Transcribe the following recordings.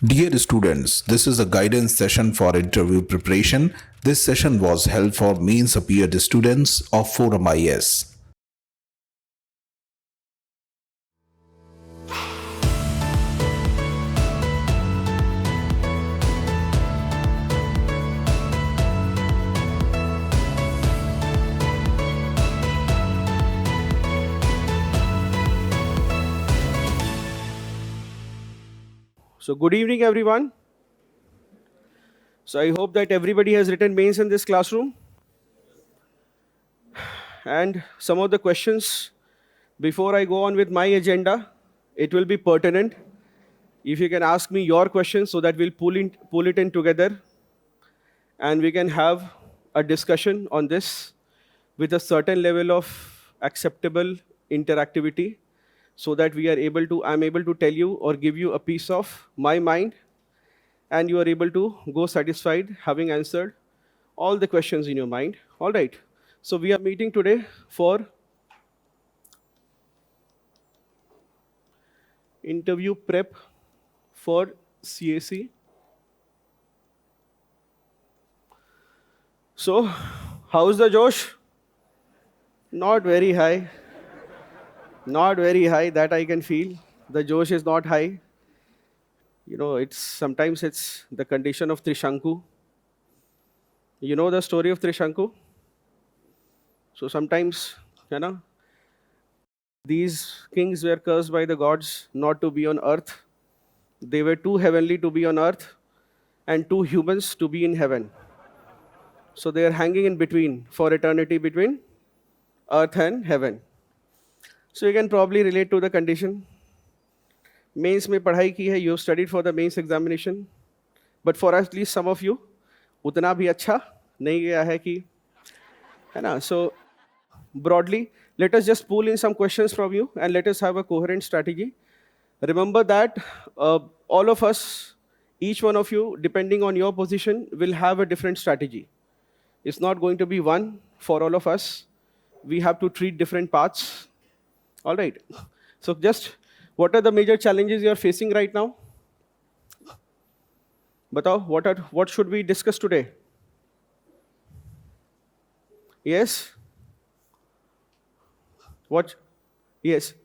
Dear students, this is a guidance session for interview preparation. This session was held for mains appeared students of Forum IAS. So good evening, everyone. So I hope that everybody has written mains in this classroom. And some of the questions, before I go on with my agenda, it will be pertinent. If you can ask me your questions so that we'll pull it in together and we can have a discussion on this with a certain level of acceptable interactivity so that I'm able to tell you or give you a piece of my mind and you are able to go satisfied having answered all the questions in your mind. All right. So we are meeting today for interview prep for CAC. So, how's the Josh? Not very high. Not very high. That I can feel. The Josh is not high. It's sometimes it's the condition of Trishanku. You know the story of Trishanku? So sometimes, you know, these kings were cursed by the gods not to be on earth. They were too heavenly to be on earth and too humans to be in heaven. So they are hanging in between for eternity between earth and heaven. So you can probably relate to the condition. Mains में पढ़ाई की है, you have studied for the mains examination, but for at least some of you, उतना भी अच्छा नहीं गया है कि, है ना? So broadly, let us just pull in some questions from you and let us have a coherent strategy. Remember that all of us, each one of you, depending on your position, will have a different strategy. It's not going to be one for all of us. We have to treat different paths. All right. So just what are the major challenges you are facing right now? Batao, what should we discuss today? Yes? What? Yes.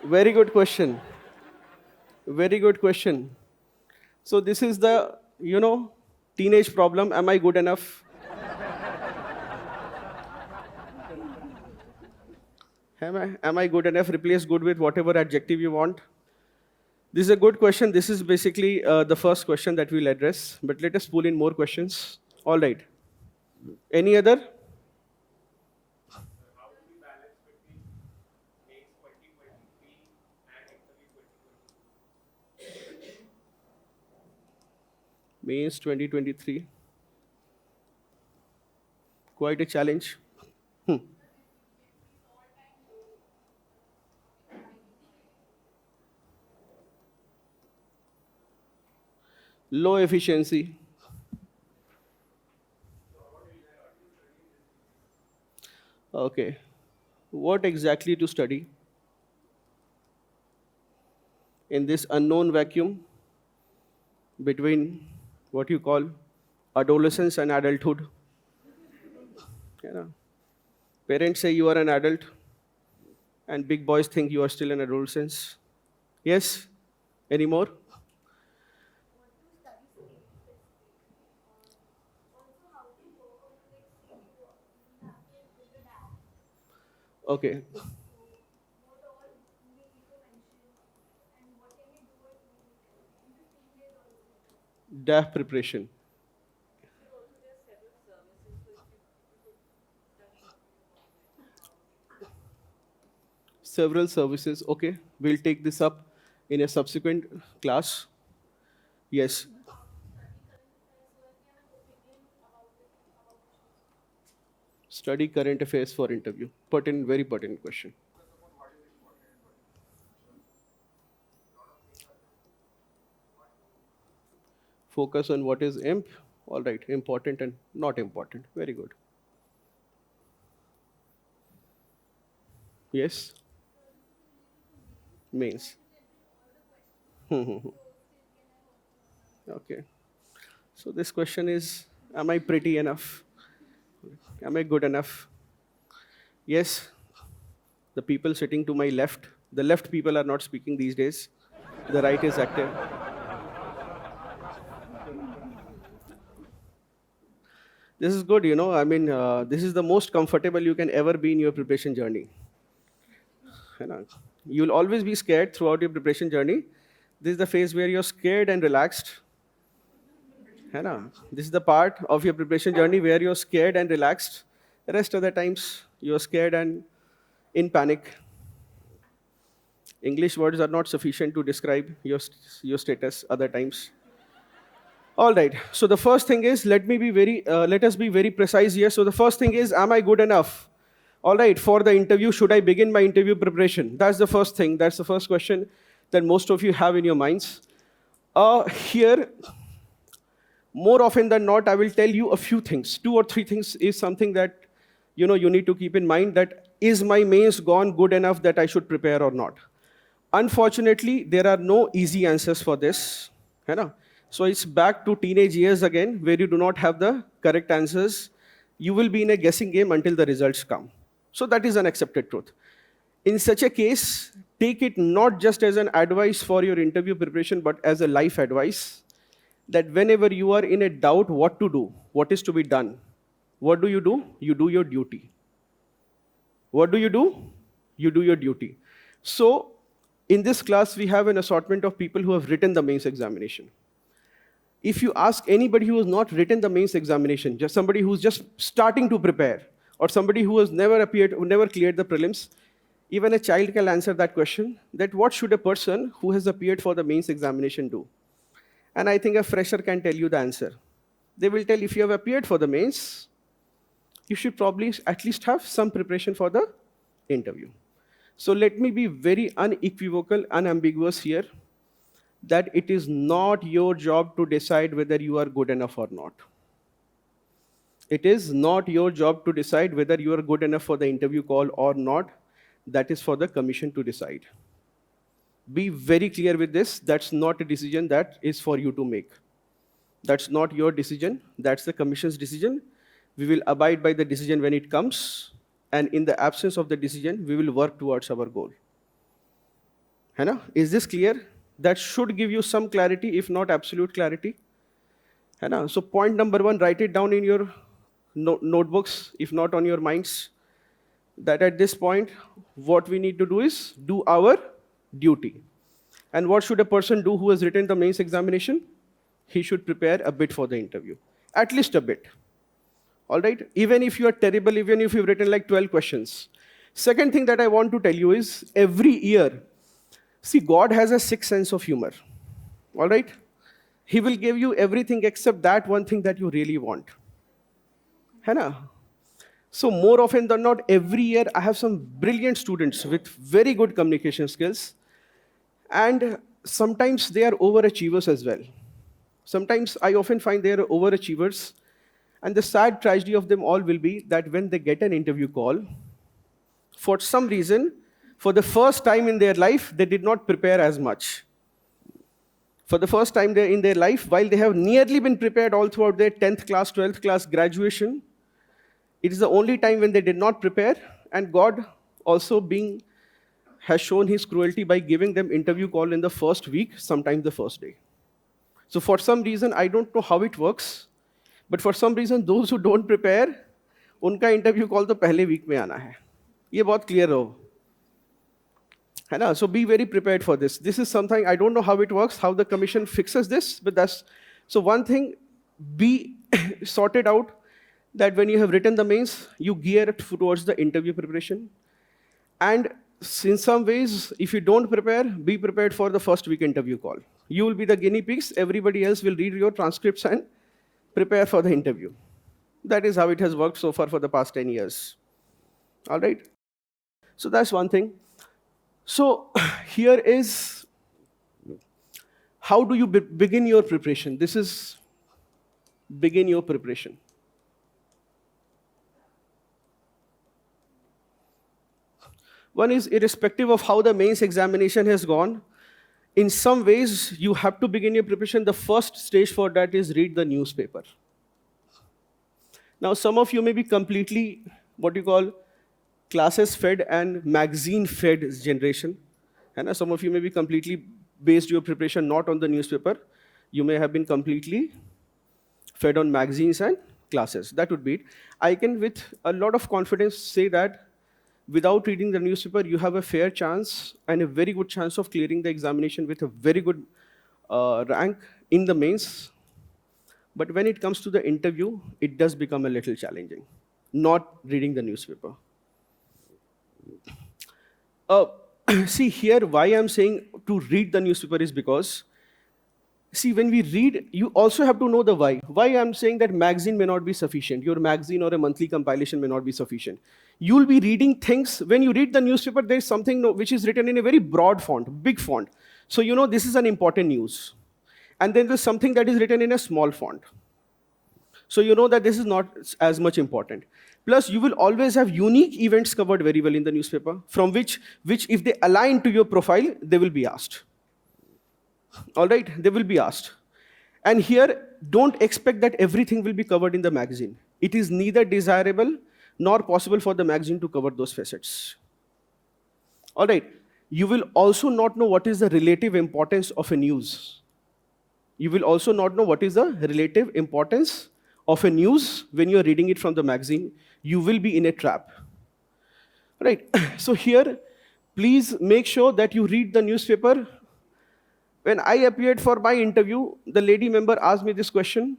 Very good question. Very good question. So this is the, teenage problem. Am I good enough? Am I good enough? Replace good with whatever adjective you want. This is a good question. This is basically the first question that we'll address. But let us pull in more questions. All right. Any other? Mains 2023. Quite a challenge. Low efficiency. Okay. What exactly to study in this unknown vacuum between what you call adolescence and adulthood? You know, parents say you are an adult, and big boys think you are still an adolescent. Yes? Any more? Okay. DAF preparation. Several services. Okay. We'll take this up in a subsequent class. Yes. Study current affairs for interview. Pertinent, very pertinent question. Focus on what is imp. All right. Important and not important. Very good. Yes. Mains. Okay. So this question is, am I pretty enough? Am I good enough? Yes, the people sitting to my left, the left people are not speaking these days. The right is active. This is good, I mean, this is the most comfortable you can ever be in your preparation journey. You know, you'll always be scared throughout your preparation journey. This is the phase where you're scared and relaxed. This is the part of your preparation journey where you're scared and relaxed. The rest of the times, you're scared and in panic. English words are not sufficient to describe your status other times. All right. So the first thing is, let us be very precise here. So the first thing is, am I good enough? All right. For the interview, should I begin my interview preparation? That's the first thing. That's the first question that most of you have in your minds. Here, more often than not, I will tell you a few things. Two or three things is something that you need to keep in mind. That is my mains gone good enough that I should prepare or not? Unfortunately, there are no easy answers for this. है ना? So it's back to teenage years again, where you do not have the correct answers. You will be in a guessing game until the results come. So that is an accepted truth. In such a case, take it not just as an advice for your interview preparation, but as a life advice that whenever you are in a doubt what to do, what is to be done, what do? You do your duty. What do? You do your duty. So, in this class, we have an assortment of people who have written the mains examination. If you ask anybody who has not written the mains examination, just somebody who's just starting to prepare, or somebody who has never appeared, who never cleared the prelims, even a child can answer that question, that what should a person who has appeared for the mains examination do? And I think a fresher can tell you the answer. They will tell, if you have appeared for the mains, you should probably at least have some preparation for the interview. So let me be very unequivocal, unambiguous here, that it is not your job to decide whether you are good enough or not. It is not your job to decide whether you are good enough for the interview call or not. That is for the commission to decide. Be very clear with this. That's not a decision that is for you to make. That's not your decision. That's the commission's decision. We will abide by the decision when it comes. And in the absence of the decision, we will work towards our goal. Is this clear? That should give you some clarity, if not absolute clarity. So point number one, write it down in your notebooks, if not on your minds, that at this point, what we need to do is do our duty. And what should a person do who has written the mains examination? He should prepare a bit for the interview, at least a bit. All right? Even if you are terrible, even if you've written like 12 questions. Second thing that I want to tell you is, every year, see, God has a sixth sense of humor. All right? He will give you everything except that one thing that you really want. So more often than not, every year I have some brilliant students with very good communication skills. And sometimes they are overachievers as well. Sometimes I often find they are overachievers. And the sad tragedy of them all will be that when they get an interview call, for some reason, for the first time in their life, they did not prepare as much. For the first time in their life, while they have nearly been prepared all throughout their 10th class, 12th class graduation, it is the only time when they did not prepare, and God also has shown his cruelty by giving them interview call in the first week, sometimes the first day. So for some reason, I don't know how it works, but for some reason, those who don't prepare, उनका interview call तो पहले week में आना है. ये बहुत clear हो. So be very prepared for this. This is something, I don't know how it works, how the commission fixes this, but that's, so one thing, be sorted out that when you have written the mains, you gear it towards the interview preparation. And in some ways, if you don't prepare, be prepared for the first week interview call. You will be the guinea pigs, everybody else will read your transcripts and prepare for the interview. That is how it has worked so far for the past 10 years. All right? So that's one thing. So here is how do you begin your preparation. This is begin your preparation. One is irrespective of how the mains examination has gone, in some ways, you have to begin your preparation. The first stage for that is read the newspaper. Now, some of you may be completely what you call classes fed and magazine fed generation. And some of you may be completely based your preparation not on the newspaper. You may have been completely fed on magazines and classes. That would be it. I can, with a lot of confidence, say that without reading the newspaper, you have a fair chance and a very good chance of clearing the examination with a very good rank in the mains. But when it comes to the interview, it does become a little challenging, not reading the newspaper. Uh, see here, why I'm saying to read the newspaper is because, see, when we read, you also have to know the why. Why I'm saying that magazine may not be sufficient. Your magazine or a monthly compilation may not be sufficient. You'll be reading things, when you read the newspaper, there's something which is written in a very broad font, big font. So you know this is an important news. And then there's something that is written in a small font. So you know that this is not as much important. Plus, you will always have unique events covered very well in the newspaper, from which if they align to your profile, they will be asked. All right, they will be asked. And here, don't expect that everything will be covered in the magazine. It is neither desirable nor possible for the magazine to cover those facets. All right, you will also not know what is the relative importance of a news. You will also not know what is the relative importance of a news when you're reading it from the magazine. You will be in a trap. Right, so here, please make sure that you read the newspaper. When I appeared for my interview, the lady member asked me this question,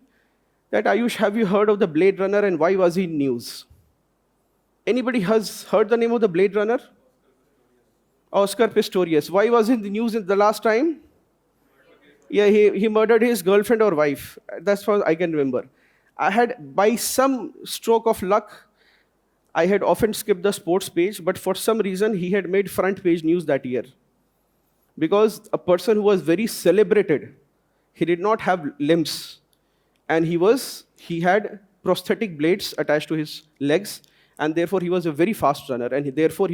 that Ayush, have you heard of the Blade Runner and why was he in news? Anybody has heard the name of the Blade Runner? Oscar Pistorius. Why was he in the news in the last time? Yeah, he murdered his girlfriend or wife. That's what I can remember. I had, by some stroke of luck, I had often skipped the sports page, but for some reason, he had made front page news that year. Because a person who was very celebrated, he did not have limbs, and he had prosthetic blades attached to his legs, and therefore he was a very fast runner, and therefore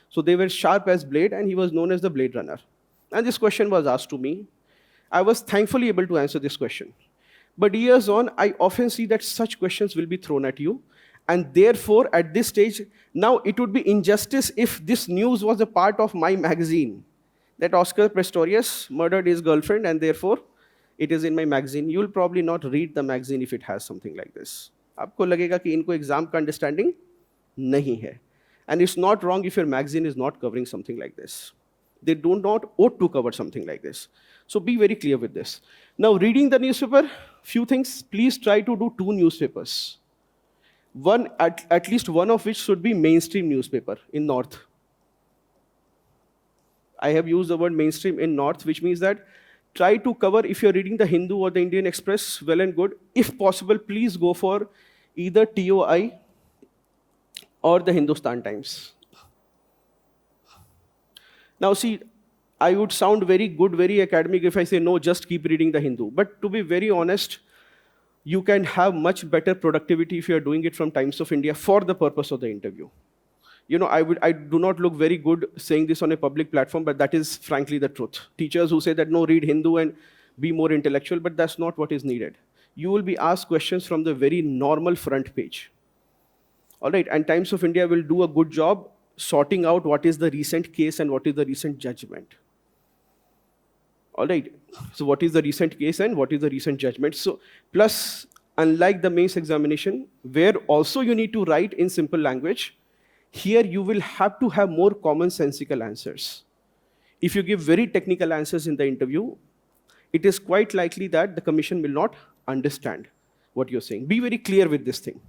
so they were sharp as blade, and he was known as the Blade Runner. And this question was asked to me. I was thankfully able to answer this question. But years on, I often see that such questions will be thrown at you, and therefore, at this stage, now it would be injustice if this news was a part of my magazine, that Oscar Pistorius murdered his girlfriend, and therefore, it is in my magazine. You will probably not read the magazine if it has something like this. आपको लगेगा कि इनको exam का understanding नहीं है. And it's not wrong if your magazine is not covering something like this. They do not ought to cover something like this. So be very clear with this. Now, reading the newspaper, few things, please try to do 2 newspapers. One, at least one of which should be mainstream newspaper in North. I have used the word mainstream in North, which means that try to cover, if you're reading the Hindu or the Indian Express, well and good. If possible, please go for either TOI or the Hindustan Times. Now see, I would sound very good, very academic if I say, no, just keep reading the Hindu. But to be very honest, you can have much better productivity if you are doing it from Times of India for the purpose of the interview. You know, I do not look very good saying this on a public platform, but that is frankly the truth. Teachers who say that, no, read Hindu and be more intellectual, but that's not what is needed. You will be asked questions from the very normal front page. All right, and Times of India will do a good job sorting out what is the recent case and what is the recent judgment. All right, so what is the recent case and what is the recent judgment? So, plus, unlike the mains examination, where also you need to write in simple language, here you will have to have more commonsensical answers. If you give very technical answers in the interview, it is quite likely that the commission will not understand what you're saying. Be very clear with this thing.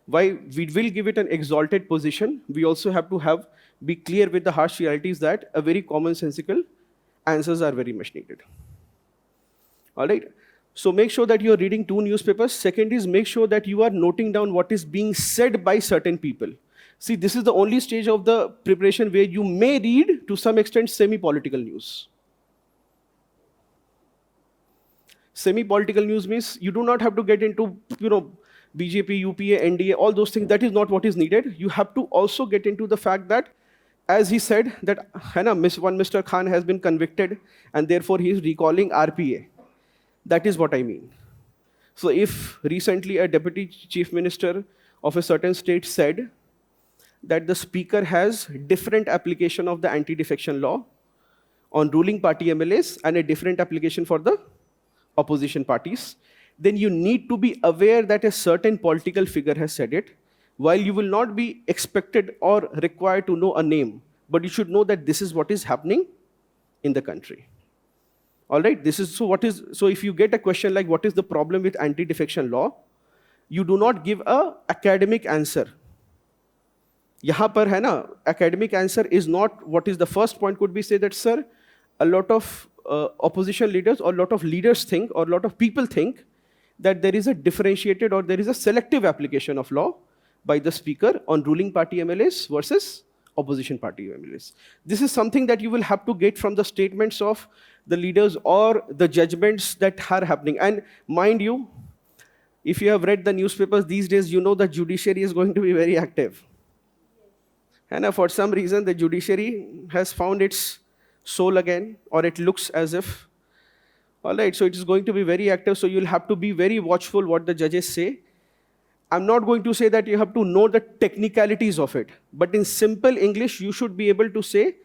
Why we will give it an exalted position, we also have to be clear with the harsh realities that a very commonsensical answers are very much needed. All right. So make sure that you are reading 2 newspapers. Second is make sure that you are noting down what is being said by certain people. See, this is the only stage of the preparation where you may read, to some extent, semi-political news. Semi-political news means you do not have to get into, BJP, UPA, NDA, all those things. That is not what is needed. You have to also get into the fact that as he said that है ना, one Mr. Khan has been convicted and therefore he is recalling RPA. That is what I mean. So if recently a deputy chief minister of a certain state said that the speaker has different application of the anti-defection law on ruling party MLAs and a different application for the opposition parties, then you need to be aware that a certain political figure has said it, while you will not be expected or required to know a name, but you should know that this is what is happening in the country. All right, this is so if you get a question like what is the problem with anti-defection law, you do not give a academic answer. यहाँ पर है ना, academic answer is not what is the first point could be say that sir, a lot of opposition leaders or a lot of leaders think or a lot of people think that there is a differentiated or there is a selective application of law by the speaker on ruling party MLAs versus opposition party MLAs. This is something that you will have to get from the statements of the leaders or the judgments that are happening. And mind you, if you have read the newspapers these days, you know the judiciary is going to be very active. And for some reason, the judiciary has found its soul again, or it looks as if. All right, so it is going to be very active, so you'll have to be very watchful what the judges say. I'm not going to say that you have to know the technicalities of it, but in simple English, you should be able to say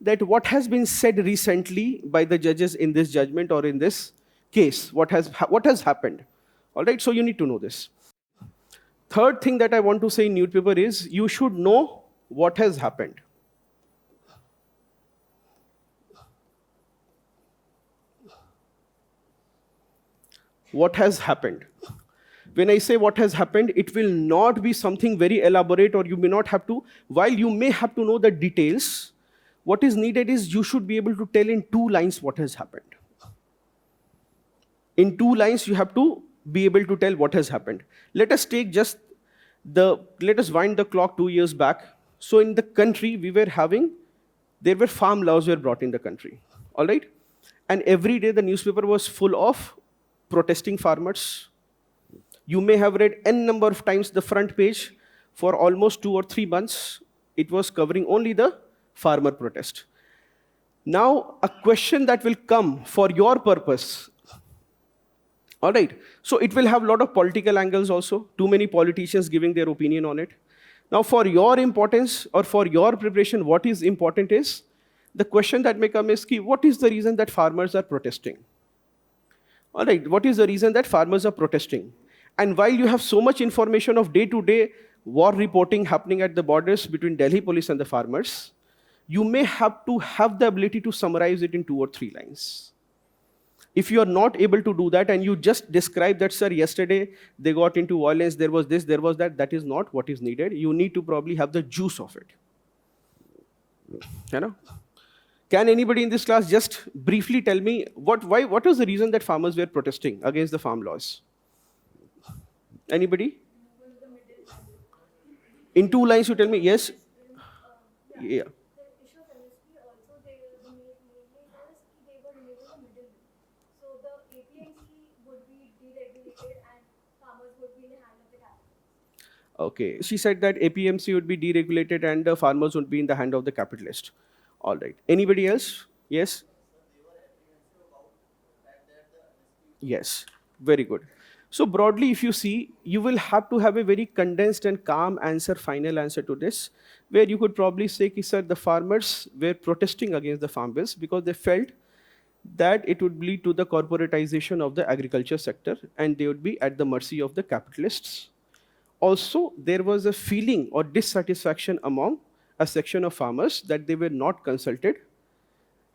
that what has been said recently by the judges in this judgment or in this case, what has happened. All right, so you need to know this. Third thing that I want to say in newspaper is you should know what has happened. What has happened? When I say what has happened, it will not be something very elaborate, or you may not have to, while you may have to know the details, what is needed is you should be able to tell in 2 lines what has happened. In 2 lines, you have to be able to tell what has happened. Let us wind the clock 2 years back. So in the country, there were farm laws were brought in the country, all right? And every day the newspaper was full of protesting farmers. You may have read n number of times the front page for almost 2 or 3 months. It was covering only the farmer protest. Now, a question that will come for your purpose, all right? So it will have a lot of political angles also, too many politicians giving their opinion on it. Now, for your importance or for your preparation, what is important is, the question that may come is, what is the reason that farmers are protesting? All right, what is the reason that farmers are protesting? And while you have so much information of day-to-day war reporting happening at the borders between Delhi police and the farmers, you may have to have the ability to summarize it in 2 or 3 lines. If you are not able to do that and you just describe that, sir, yesterday they got into violence, there was this, there was that, that is not what is needed. You need to probably have the juice of it. You know? Can anybody in this class just briefly tell me what was the reason that farmers were protesting against the farm laws? Anybody? In 2 lines, you tell me, yes? Yeah. Okay, she said that APMC would be deregulated and the farmers would be in the hand of the capitalist. All right. Anybody else? Yes? Yes. Very good. So broadly, if you see, you will have to have a very condensed and calm answer, final answer to this, where you could probably say, sir, the farmers were protesting against the farm bills because they felt that it would lead to the corporatization of the agriculture sector and they would be at the mercy of the capitalists. Also, there was a feeling or dissatisfaction among a section of farmers that they were not consulted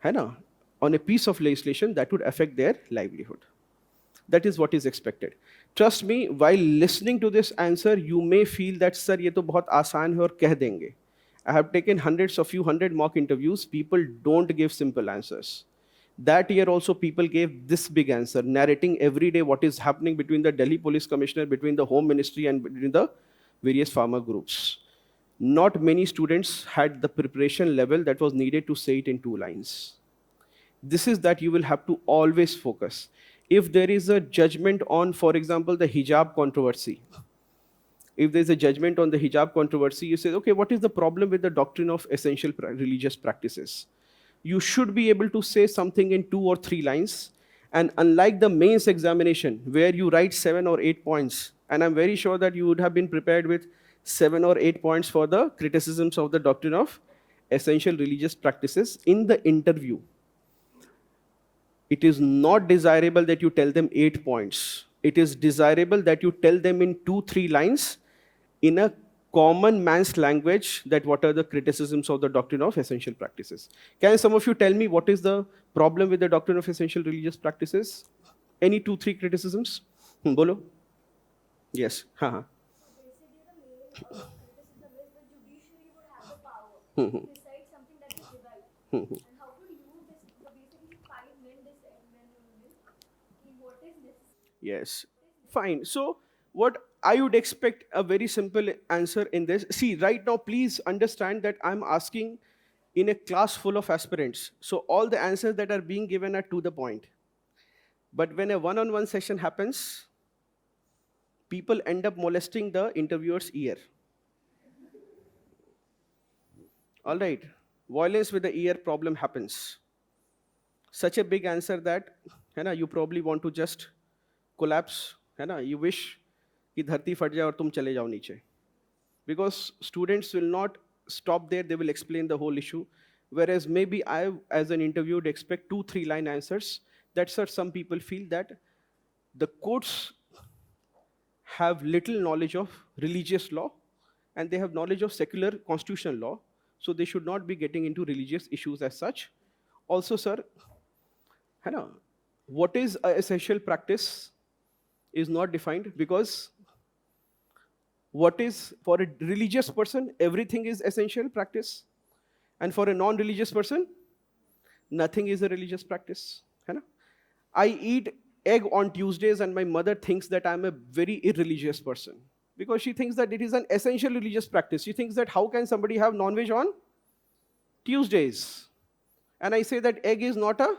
on a piece of legislation that would affect their livelihood. That is what is expected. Trust me, while listening to this answer, you may feel that, sir, ye to bahut aasan hai aur keh denge. I have taken few hundred mock interviews. People don't give simple answers. That year also people gave this big answer, narrating every day what is happening between the Delhi Police Commissioner, between the Home Ministry and between the various farmer groups. Not many students had the preparation level that was needed to say it in 2 lines. This is that you will have to always focus. If there is a judgment on, for example, the hijab controversy, If there's a judgment on the hijab controversy, you say, okay, what is the problem with the doctrine of essential religious practices? You should be able to say something in 2 or 3 lines. And unlike the mains examination, where you write 7 or 8 points, and I'm very sure that you would have been prepared with 7 or 8 points for the criticisms of the doctrine of essential religious practices in the interview. It is not desirable that you tell them 8 points. It is desirable that you tell them in 2, 3 lines in a common man's language that what are the criticisms of the doctrine of essential practices. Can some of you tell me what is the problem with the doctrine of essential religious practices? Any 2, 3 criticisms? Bolo? Yes. Ha. Basically, the main criticism is the judiciary would have the power to decide something that is divine. And how could you basically find men and women? What is this? Yes. Fine. So, what I would expect a very simple answer in this. See, right now, please understand that I'm asking in a class full of aspirants. So, all the answers that are being given are to the point. But when a one on one session happens, people end up molesting the interviewer's ear. All right. Violence with the ear problem happens. Such a big answer that you probably want to just collapse. You wish कि धरती फट जाए और तुम चले जाओ नीचे. Because students will not stop there, they will explain the whole issue. Whereas maybe I, as an interview, would expect 2, 3 line answers. That's what some people feel that the courts have little knowledge of religious law and they have knowledge of secular constitutional law. So they should not be getting into religious issues as such. Also, sir, what is an essential practice is not defined, because what is for a religious person, everything is essential practice. And for a non-religious person, nothing is a religious practice. I eat egg on Tuesdays and my mother thinks that I'm a very irreligious person because she thinks that it is an essential religious practice. She thinks that how can somebody have non-veg on Tuesdays? And I say that egg is not a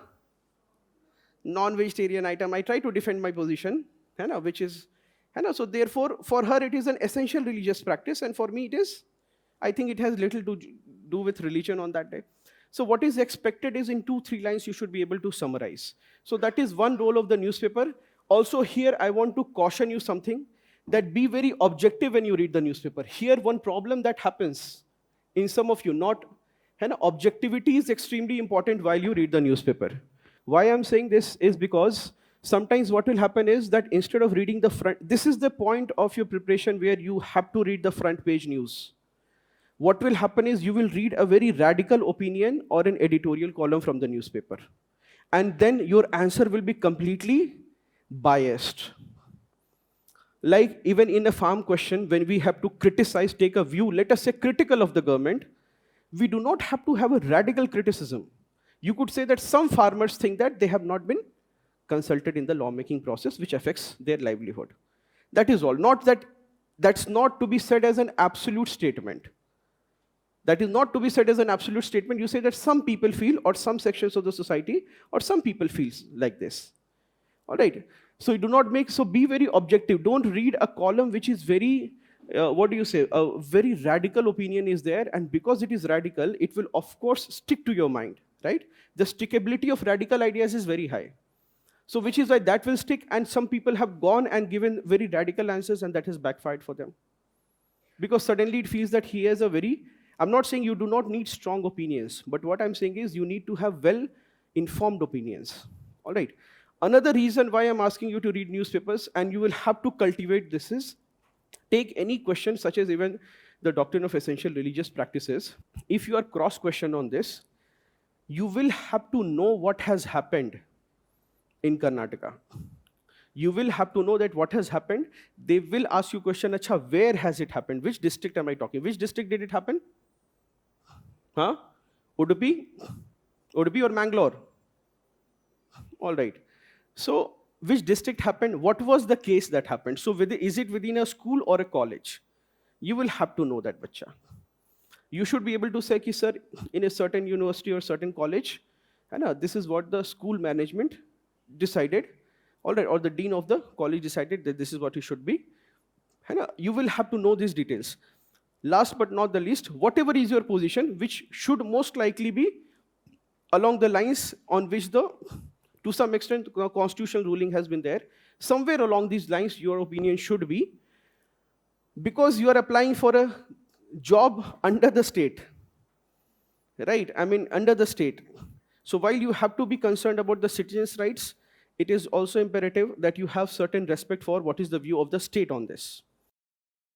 non-vegetarian item. I try to defend my position, which is, so therefore, for her it is an essential religious practice, and for me it is, I think it has little to do with religion on that day. So what is expected is in 2, 3 lines you should be able to summarize. So that is one role of the newspaper. Also here I want to caution you something, that be very objective when you read the newspaper. Here one problem that happens in some of you, not, objectivity is extremely important while you read the newspaper. Why I'm saying this is because sometimes what will happen is that instead of reading the front, this is the point of your preparation where you have to read the front page news. What will happen is you will read a very radical opinion or an editorial column from the newspaper. And then your answer will be completely biased. Like even in a farm question, when we have to criticize, take a view, let us say critical of the government, we do not have to have a radical criticism. You could say that some farmers think that they have not been consulted in the lawmaking process, which affects their livelihood. That is all. Not that, that's not to be said as an absolute statement. That is not to be said as an absolute statement. You say that some people feel, or some sections of the society, or some people feel like this. All right. So you do not make, so be very objective. Don't read a column which is very, a very radical opinion is there, and because it is radical, it will of course stick to your mind, right? The stickability of radical ideas is very high. So which is why that will stick, and some people have gone and given very radical answers and that has backfired for them. Because suddenly it feels that he has a very, I'm not saying you do not need strong opinions, but what I'm saying is you need to have well-informed opinions, all right? Another reason why I'm asking you to read newspapers, and you will have to cultivate this, is take any question such as even the doctrine of essential religious practices. If you are cross-questioned on this, you will have to know what has happened in Karnataka. You will have to know that what has happened. They will ask you question, Acha, where has it happened? Which district am I talking? Which district did it happen? Huh? Udupi? Udupi or Mangalore? All right. So, which district happened? What was the case that happened? So, is it within a school or a college? You will have to know that, bacha. You should be able to say, sir, in a certain university or certain college, this is what the school management decided, all right, or the dean of the college decided that this is what it should be. है ना? You will have to know these details. Last but not the least, whatever is your position, which should most likely be along the lines on which to some extent, the constitutional ruling has been there. Somewhere along these lines, your opinion should be, because you are applying for a job under the state, right? I mean, under the state. So while you have to be concerned about the citizens' rights, it is also imperative that you have certain respect for what is the view of the state on this.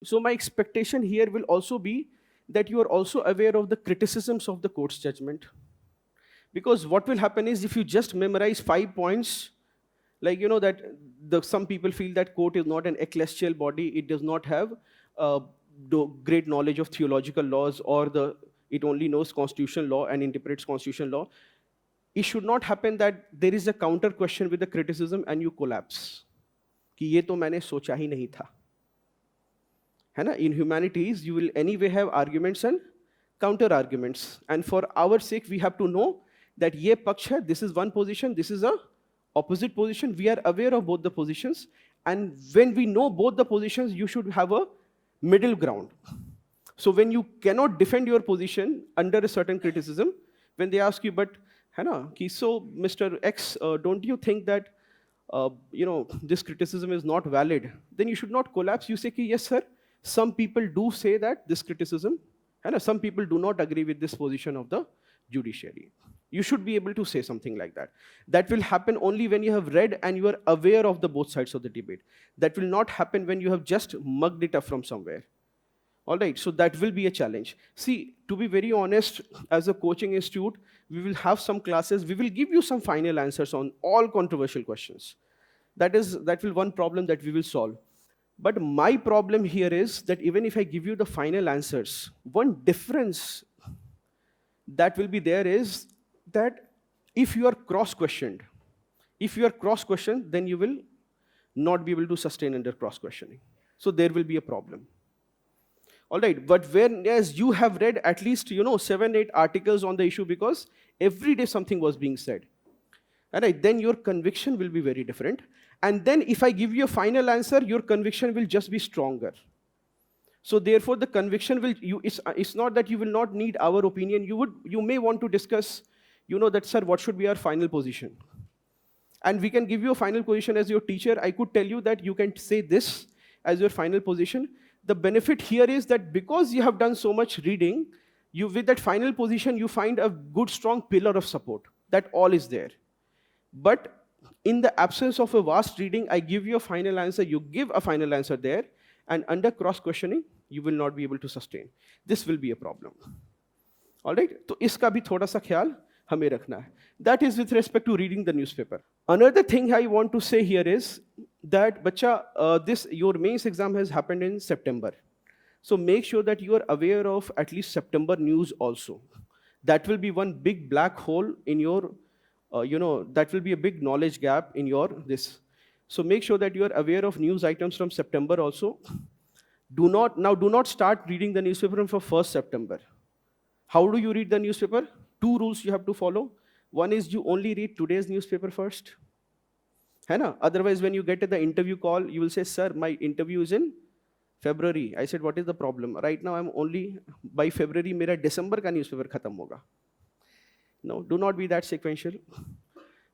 So my expectation here will also be that you are also aware of the criticisms of the court's judgment. Because what will happen is, if you just memorize 5 points, like, that some people feel that court is not an ecclesial body, it does not have great knowledge of theological laws, or it only knows constitutional law and interprets constitutional law. It should not happen that there is a counter question with the criticism and you collapse. कि ये तो मैंने सोचा ही नहीं था. है ना? In humanities, you will anyway have arguments and counter arguments. And for our sake, we have to know that ये पक्ष है, this is one position, this is a opposite position. We are aware of both the positions. And when we know both the positions, you should have a middle ground. So when you cannot defend your position under a certain criticism, when they ask you, but है ना, कि so Mr. X, don't you think that this criticism is not valid? Then you should not collapse. You say, कि yes, sir, some people do say that this criticism, and some people do not agree with this position of the judiciary. You should be able to say something like that. That will happen only when you have read and you are aware of the both sides of the debate. That will not happen when you have just mugged it up from somewhere. All right, so that will be a challenge. See, to be very honest, as a coaching institute, we will have some classes, we will give you some final answers on all controversial questions. That will one problem that we will solve. But my problem here is that even if I give you the final answers, one difference that will be there is that if you are cross-questioned, then you will not be able to sustain under cross-questioning. So there will be a problem. All right, but whereas you have read at least 7, 8 articles on the issue, because every day something was being said. All right, then your conviction will be very different. And then if I give you a final answer, your conviction will just be stronger. So therefore, the conviction will, it's not that you will not need our opinion. You may want to discuss, that, sir, what should be our final position? And we can give you a final position as your teacher. I could tell you that you can say this as your final position. The benefit here is that because you have done so much reading, with that final position, you find a good, strong pillar of support. That all is there. But in the absence of a vast reading, I give you a final answer, you give a final answer there, and under cross-questioning, you will not be able to sustain. This will be a problem. All right? So, iska bhi thoda sa khayal hame rakhna hai. That is with respect to reading the newspaper. Another thing I want to say here is that, bacha, your mains exam has happened in September. So make sure that you are aware of at least September news also. That will be one big black hole in your, that will be a big knowledge gap in your this. So make sure that you are aware of news items from September also. Do not start reading the newspaper from 1st September. How do you read the newspaper? 2 rules you have to follow. One is you only read today's newspaper first. है ना? Otherwise, when you get to the interview call, you will say, sir, my interview is in February. I said, what is the problem? Right now, I'm only, by February, मेरा December का newspaper खत्म होगा. No, do not be that sequential.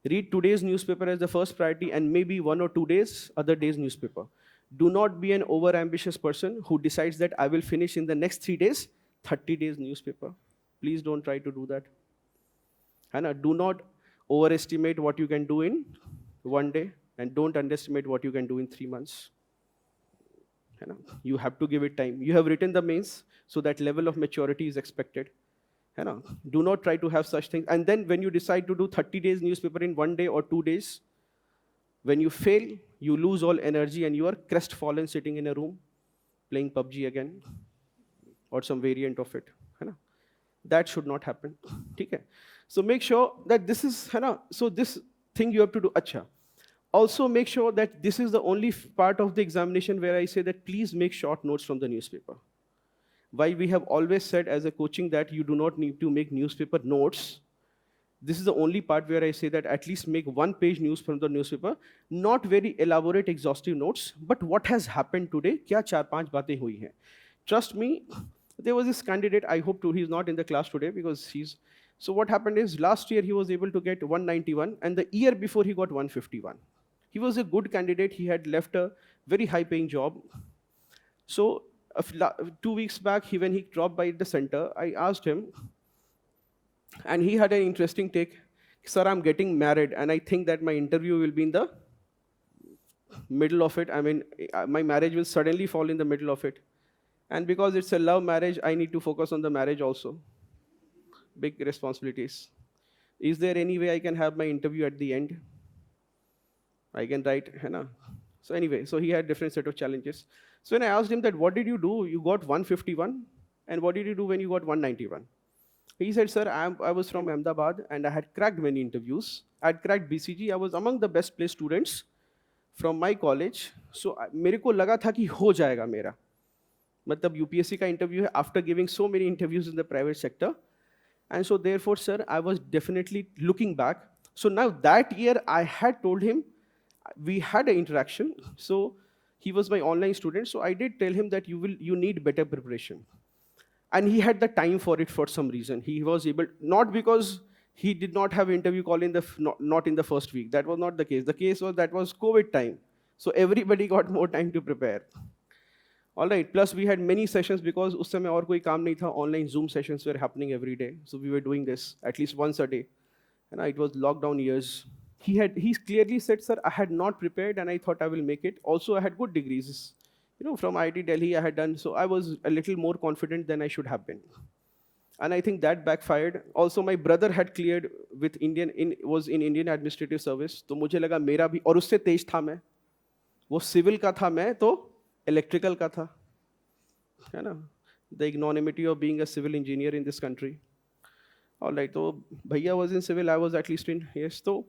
Read today's newspaper as the first priority, and maybe 1 or 2 days, other days newspaper. Do not be an over-ambitious person who decides that I will finish in the next 3 days, 30 days newspaper. Please don't try to do that. And do not overestimate what you can do in 1 day, and don't underestimate what you can do in 3 months. You have to give it time. You have written the mains, so that level of maturity is expected. Do not try to have such things. And then when you decide to do 30 days newspaper in 1 day or 2 days, when you fail, you lose all energy and you are crestfallen sitting in a room playing PUBG again or some variant of it. That should not happen. Okay? So make sure that this is, so this thing you have to do. Acha. Also make sure that this is the only part of the examination where I say that please make short notes from the newspaper. While we have always said as a coaching that you do not need to make newspaper notes, This is the only part where I say that at least make one-page news from the newspaper, not very elaborate, exhaustive notes, but what has happened today, क्या चार पांच बातें हुई हैं. Trust me, there was this candidate, I hope to, he's not in the class today because he's, so what happened is last year he was able to get 191 and the year before he got 151. He was a good candidate, he had left a very high paying job. So 2 weeks back, when he dropped by the center, I asked him, and he had an interesting take. Sir, I'm getting married, and I think that my interview will be in the middle of it. I mean, my marriage will suddenly fall in the middle of it. And because it's a love marriage, I need to focus on the marriage also. Big responsibilities. Is there any way I can have my interview at the end? I can write, है ना? So anyway, so he had different set of challenges. So when I asked him that, what did you do? You got 151, and what did you do when you got 191? He said, sir, I was from Ahmedabad and I had cracked many interviews. I had cracked BCG. I was among the best placed students from my college. So मेरे को लगा था कि हो जाएगा मेरा. मतलब UPSC का interview है after giving so many interviews in the private sector. And so therefore, sir, I was definitely looking back. So now that year I had told him, we had an interaction. So he was my online student. So I did tell him that you need better preparation. And he had the time for it for some reason. He was able, not because he did not have interview call in the, not in the first week. That was not the case. The case was that was COVID time. So everybody got more time to prepare. All right, plus we had many sessions because उस समय और कोई काम नहीं था. Online Zoom sessions were happening every day. So we were doing this at least once a day. And it was lockdown years. He clearly said, sir, I had not prepared and I thought I will make it. Also, I had good degrees. From IIT Delhi I had done, so I was a little more confident than I should have been. And I think that backfired. Also, my brother had cleared with was in Indian Administrative Service. तो मुझे लगा मेरा भी, और उससे तेज था मैं. वो civil का था, मैं तो electrical का था. है ना? The ignominy of being a civil engineer in this country. All right, so Bhaiya was in civil, I was at least in, yes. So,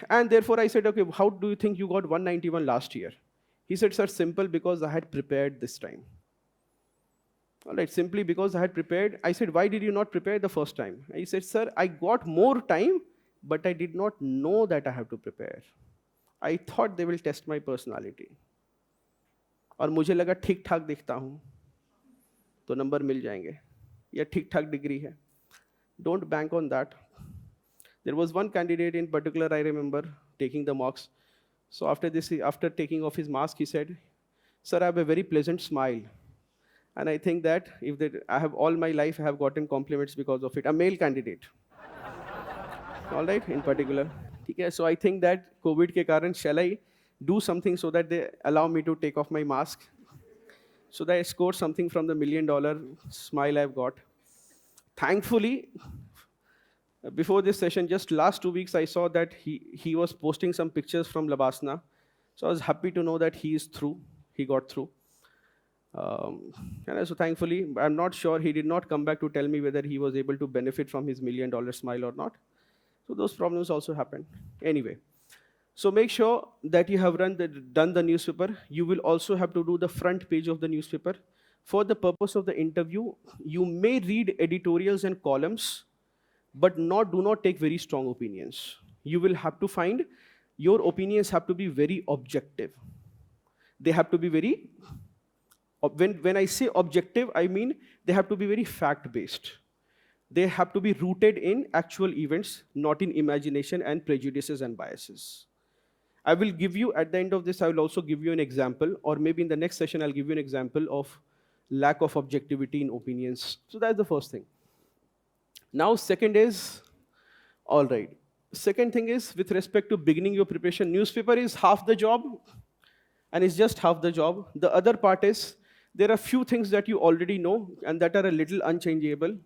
and therefore I said, okay, how do you think you got 191 last year? He said, sir, simple, because I had prepared this time. All right, simply because I had prepared. I said, why did you not prepare the first time? He said, sir, I got more time, but I did not know that I have to prepare. I thought they will test my personality. और मुझे लगा ठीक ठाक दिखता हूँ, तो number मिल जाएंगे, या ठीक ठाक डिग्री है. Don't bank on that. There was one candidate in particular I remember taking the mocks. So after taking off his mask, he said, sir, I have a very pleasant smile. And I think that I have all my life, I have gotten compliments because of it. A male candidate. All right, in particular. Okay, so I think that COVID ke karan, shall I do something so that they allow me to take off my mask? So that I score something from the $1 million smile I've got. Thankfully, before this session, just last 2 weeks, I saw that he was posting some pictures from Labasna. So I was happy to know that he is through. He got through. And so thankfully, I'm not sure, he did not come back to tell me whether he was able to benefit from his $1 million smile or not. So those problems also happened. Anyway, so make sure that you have done the newspaper. You will also have to do the front page of the newspaper. For the purpose of the interview, you may read editorials and columns, but do not take very strong opinions. You will have to find, your opinions have to be very objective. They have to be very, when I say objective, I mean they have to be very fact-based. They have to be rooted in actual events, not in imagination and prejudices and biases. I will give you, at the end of this, I will also give you an example, or maybe in the next session, I'll give you an example of lack of objectivity in opinions. So that's the first thing. Now, second is, all right. Second thing is, with respect to beginning your preparation, newspaper is half the job, and it's just half the job. The other part is, there are few things that you already know, and that are a little unchangeable.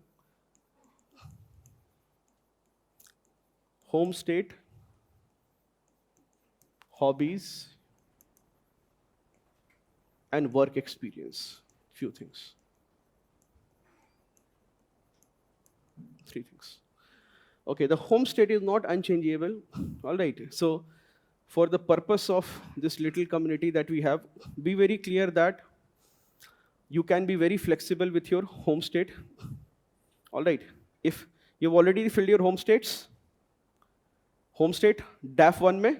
Home state, hobbies, and work experience. Few things. 3 things. Okay, the home state is not unchangeable. All right, so for the purpose of this little community that we have, be very clear that you can be very flexible with your home state. All right, if You've already filled your home states. Home state DAF 1 में,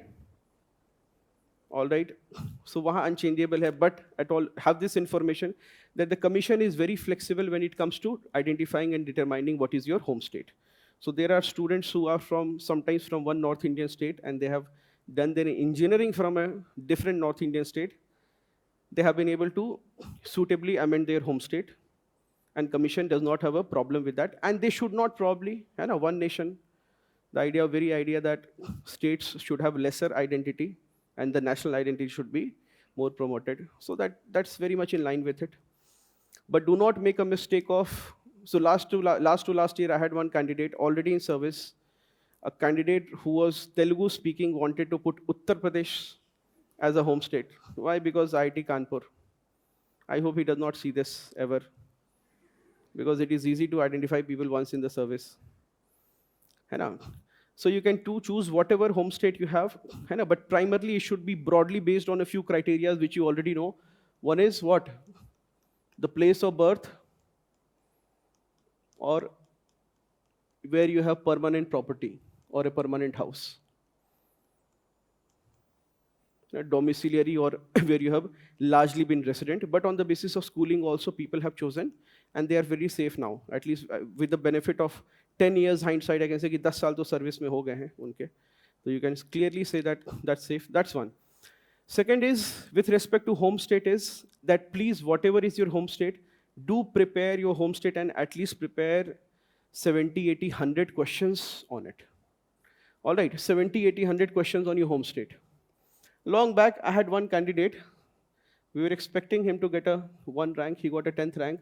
all right. So वहाँ unchangeable है, but at all have this information that the commission is very flexible when it comes to identifying and determining what is your home state. So there are students who are sometimes from one North Indian state, and they have done their engineering from a different North Indian state. They have been able to suitably amend their home state, and commission does not have a problem with that. And they should not probably, one nation, the very idea that states should have lesser identity and the national identity should be more promoted. So that's very much in line with it. But do not make a mistake of, so last year I had one candidate already in service, a candidate who was Telugu speaking wanted to put Uttar Pradesh as a home state. Why? Because IIT Kanpur. I hope he does not see this ever, because it is easy to identify people once in the service. So you can choose whatever home state you have, but primarily it should be broadly based on a few criteria which you already know. One is what? The place of birth, or where you have permanent property or a permanent house. Domiciliary, or where you have largely been resident, but on the basis of schooling also people have chosen, and they are very safe now, at least with the benefit of 10 years hindsight. I can say कि 10 साल तो service में हो गए हैं उनके, so you can clearly say that that's safe. That's one. Second is, with respect to home state, is that please, whatever is your home state, do prepare your home state and at least prepare 70, 80, 100 questions on it. All right, 70, 80, 100 questions on your home state. Long back, I had one candidate. We were expecting him to get a 1 rank. He got a 10th rank.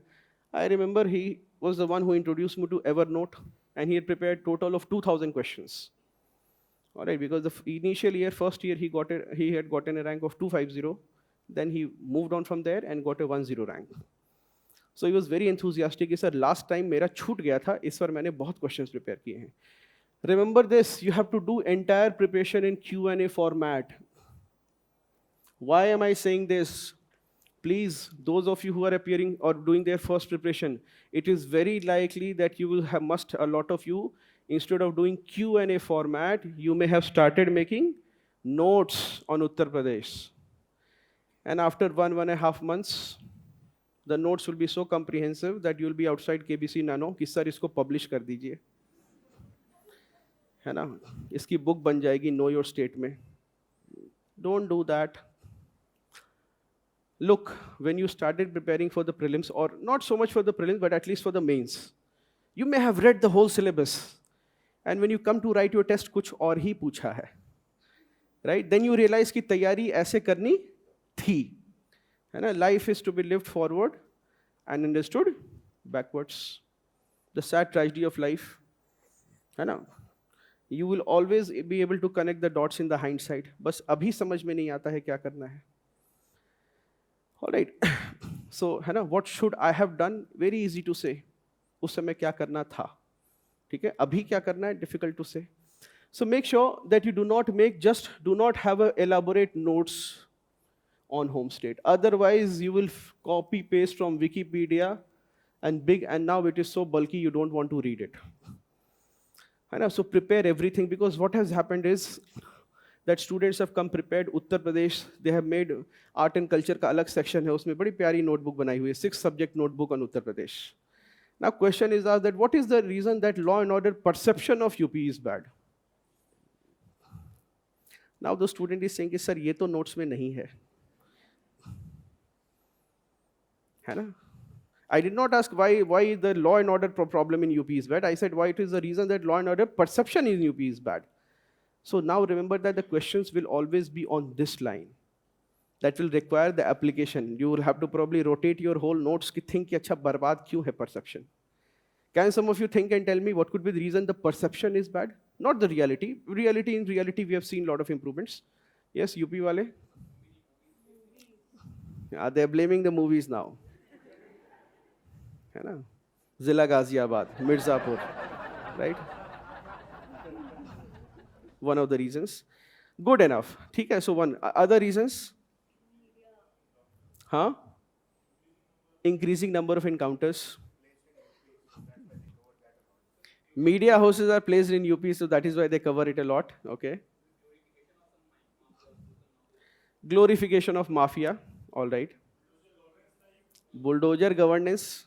I remember he was the one who introduced me to Evernote, and he had prepared total of 2,000 questions. All right, because the initial year, first year, he had gotten a rank of 250. Then he moved on from there and got a 10 rank. So he was very enthusiastic. He said, last time मेरा छूट गया था, इस बार मैंने बहुत questions prepare किए हैं. Remember this, you have to do entire preparation in Q&A format. Why am I saying this? Please, those of you who are appearing or doing their first preparation, it is very likely that you will have a lot of you, instead of doing Q&A format, you may have started making notes on Uttar Pradesh. And after 1.5 months, the notes will be so comprehensive that you will be outside KBC Nano, कि sir इसको publish कर दीजिए, है ना? इसकी book बन जाएगी Know Your State में. Don't do that. Look, when you started preparing for the prelims, or not so much for the prelims, but at least for the mains, you may have read the whole syllabus. And when you come to write your test, कुछ और ही पूछा है. Right? Then you realize कि तैयारी ऐसे करनी थी. है ना? Life is to be lived forward and understood backwards. The sad tragedy of life. है ना? You will always be able to connect the dots in the hindsight. बस अभी समझ में नहीं आता है क्या करना है. All right. So, है ना, what should I have done? Very easy to say. उस समय क्या करना था? ठीक है? अभी क्या करना है? Difficult to say. So make sure that you do not have a elaborate notes on home state. Otherwise, you will copy paste from Wikipedia and now it is so bulky you don't want to read it. And so prepare everything, because what has happened is that students have come prepared. Uttar Pradesh, they have made art and culture का अलग section है, उसमें बड़ी प्यारी notebook बनाई हुई है, 6 subject notebook on Uttar Pradesh. Now question is asked that what is the reason that law and order perception of UP is bad? Now the student is saying कि sir ये तो notes में नहीं है ना? I did not ask why the law and order problem in UP is bad. I said why it is the reason that law and order perception in UP is bad. So now remember that the questions will always be on this line. That will require the application. You will have to probably rotate your whole notes कि think कि अच्छा बर्बाद क्यों है perception. Can some of you think and tell me what could be the reason the perception is bad? Not the reality. In reality, we have seen a lot of improvements. Yes, UP wale? Yeah, they're blaming the movies now. है ना? Zilla Ghaziabad, Mirzapur, right? One of the reasons. Good enough. ठीक है, so one. Other reasons? Huh? Increasing number of encounters. Media houses are placed in UP, so that is why they cover it a lot. Okay. Glorification of mafia. All right. Bulldozer governance.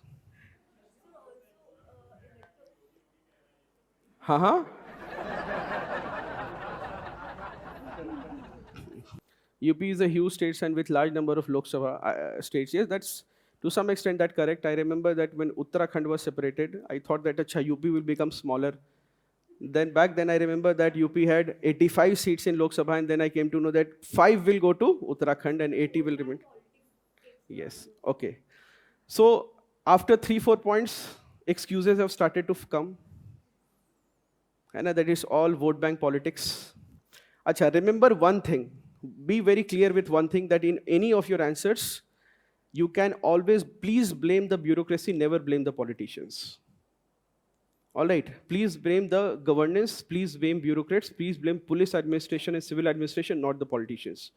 Haha. UP is a huge state and with large number of Lok Sabha states. Yes, that's to some extent that correct. I remember that when Uttarakhand was separated, I thought that acha, UP will become smaller. Then back then I remember that UP had 85 seats in Lok Sabha, and then I came to know that 5 will go to Uttarakhand and 80 will remain. Yes, okay. So after 3-4 points, excuses have started to come. And that is all vote bank politics. Acha, remember one thing. Be very clear with one thing, that in any of your answers, you can always please blame the bureaucracy, never blame the politicians. All right, please blame the governance, please blame bureaucrats, please blame police administration and civil administration, not the politicians.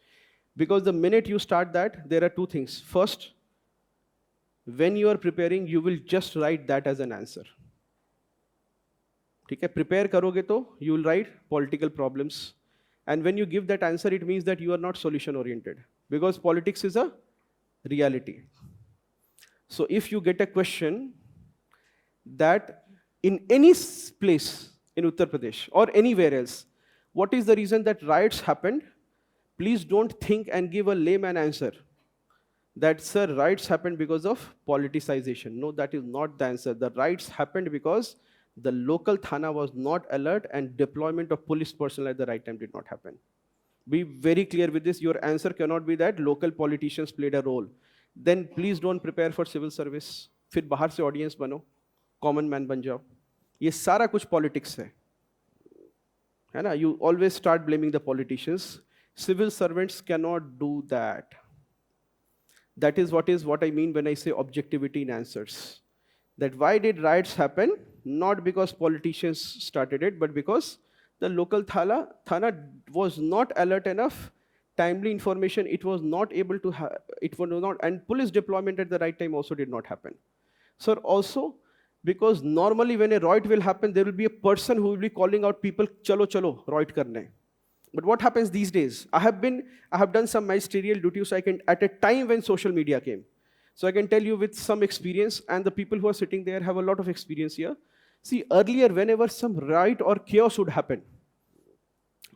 Because the minute you start that, there are two things. First, when you are preparing, you will just write that as an answer. ठीक है, prepare करोगे तो you will write political problems. And when you give that answer, it means that you are not solution oriented, because politics is a reality. So if you get a question that in any place in Uttar Pradesh or anywhere else, what is the reason that riots happened? Please don't think and give a layman answer that, sir, riots happened because of politicization. No, that is not the answer. The riots happened because the local Thana was not alert and deployment of police personnel at the right time did not happen. Be very clear with this. Your answer cannot be that local politicians played a role. Then please don't prepare for civil service. फिर बाहर से audience बनो, common man बन जाओ. ये सारा कुछ politics है ना? You always start blaming the politicians. Civil servants cannot do that. That is what I mean when I say objectivity in answers. That why did riots happen? Not because politicians started it, but because the local Thana was not alert enough, timely information, it was not able to have, it was not, and police deployment at the right time also did not happen. Sir, also, because normally when a riot will happen, there will be a person who will be calling out people, chalo, chalo, riot karne. But what happens these days? I have done some ministerial duties at a time when social media came. So I can tell you with some experience, and the people who are sitting there have a lot of experience here. See, earlier, whenever some riot or chaos would happen,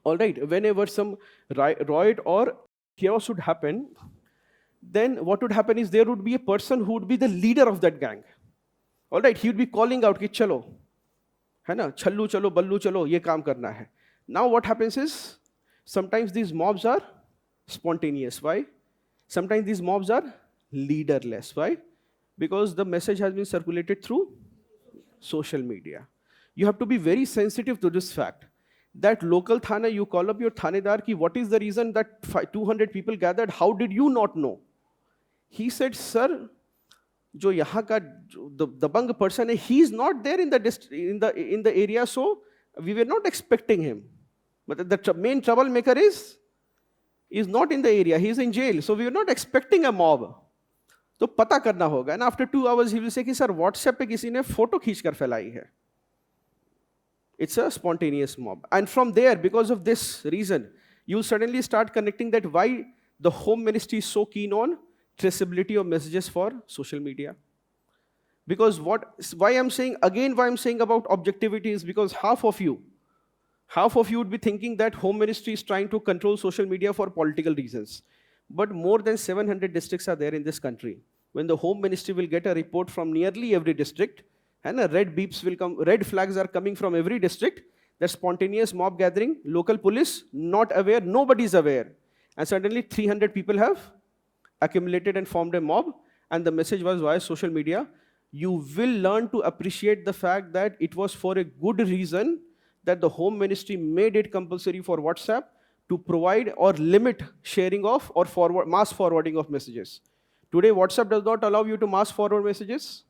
all right, whenever some riot or chaos would happen, then what would happen is there would be a person who would be the leader of that gang. All right, he would be calling out, ki chalo, hai na, challu chalo, ballu chalo, ye kaam karna hai. Now what happens is, sometimes these mobs are spontaneous. Why? Sometimes these mobs are leaderless. Why? Because the message has been circulated through social media. You have to be very sensitive to this fact that local Thana, you call up your Thanedar ki what is the reason that 200 people gathered? How did you not know? He said, sir, jo yahan ka the bang person hai, he is not there in the area, so we were not expecting him. But the main troublemaker is not in the area, he is in jail, so we were not expecting a mob. तो पता करना होगा. And after 2 hours he will say कि sir WhatsApp पे किसी ने photo खींचकर फैलाई है. It's a spontaneous mob. And from there, because of this reason, you suddenly start connecting that why the Home Ministry is so keen on traceability of messages for social media. Because why I'm saying about objectivity is because half of you would be thinking that Home Ministry is trying to control social media for political reasons. But more than 700 districts are there in this country. When the Home Ministry will get a report from nearly every district, and red beeps will come, red flags are coming from every district, that spontaneous mob gathering, local police, not aware, nobody's aware. And suddenly 300 people have accumulated and formed a mob, and the message was via social media. You will learn to appreciate the fact that it was for a good reason that the Home Ministry made it compulsory for WhatsApp to provide or limit sharing of or mass forwarding of messages. Today, WhatsApp does not allow you to mass forward messages.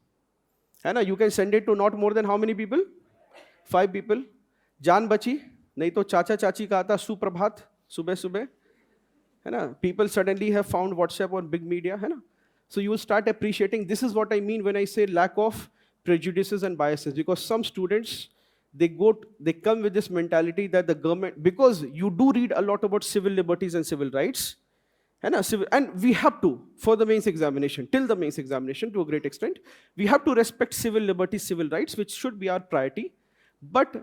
And you can send it to not more than how many people? 5 people. Jaan bachi, nahi to chacha chachi ka aata suprabhat, subah subah. People suddenly have found WhatsApp on big media. So you will start appreciating. This is what I mean when I say lack of prejudices and biases. Because some students, they come with this mentality that the government, because you do read a lot about civil liberties and civil rights, and we have to, for the mains examination, till the mains examination to a great extent, we have to respect civil liberties, civil rights, which should be our priority. But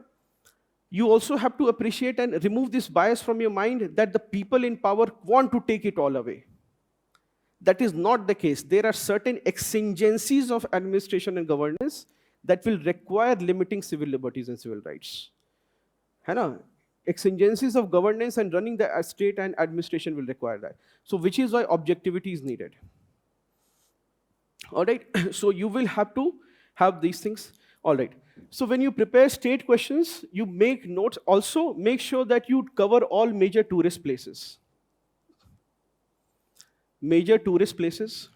you also have to appreciate and remove this bias from your mind that the people in power want to take it all away. That is not the case. There are certain exigencies of administration and governance that will require limiting civil liberties and civil rights. Exigencies of governance and running the state and administration will require that. So which is why objectivity is needed. All right, so you will have to have these things. All right, so when you prepare state questions, you make notes. Also, make sure that you cover all major tourist places. Major tourist places.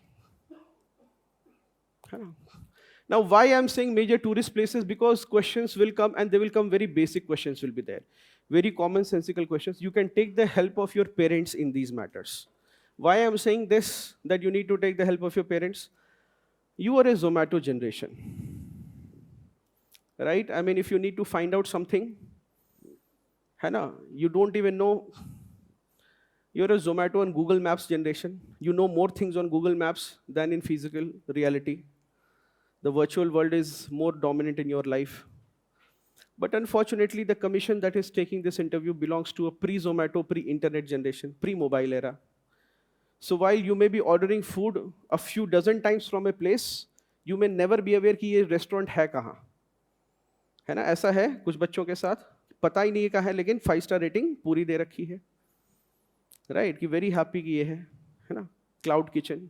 Now, why I'm saying major tourist places? Because questions will come, and they will come, very basic questions will be there. Very commonsensical questions. You can take the help of your parents in these matters. Why I'm saying this, that you need to take the help of your parents? You are a Zomato generation, right? I mean, if you need to find out something, you don't even know. You're a Zomato and Google Maps generation. You know more things on Google Maps than in physical reality. The virtual world is more dominant in your life. But unfortunately, the commission that is taking this interview belongs to a pre-Zomato, pre-internet generation, pre-mobile era. So while you may be ordering food a few dozen times from a place, you may never be aware कि ये restaurant है कहाँ. है ना, ऐसा है कुछ बच्चों के साथ, पता ही नहीं है कहाँ है, लेकिन 5-star rating पूरी दे रखी है. Right, कि very happy कि ये है ना, cloud kitchen.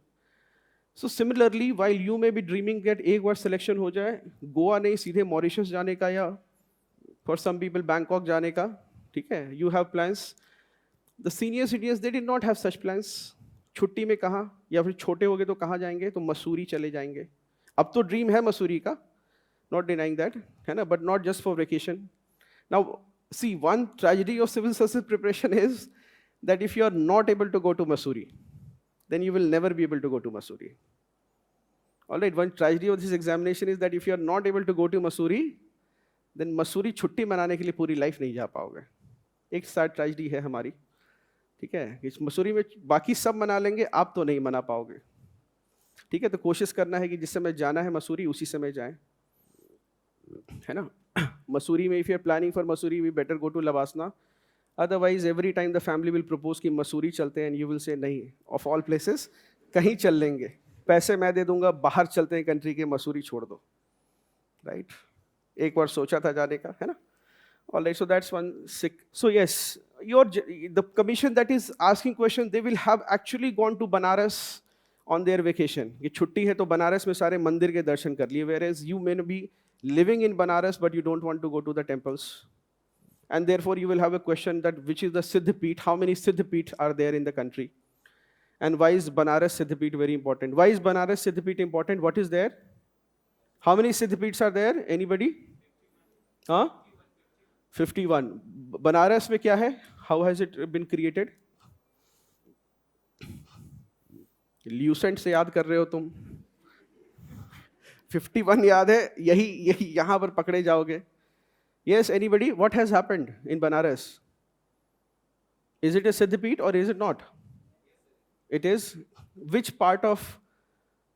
So similarly, while you may be dreaming that एक बार selection हो जाए, गोवा नहीं सीधे मॉरिशस जाने का, या for some people बैंकॉक जाने का, ठीक है, you have plans. The senior citizens, they did not have such plans. छुट्टी में कहाँ, या फिर छोटे हो गए तो कहाँ जाएंगे, तो मसूरी चले जाएंगे. अब तो ड्रीम है मसूरी का, not denying that, है ना, but not just for vacation. Now, see, one tragedy of civil service preparation is that if you are not able to go to Mussoorie, then you will never be able to go to Mussoorie. All right, one tragedy of this examination is that if you are not able to go to Mussoorie, then Mussoorie छुट्टी मनाने के लिए पूरी life नहीं जा पाओगे. एक sad tragedy है हमारी, ठीक है, इस मसूरी में बाकी सब मना लेंगे, आप तो नहीं मना पाओगे. ठीक है, तो कोशिश करना है कि जिस समय जाना है मसूरी उसी समय जाएं, है ना. मसूरी में if you are planning for Mussoorie, we better go to Lavasna. Otherwise, every time the family will propose कि मसूरी चलते हैं, and you will say नहीं, of all places कहीं चल लेंगे, पैसे मैं दे दूंगा, बाहर चलते हैं कंट्री के, मसूरी छोड़ दो. राइट, एक बार सोचा था जाने का, है ना. All right, so that's one sick. So yes, the commission that is asking questions, they will have actually gone to Banaras on their vacation. ये छुट्टी है तो बनारस में सारे मंदिर के दर्शन कर लिए. Whereas you may be living in Banaras, but you don't want to go to the temples. And therefore, you will have a question that which is the Siddhapeeth, how many Siddhapeeth are there in the country? And why is Banaras Siddhapeeth very important? Why is Banaras Siddhapeeth important? What is there? How many Siddhapeeths are there? Anybody? Huh? 51. Banaras में क्या है? How has it been created? Lucent से याद कर रहे हो तुम? 51 याद है, यही यहाँ पर पकड़े जाओगे. Yes, anybody? What has happened in Banaras? Is it a Siddhapeeth or is it not? It is. Which part of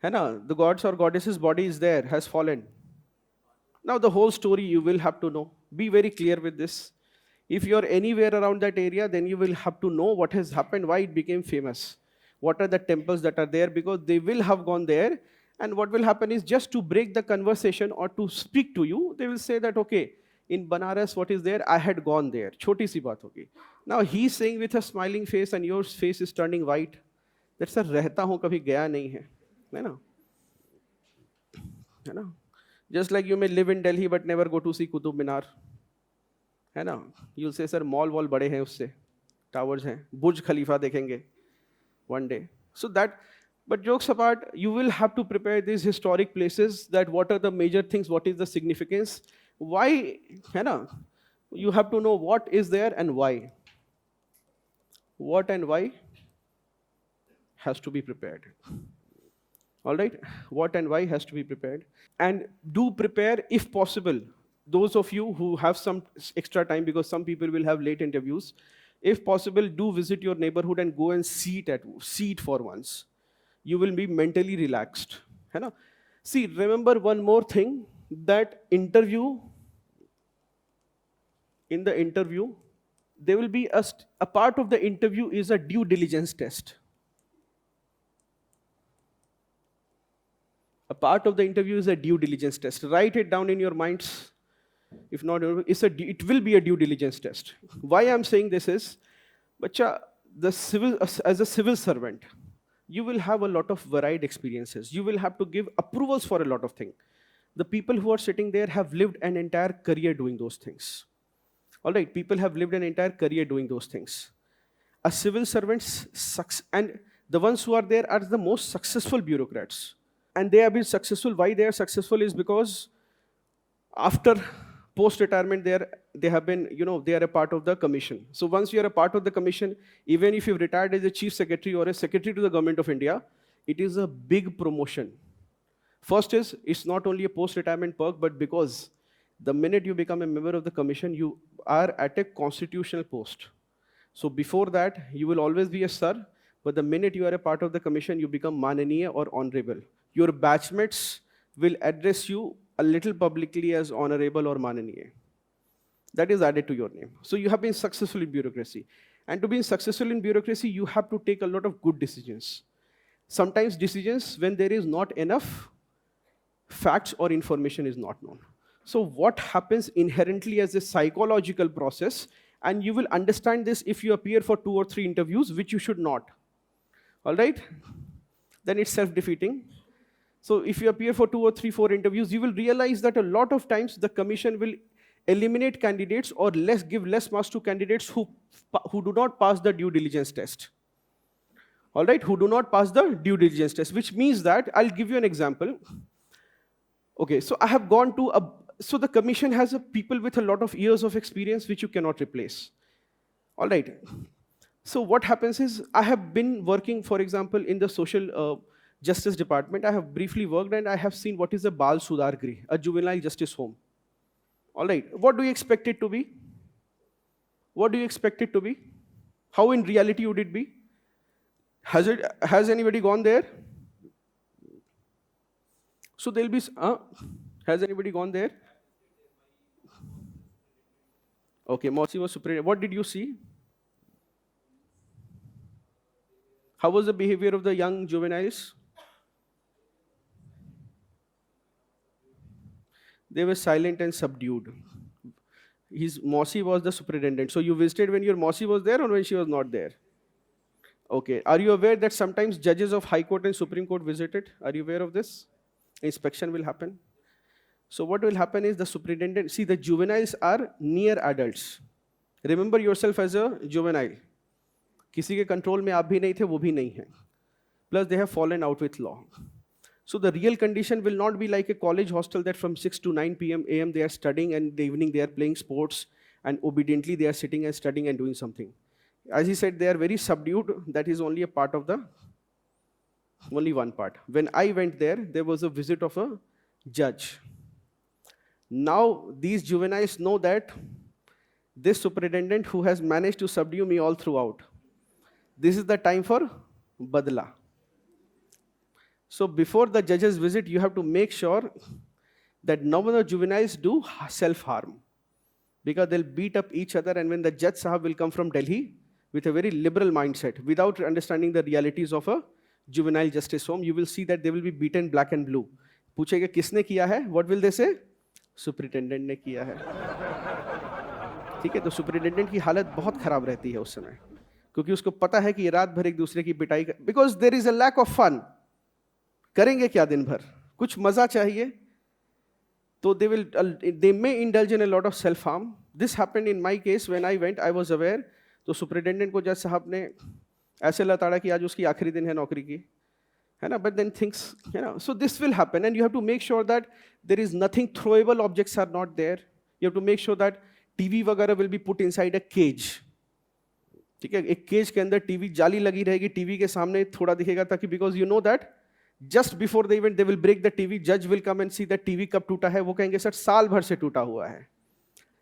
the gods or goddesses' body is there, has fallen? Now the whole story you will have to know. Be very clear with this. If you are anywhere around that area, then you will have to know what has happened, why it became famous. What are the temples that are there, because they will have gone there. And what will happen is, just to break the conversation or to speak to you, they will say that, okay, in Banaras, what is there? I had gone there. Choti si baat hogi. Now he's saying with a smiling face and your face is turning white. That's a रहता हूँ कभी गया नहीं है, है ना? है ना? Just like you may live in Delhi but never go to see Qutub Minar, है ना? You'll say, sir, mall wall बड़े हैं उससे, towers हैं, Burj Khalifa देखेंगे one day. So that, but jokes apart, you will have to prepare these historic places, that what are the major things, what is the significance, why, है ना? You have to know what is there and why. What and why has to be prepared. All right? What and why has to be prepared. And do prepare, if possible, those of you who have some extra time, because some people will have late interviews, if possible, do visit your neighborhood and go and see it for once. You will be mentally relaxed. है ना? See, remember one more thing, that interview, in the interview, there will be a part of the interview is a due diligence test. A part of the interview is a due diligence test. Write it down in your minds. If not, it will be a due diligence test. Why I'm saying this is, bacha, as a civil servant, you will have a lot of varied experiences. You will have to give approvals for a lot of things. The people who are sitting there have lived an entire career doing those things. All right, people have lived an entire career doing those things. A civil servant and the ones who are there are the most successful bureaucrats. And they have been successful. Why they are successful is because after post-retirement, they have been, they are a part of the commission. So once you are a part of the commission, even if you've retired as a chief secretary or a secretary to the government of India, it is a big promotion. First is, it's not only a post-retirement perk, but because the minute you become a member of the commission, you are at a constitutional post. So before that, you will always be a sir, but the minute you are a part of the commission, you become mananiya or honorable. Your batchmates will address you a little publicly as honorable or mananiya. That is added to your name. So you have been successful in bureaucracy. And to be successful in bureaucracy, you have to take a lot of good decisions. Sometimes decisions when there is not enough facts or information is not known. So what happens inherently as a psychological process, and you will understand this if you appear for 2 or 3 interviews, which you should not. All right? Then it's self-defeating. So if you appear for 2 or 3, 4 interviews, you will realize that a lot of times the commission will eliminate candidates or give less marks to candidates who do not pass the due diligence test. All right, who do not pass the due diligence test, which means that, I'll give you an example. Okay, so I have gone to so the commission has people with a lot of years of experience which you cannot replace. All right. So what happens is, I have been working, for example, in the social justice department. I have briefly worked and I have seen what is a Bal Sudhar Grih, a juvenile justice home. All right, what do you expect it to be? What do you expect it to be? How in reality would it be? Has anybody gone there? So there'll be, has anybody gone there? Okay, Mosi was superintendent. What did you see? How was the behavior of the young juveniles? They were silent and subdued. His Mosi was the superintendent. So you visited when your Mosi was there or when she was not there? Okay. Are you aware that sometimes judges of High Court and Supreme Court visited? Are you aware of this? Inspection will happen. So what will happen is the superintendent, see, the juveniles are near adults. Remember yourself as a juvenile. किसी के control में आप भी नहीं थे, वो भी नहीं है. Plus they have fallen out with law. So the real condition will not be like a college hostel that from 6 to 9 p.m. a.m. they are studying and in the evening they are playing sports and obediently they are sitting and studying and doing something. As he said, they are very subdued. That is only a part of only one part. When I went there, there was a visit of a judge. Now these juveniles know that this superintendent who has managed to subdue me all throughout, this is the time for badla. So before the judge's visit, you have to make sure that none of the juveniles do self-harm, because they'll beat up each other, and when the judge sahab will come from Delhi with a very liberal mindset, without understanding the realities of a juvenile justice home, you will see that they will be beaten black and blue. पूछेगा किसने किया है? What will they say? Superintendent ने किया है. ठीक है, तो superintendent की हालत बहुत खराब रहती है उस समय, क्योंकि उसको पता है कि रात भर एक दूसरे की पिटाई कर, because there is a lack of fun. करेंगे क्या दिन भर? कुछ मजा चाहिए. So they may indulge in a lot of self-harm. This happened in my case when I went. I was aware. तो superintendent को जज साहब ने ऐसे लताड़ा कि आज उसकी आखिरी दिन है नौकरी की, है ना? But then things, so this will happen, and you have to make sure that there is nothing throwable objects are not there. You have to make sure that TV वगैरह will be put inside a cage. ठीक है, एक cage के अंदर TV जाली लगी रहेगी, TV के सामने थोड़ा दिखेगा ताकि, because you know that Just before the event, they will break the TV. Judge will come and see that TV कब टूटा है. वो कहेंगे सर साल भर से टूटा हुआ है.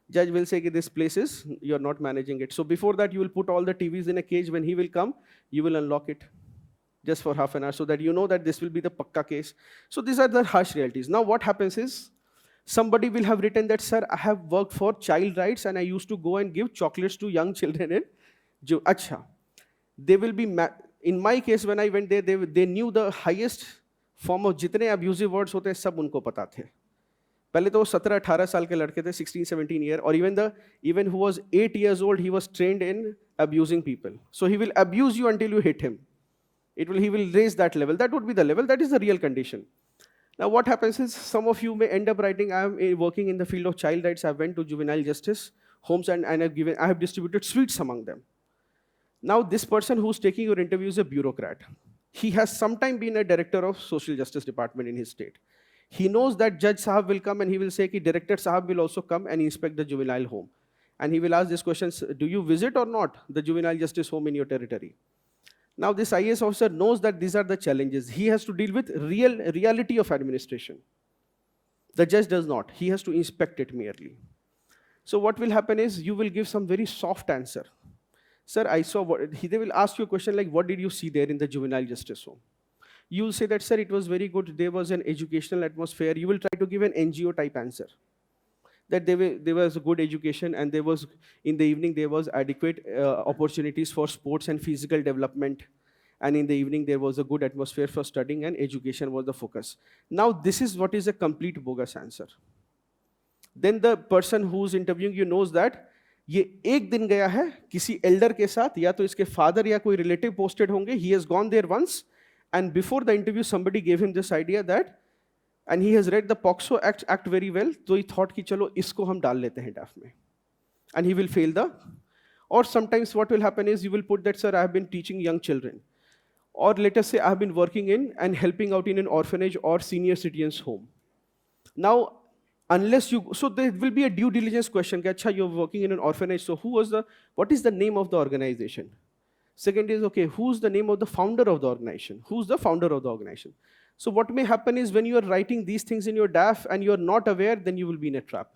Judge will say this place is, you're not managing it. So before that, you will put all the TVs in a cage. When he will come, you will unlock it just for half an hour so that you know that this will be the pakka case. So these are the harsh realities. Now what happens is, somebody will have written that, sir, I have worked for child rights and I used to go and give chocolates to young children in Acha. They will be, in my case, when I went there, they knew the highest form of जितने abusive words होते हैं सब उनको पता थे. पहले तो 17-18 साल के लड़के थे, 16-17 year, or even who was 8 years old, he was trained in abusing people. So he will abuse you until you hit him. He will raise that level. That would be the level. That is the real condition. Now what happens is, some of you may end up writing, I am working in the field of child rights. I went to juvenile justice homes and I have distributed sweets among them. Now this person who's taking your interview is a bureaucrat. He has sometime been a director of social justice department in his state. He knows that Judge Sahab will come and he will say that Director Sahab will also come and inspect the juvenile home. And he will ask these questions, do you visit or not the juvenile justice home in your territory? Now this IAS officer knows that these are the challenges. He has to deal with reality of administration. The judge does not. He has to inspect it merely. So what will happen is, you will give some very soft answer. Sir, I saw they will ask you a question like, what did you see there in the juvenile justice home? You will say that, sir, it was very good. There was an educational atmosphere. You will try to give an NGO type answer. That there was a good education and there was, in the evening, there was adequate opportunities for sports and physical development. And in the evening, there was a good atmosphere for studying and education was the focus. Now, this is what is a complete bogus answer. Then the person who's interviewing you knows that ये एक दिन गया है किसी elder के साथ, या तो इसके father या कोई relative posted होंगे. He has gone there once. And before the interview, somebody gave him this idea that, and he has read the POXO Act very well, so he thought कि चलो इसको हम डाल लेते हैं DAF में. And he will fail the, or sometimes what will happen is, you will put that, sir, I have been teaching young children. Or let us say, I have been working in and helping out in an orphanage or senior citizens home. Now, unless you, so there will be a due diligence question, that, you're working in an orphanage, so what is the name of the organization? Second is, okay, who's the name of the founder of the organization? Who's the founder of the organization? So what may happen is, when you are writing these things in your DAF and you are not aware, then you will be in a trap.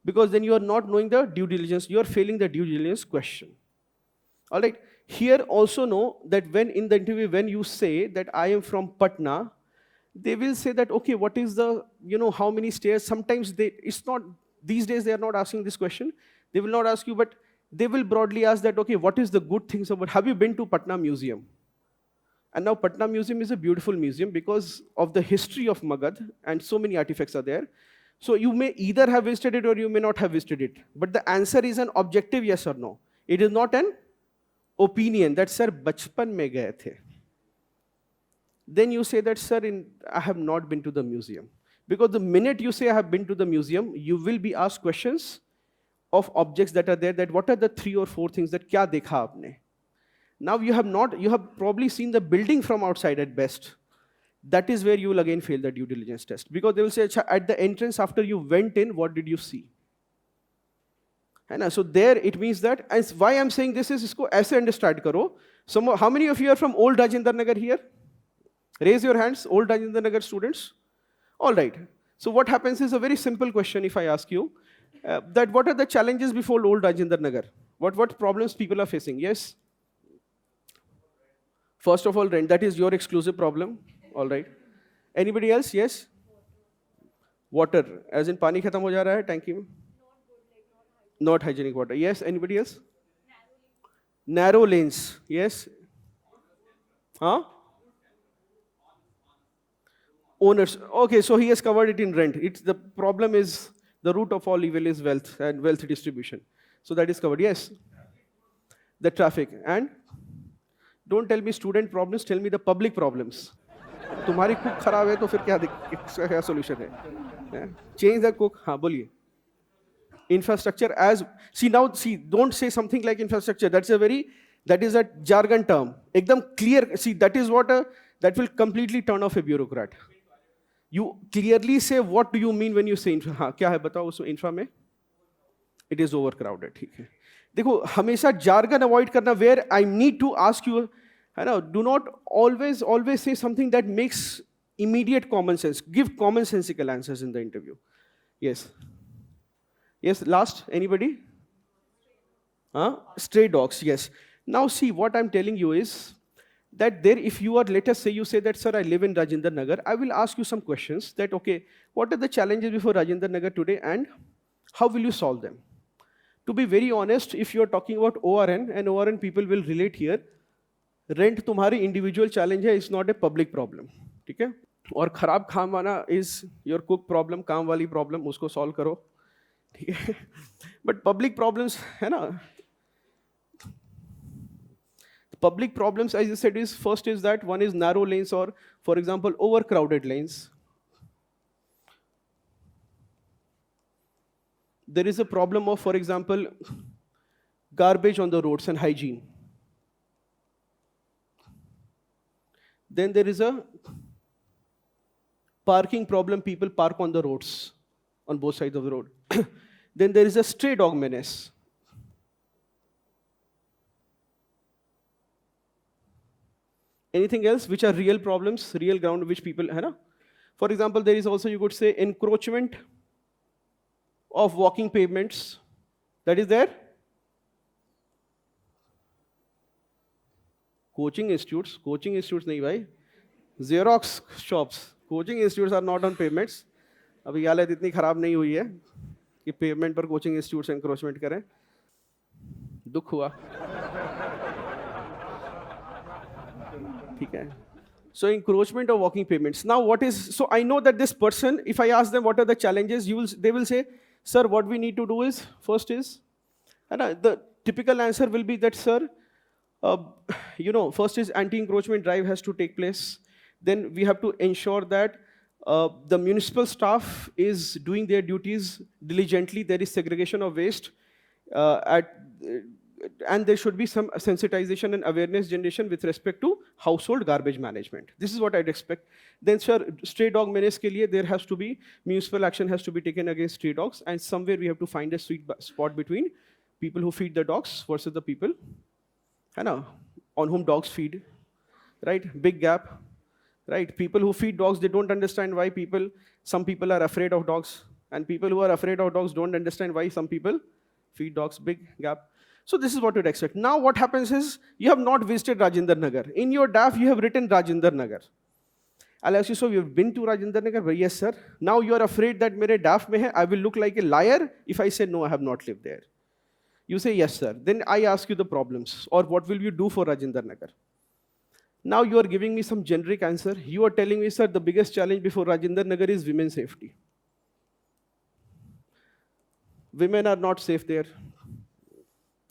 Because then you are not knowing the due diligence, you are failing the due diligence question. All right, here also know that when in the interview, when you say that I am from Patna, they will say that, okay, what is the, how many stairs? Sometimes it's not, these days they are not asking this question. They will not ask you, but they will broadly ask that, okay, what is the good things about, have you been to Patna Museum? And now Patna Museum is a beautiful museum because of the history of Magad, and so many artifacts are there. So you may either have visited it or you may not have visited it. But the answer is an objective yes or no. It is not an opinion that, sir, bachpan mein gaye the. Then you say that, sir, I have not been to the museum. Because the minute you say I have been to the museum, you will be asked questions of objects that are there, that what are the 3 or 4 things that kya dekha aapne? Now you have probably seen the building from outside at best. That is where you will again fail the due diligence test. Because they will say, at the entrance after you went in, what did you see? So there it means that, and why I'm saying this is, isko aise understand karo. How many of you are from old Rajendra Nagar here? Raise your hands, old Rajendra Nagar students. All right. So what happens is a very simple question if I ask you. That what are the challenges before old Rajendra Nagar? What problems people are facing? Yes? First of all, rent. That is your exclusive problem. All right. Anybody else? Yes? Water. As in, pani khatam ho ja raha hai tanki mein? Not hygienic water. Yes? Anybody else? Narrow lanes. Yes? Huh? Owners. Okay, so he has covered it in rent. The problem is, the root of all evil is wealth and wealth distribution. So that is covered. Yes? The traffic. And don't tell me student problems, tell me the public problems. तुम्हारी cook खराब है तो फिर क्या solution है? Change the cook. हाँ बोलिए. Infrastructure as, don't say something like infrastructure. That is a jargon term. Ekdam clear. See, that is that will completely turn off a bureaucrat. You clearly say what do you mean when you say infra. हाँ क्या है बताओ उस infra में? It is overcrowded. ठीक है. देखो हमेशा jargon avoid करना, where I need to ask you, I know, do not always say something that makes immediate common sense. Give commonsensical answers in the interview. Yes. Yes, last, anybody? Huh? Stray dogs, yes. Now see, what I'm telling you is that there, if you are, let us say you say that, sir, I live in Rajendra Nagar, I will ask you some questions that, okay, what are the challenges before Rajendra Nagar today and how will you solve them? To be very honest, if you're talking about ORN, and ORN people will relate here, rent तुम्हारी individual challenge है, it's not a public problem, ठीक है? और खराब खाना is your cook problem, काम वाली problem, उसको सॉल्व करो, ठीक है? बट पब्लिक प्रॉब्लम्स है ना, public problems, as I said, is first is that one is narrow lanes or, for example, overcrowded lanes. There is a problem of, for example, garbage on the roads and hygiene. Then there is a parking problem, people park on the roads, on both sides of the road. Then there is a stray dog menace. Anything else which are real problems, real ground which people, hai na? For example, there is also, you could say, encroachment of walking pavements. That is there. Coaching institutes nahi bhai. Xerox shops. Coaching institutes are not on pavements. अभी हालत इतनी खराब नहीं हुई है कि payment पर coaching institutes encroachment करें. दुख हुआ. ठीक है. So encroachment of walking payments. Now what is, so I know that this person, if I ask them what are the challenges, they will say, sir, what we need to do is, first is, and the typical answer will be that, sir, first is anti-encroachment drive has to take place. Then we have to ensure that the municipal staff is doing their duties diligently. There is segregation of waste and there should be some sensitization and awareness generation with respect to household garbage management. This is what I'd expect. Then, sir, stray dog menace ke liye, there has to be, municipal action has to be taken against stray dogs, and somewhere we have to find a sweet spot between people who feed the dogs versus the people, on whom dogs feed, right? Big gap, right? People who feed dogs, they don't understand why some people are afraid of dogs, and people who are afraid of dogs don't understand why some people feed dogs. Big gap. So this is what you'd expect. Now what happens is, you have not visited Rajendra Nagar. In your DAF, you have written Rajendra Nagar. I'll ask you, so you've been to Rajendra Nagar? Well, yes, sir. Now you are afraid that mere DAF mein hai, I will look like a liar if I say, no, I have not lived there. You say, yes, sir. Then I ask you the problems, or what will you do for Rajendra Nagar? Now you are giving me some generic answer. You are telling me, sir, the biggest challenge before Rajendra Nagar is women's safety. Women are not safe there.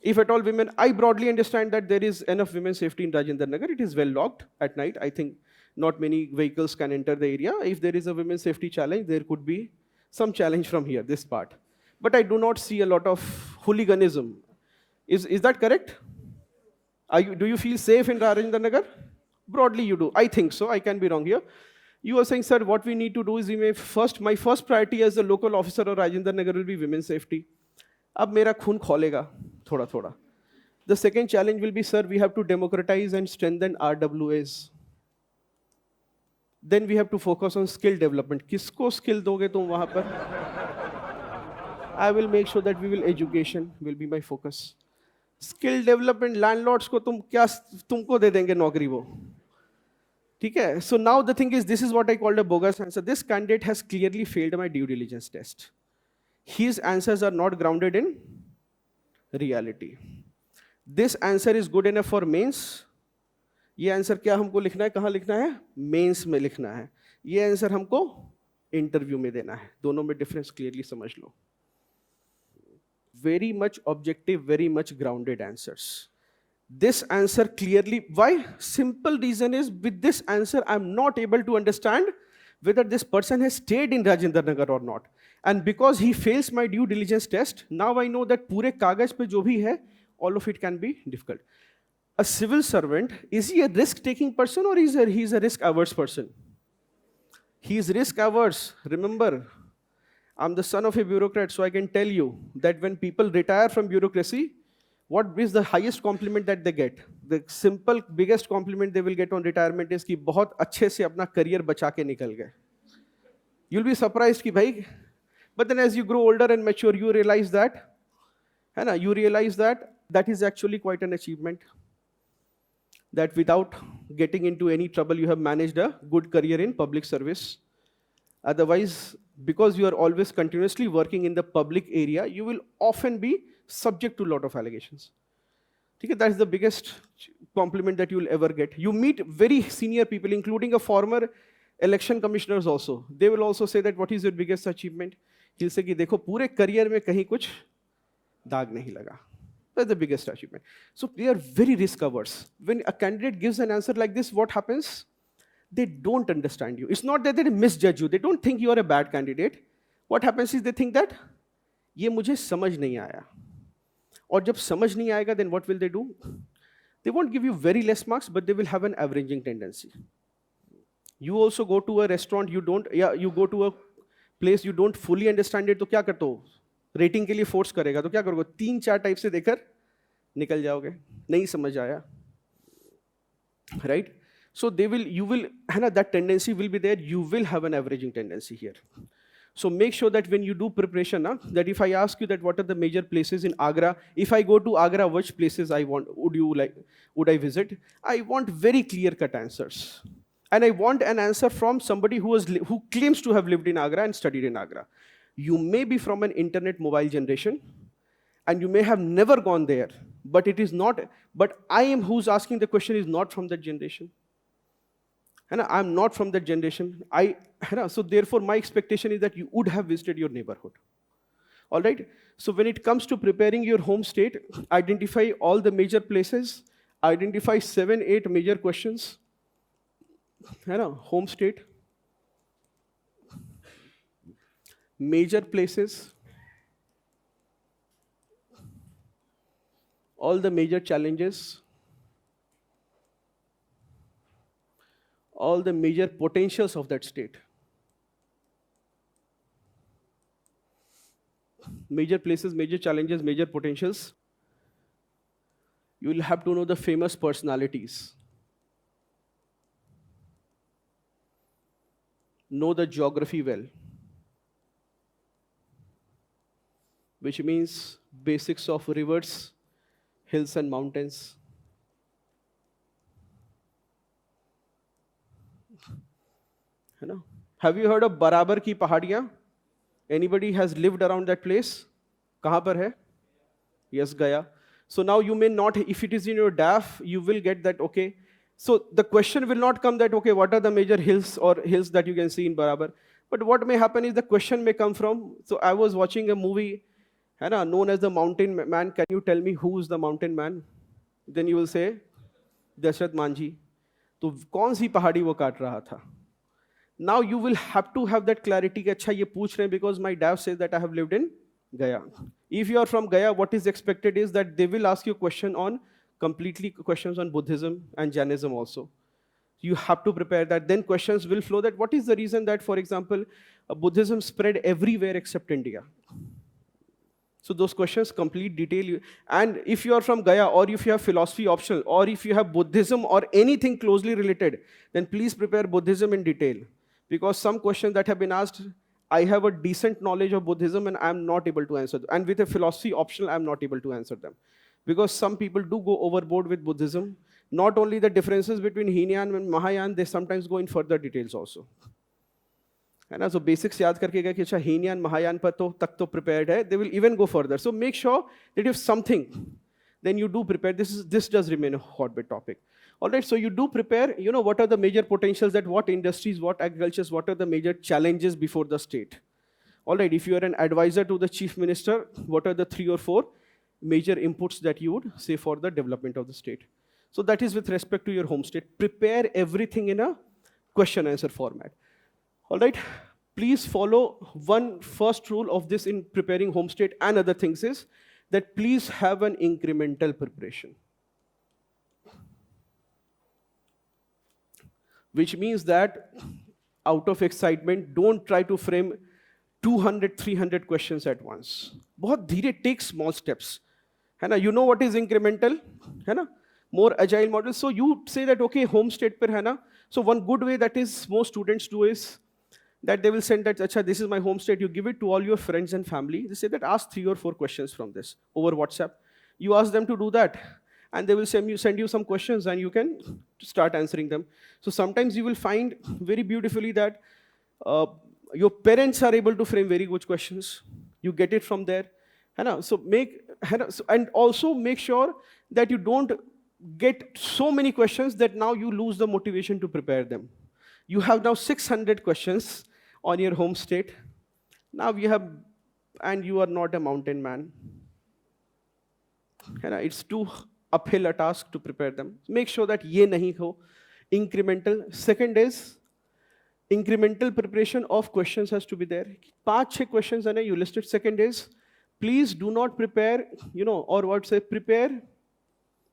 If at all women, I broadly understand that there is enough women's safety in Rajendra Nagar. It is well locked at night. I think not many vehicles can enter the area. If there is a women's safety challenge, there could be some challenge from here, this part. But I do not see a lot of hooliganism. Is that correct? Do you feel safe in Rajendra Nagar? Broadly you do. I think so. I can be wrong here. You are saying, sir, what we need to do is, my first priority as a local officer of Rajendra Nagar will be women's safety. अब मेरा खून खोलेगा थोड़ा थोड़ा. The second challenge will be, sir, we have to democratize and strengthen RWAs. Then we have to focus on skill development. किसको skill दोगे तुम वहाँ पर? I will make sure that we will education will be my focus. Skill development, landlords को तुमको दे देंगे नौकरी वो. ठीक है? So now the thing is, this is what I called a bogus answer. This candidate has clearly failed my due diligence test. His answers are not grounded in reality. This answer is good enough for mains. ये answer क्या हमको लिखना है, कहाँ लिखना है? Mains में लिखना है. ये आंसर हमको इंटरव्यू में देना है. दोनों में डिफरेंस क्लियरली समझ लो. Very much objective, very much grounded answers. This answer clearly, why? Simple reason is, with this answer, I'm not able to understand whether this person has stayed in Rajendra Nagar or not. And because he fails my due diligence test, now I know that पूरे कागज पे जो भी है, all of it can be difficult. A civil servant, is he a risk-taking person or he's a risk-averse person? He is risk-averse. Remember, I'm the son of a bureaucrat, so I can tell you that when people retire from bureaucracy, what is the highest compliment that they get? The simple biggest compliment they will get on retirement is कि बहुत अच्छे से अपना career बचा के निकल गए. You'll be surprised कि भाई, but then as you grow older and mature, you realize that, है ना, you realize that that is actually quite an achievement. That without getting into any trouble, you have managed a good career in public service. Otherwise, because you are always continuously working in the public area, you will often be subject to a lot of allegations. Okay, that is the biggest compliment that you will ever get. You meet very senior people, including a former election commissioners also. They will also say that, what is your biggest achievement? He'll say कि देखो पूरे career में कहीं कुछ दाग नहीं लगा. That's the biggest achievement. So they are very risk averse. When a candidate gives an answer like this, what happens? They don't understand you. It's not that they misjudge you. They don't think you are a bad candidate. What happens is they think that ये मुझे समझ नहीं आया. और जब समझ नहीं आएगा, then what will they do? They won't give you very less marks, but they will have an averaging tendency. You also go to a restaurant, you go to a place you don't fully understand it, तो क्या करते हो? Rating के लिए force करेगा तो क्या करोगे? 3-4 टाइप से देकर निकल जाओगे. नहीं समझ आया, right? So you will, that tendency will be there. You will have an averaging tendency here. So make sure that when you do preparation, that if I ask you that what are the major places in Agra, if I go to Agra, which places would I visit? I want very clear-cut answers. And I want an answer from somebody who claims to have lived in Agra and studied in Agra. You may be from an internet mobile generation, and you may have never gone there, but it is not, but I am who's asking the question is not from that generation. And I'm not from that generation. So therefore, my expectation is that you would have visited your neighborhood. All right? So when it comes to preparing your home state, identify all the major places, identify 7-8 major questions. Home state, major places, all the major challenges, all the major potentials of that state. Major places, major challenges, major potentials. You will have to know the famous personalities. Know the geography well, which means basics of rivers, hills and mountains. Have you heard of Barabar ki pahadiyan? Anybody has lived around that place? Kahan par hai? Yes, Gaya. So now you may not, if it is in your DAF, you will get that, okay. So the question will not come that, okay, what are the major hills that you can see in Barabar? But what may happen is the question may come from, so I was watching a movie known as The Mountain Man. Can you tell me who is the mountain man? Then you will say, Dashrath Manji. तो कौन सी पहाड़ी वो काट रहा था? Now you will have to have that clarity कि अच्छा ये पूछ रहे हैं because my DAF says that I have lived in Gaya. If you are from Gaya, what is expected is that they will ask you completely questions on Buddhism and Jainism also. You have to prepare that. Then questions will flow that what is the reason that, for example, Buddhism spread everywhere except India? So those questions, complete detail. And if you are from Gaya, or if you have philosophy optional, or if you have Buddhism or anything closely related, then please prepare Buddhism in detail. Because some questions that have been asked, I have a decent knowledge of Buddhism and I'm not able to answer them. And with a philosophy optional, I'm not able to answer them. Because some people do go overboard with Buddhism. Not only the differences between Hinayan and Mahayana, they sometimes go in further details also. So basics याद करके गए कि अच्छा Hinayan, Mahayana पर तो तक तो prepared है. They will even go further. So make sure that if something, then you do prepare. This does remain a hotbed topic. All right, so you do prepare, what are the major potentials, that what industries, what agricultures, what are the major challenges before the state. All right, if you are an advisor to the chief minister, what are the 3 or 4 major inputs that you would say for the development of the state. So that is with respect to your home state. Prepare everything in a question answer format. All right, please follow one first rule of this in preparing home state and other things is that please have an incremental preparation. Which means that out of excitement, don't try to frame 200, 300 questions at once. बहुत धीरे, take small steps. है ना? You know what is incremental, है ना? More agile model. So you say that okay, home state per है ना? So one good way that is most students do is that they will send that, acha, this is my home state. You give it to all your friends and family. They say that ask 3 or 4 questions from this over WhatsApp. You ask them to do that, and they will send you some questions, and you can start answering them. So sometimes you will find very beautifully that uh, your parents are able to frame very good questions. You get it from there. है ना? So make, है ना? So, and also make sure that you don't get so many questions that now you lose the motivation to prepare them. You have now 600 questions on your home state. Now you have, and you are not a mountain man. है ना? It's too uphill a task to prepare them. Make sure that ये नहीं हो. Incremental. Second is incremental preparation of questions has to be there. 5-6 questions are you listed. Second is, please do not prepare, or what say, prepare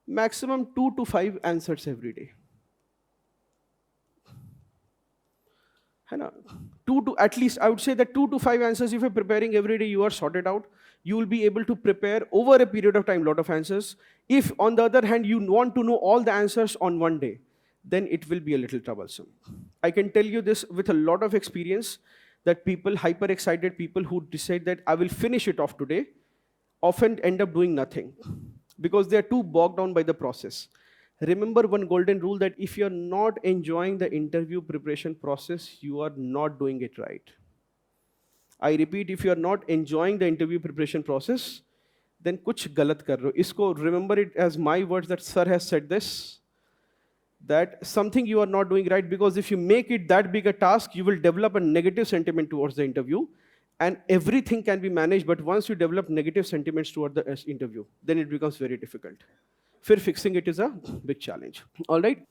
maximum 2 to 5 answers every day. है ना? At least, I would say that 2 to 5 answers, if you're preparing every day, you are sorted out. You will be able to prepare over a period of time, lot of answers. If, on the other hand, you want to know all the answers on one day, then it will be a little troublesome. I can tell you this with a lot of experience, that people, hyper-excited people who decide that I will finish it off today, often end up doing nothing because they are too bogged down by the process. Remember one golden rule, that if you're not enjoying the interview preparation process, you are not doing it right. I repeat, if you are not enjoying the interview preparation process, then kuch galat kar rahe ho. Isko remember it as my words, that sir has said this, that something you are not doing right, because if you make it that big a task, you will develop a negative sentiment towards the interview, and everything can be managed, but once you develop negative sentiments toward the interview, then it becomes very difficult. Fixing it is a big challenge. All right?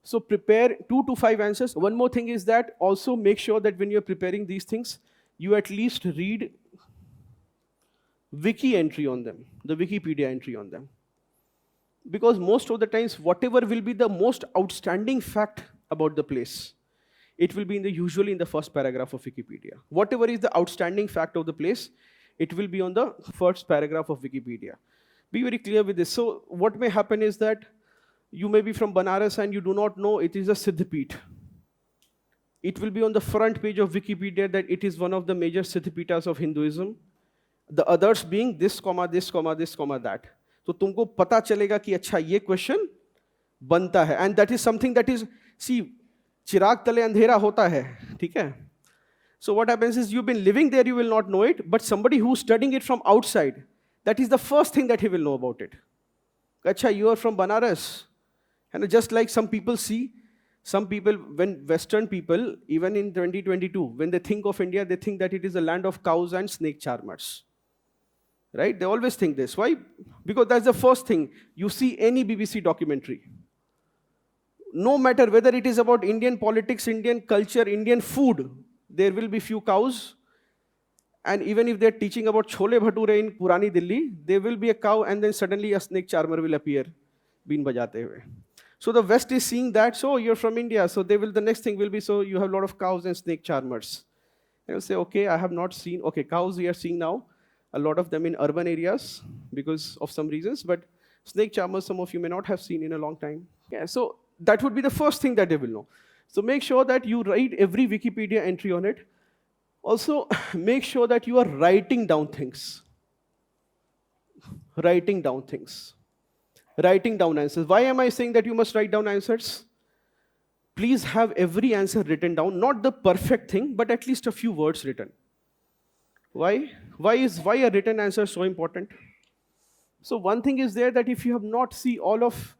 So prepare 2 to 5 answers. One more thing is that also make sure that when you're preparing these things, you at least read wiki entry on them, the Wikipedia entry on them. Because most of the times, whatever will be the most outstanding fact about the place, it will be usually in the first paragraph of Wikipedia. Whatever is the outstanding fact of the place, it will be on the first paragraph of Wikipedia. Be very clear with this. So what may happen is that you may be from Banaras and you do not know it is a Siddhapeeth. It will be on the front page of Wikipedia that it is one of the major Siddhapeethas of Hinduism. The others being this, comma, this, comma, this, comma, that. तो तुमको पता चलेगा कि अच्छा ये question बनता है, and that is something that is, see, चिराग तले अंधेरा होता है, ठीक है? So what happens is, you've been living there, you will not know it, but somebody who's studying it from outside, that is the first thing that he will know about it. Acha, you are from Banaras. And just like some people see, some people, when Western people, even in 2022, when they think of India, they think that it is a land of cows and snake charmers. Right? They always think this. Why? Because that's the first thing. You see any BBC documentary. No matter whether it is about Indian politics, Indian culture, Indian food, there will be few cows. And even if they're teaching about chole bhature in Purani Delhi, there will be a cow and then suddenly a snake charmer will appear, been bajate hue. So the West is seeing that, so you're from India, so the next thing will be, so you have a lot of cows and snake charmers. They will say, okay, I have not seen, okay, cows we are seeing now, a lot of them in urban areas because of some reasons, but snake charmers, some of you may not have seen in a long time. Yeah, so that would be the first thing that they will know. So make sure that you write every Wikipedia entry on it. Also, make sure that you are writing down things. Writing down things. Writing down answers. Why am I saying that you must write down answers? Please have every answer written down. Not the perfect thing, but at least a few words written. Why? Why a written answer so important? So one thing is there, that if you have not seen, all of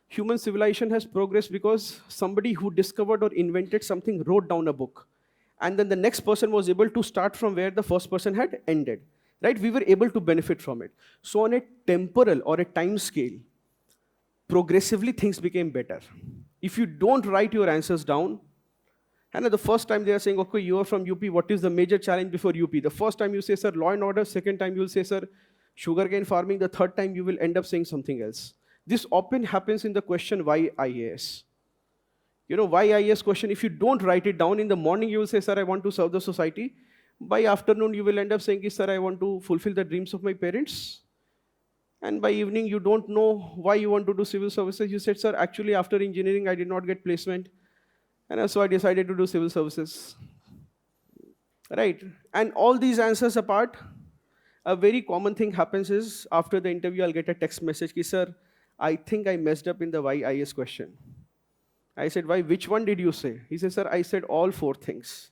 human civilization has progressed because somebody who discovered or invented something wrote down a book. And then the next person was able to start from where the first person had ended. Right? We were able to benefit from it. So on a temporal or a time scale, progressively things became better. If you don't write your answers down, and the first time they are saying, okay, you are from UP, what is the major challenge before UP? The first time you say, sir, law and order. Second time you will say, sir, sugarcane farming. The third time you will end up saying something else. This often happens in the question, why IAS? Why IAS question, if you don't write it down, in the morning you will say, sir, I want to serve the society. By afternoon you will end up saying, sir, I want to fulfill the dreams of my parents. And by evening, you don't know why you want to do civil services. You said, sir, actually, after engineering, I did not get placement. And so I decided to do civil services. Right? And all these answers apart, a very common thing happens is after the interview, I'll get a text message, ki, sir, I think I messed up in the IAS question. I said, why? Which one did you say? He said, sir, I said all four things.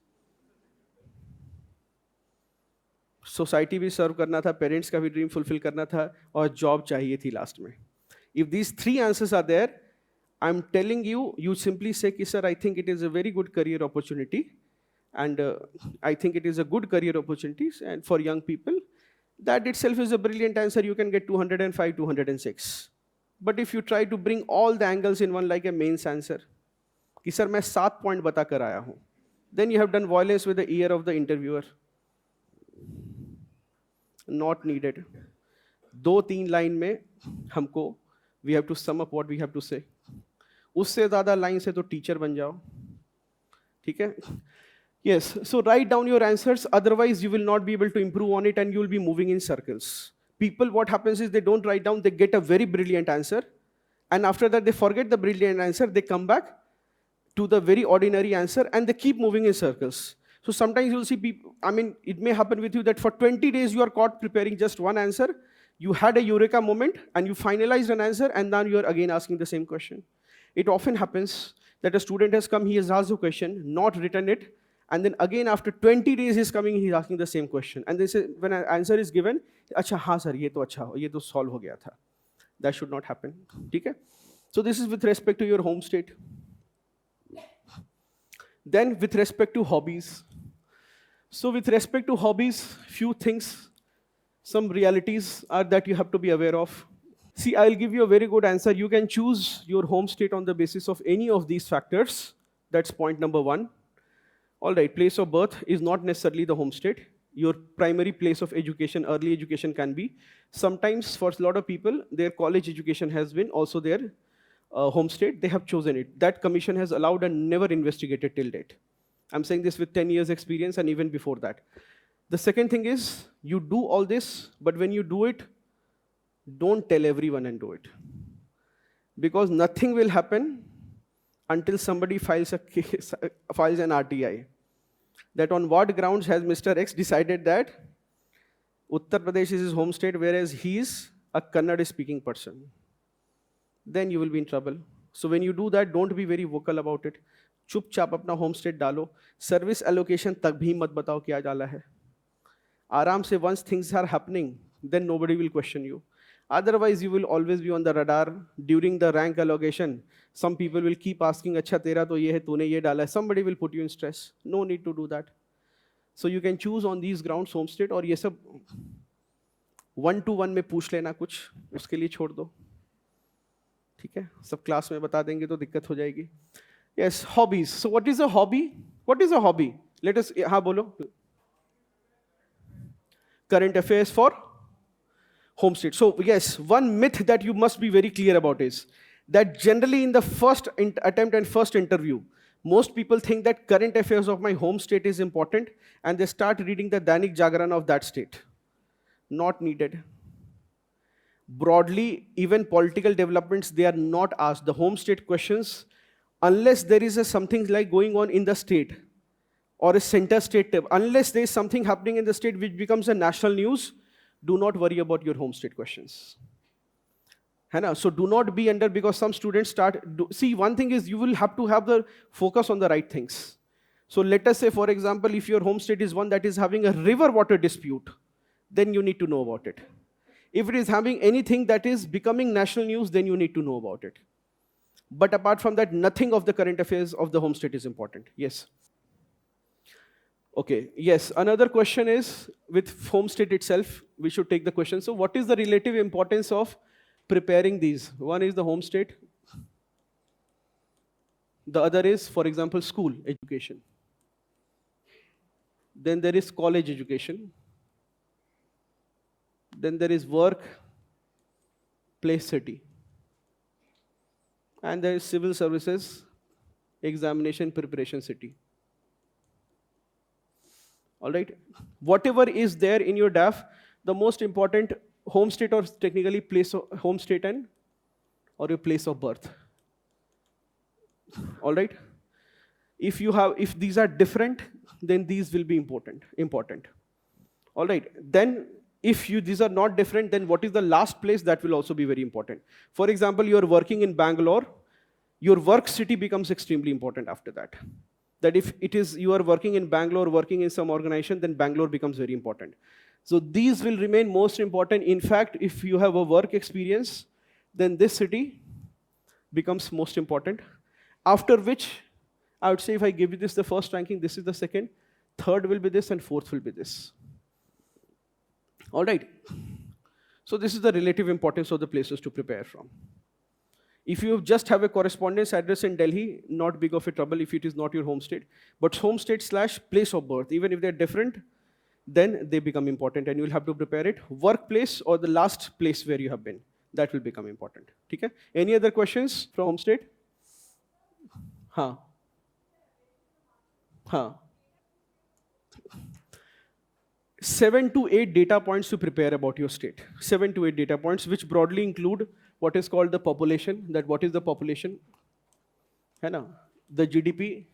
Society भी सर्व करना था, parents का भी dream fulfil करना था, और job चाहिए थी लास्ट में. If these three answers are there, I am telling you, you simply say कि sir I think it is a very good career opportunity, and I think it is a good career opportunities and for young people. That itself is a brilliant answer. You can get 205, 206. But if you try to bring all the angles in one like a mains answer, कि sir मैं 7 point बता कर आया हूँ, then you have done violence with the ear of the interviewer. Not needed. 2-3 line में हमको we have to sum up what we have to say. उससे ज़्यादा लाइन से तो टीचर बन जाओ. ठीक है? Yes, so write down your answers, otherwise you will not be able to improve on it and you will be moving in circles. People, what happens is they don't write down, they get a very brilliant answer, and after that they forget the brilliant answer, they come back to the very ordinary answer and they keep moving in circles. So sometimes you'll see people, I mean, it may happen with you that for 20 days you are caught preparing just one answer, you had a eureka moment and you finalized an answer and now you are again asking the same question. It often happens that a student has come, he has asked a question, not written it, and then again after 20 days he's coming, he's asking the same question. And they say, when an answer is given, acha haan sir, ye to solve ho gaya tha. That should not happen. Okay? So this is with respect to your home state. Then with respect to hobbies. So with respect to hobbies, few things, some realities are that you have to be aware of. See, I'll give you a very good answer. You can choose your home state on the basis of any of these factors. That's point number 1. All right, place of birth is not necessarily the home state. Your primary place of education, early education can be. Sometimes for a lot of people, their college education has been also their home state. They have chosen it. That commission has allowed and never investigated till date. I'm saying this with 10 years experience and even before that. The second thing is, you do all this, but when you do it, don't tell everyone and do it. Because nothing will happen until somebody files an RTI. That on what grounds has Mr. X decided that Uttar Pradesh is his home state, whereas he is a Kannada-speaking person. Then you will be in trouble. So when you do that, don't be very vocal about it. चुपचाप अपना home state डालो. Service allocation तक भी मत बताओ क्या डाला है. आराम से, once things are happening, then nobody will question you. Otherwise, you will always be on the radar. During the rank allocation, some people will keep asking, अच्छा तेरा तो ये है, तूने ये डाला है. Somebody will put you in stress. No need to do that. So you can choose on these grounds home state, और ये सब 1-to-1 में पूछ लेना कुछ, उसके लिए छोड़ दो. ठीक है? सब क्लास में बता देंगे तो दिक्कत हो जाएगी. Yes, hobbies. So what is a hobby? What is a hobby? Let us, हाँ बोलो. Current affairs for home state. So yes, one myth that you must be very clear about is that generally in the first attempt and first interview, most people think that current affairs of my home state is important and they start reading the Dainik Jagran of that state. Not needed. Broadly, even political developments, they are not asked. The home state questions, unless there is something like going on in the state or a center state, unless there is something happening in the state which becomes a national news, do not worry about your home state questions. So do not be under, because some students see, one thing is you will have to have the focus on the right things. So let us say, for example, if your home state is one that is having a river water dispute, then you need to know about it. If it is having anything that is becoming national news, then you need to know about it. But apart from that, nothing of the current affairs of the home state is important. Yes. Okay, yes. Another question is, with home state itself, we should take the question. So what is the relative importance of preparing these? One is the home state. The other is, for example, school education. Then there is college education. Then there is work, place, city. And there is civil services, examination, preparation, city. All right. Whatever is there in your DAF, the most important home state or technically place of home state and or your place of birth. All right. If these are different, then these will be important. All right. Then if these are not different, then what is the last place? That will also be very important. For example, you are working in Bangalore, your work city becomes extremely important after that. That if it is you are working in Bangalore, working in some organization, then Bangalore becomes very important. So these will remain most important. In fact, if you have a work experience, then this city becomes most important. After which, I would say if I give you this the first ranking, this is the second, third will be this, and fourth will be this. All right. So this is the relative importance of the places to prepare from. If you just have a correspondence address in Delhi, not big of a trouble if it is not your home state. But home state / place of birth, even if they're different, then they become important and you'll have to prepare it. Workplace or the last place where you have been, that will become important. Okay? Any other questions from home state? Huh. 7 to 8 data points to prepare about your state. 7 to 8 data points, which broadly include what is called the population. That what is the population? है ना? The GDP,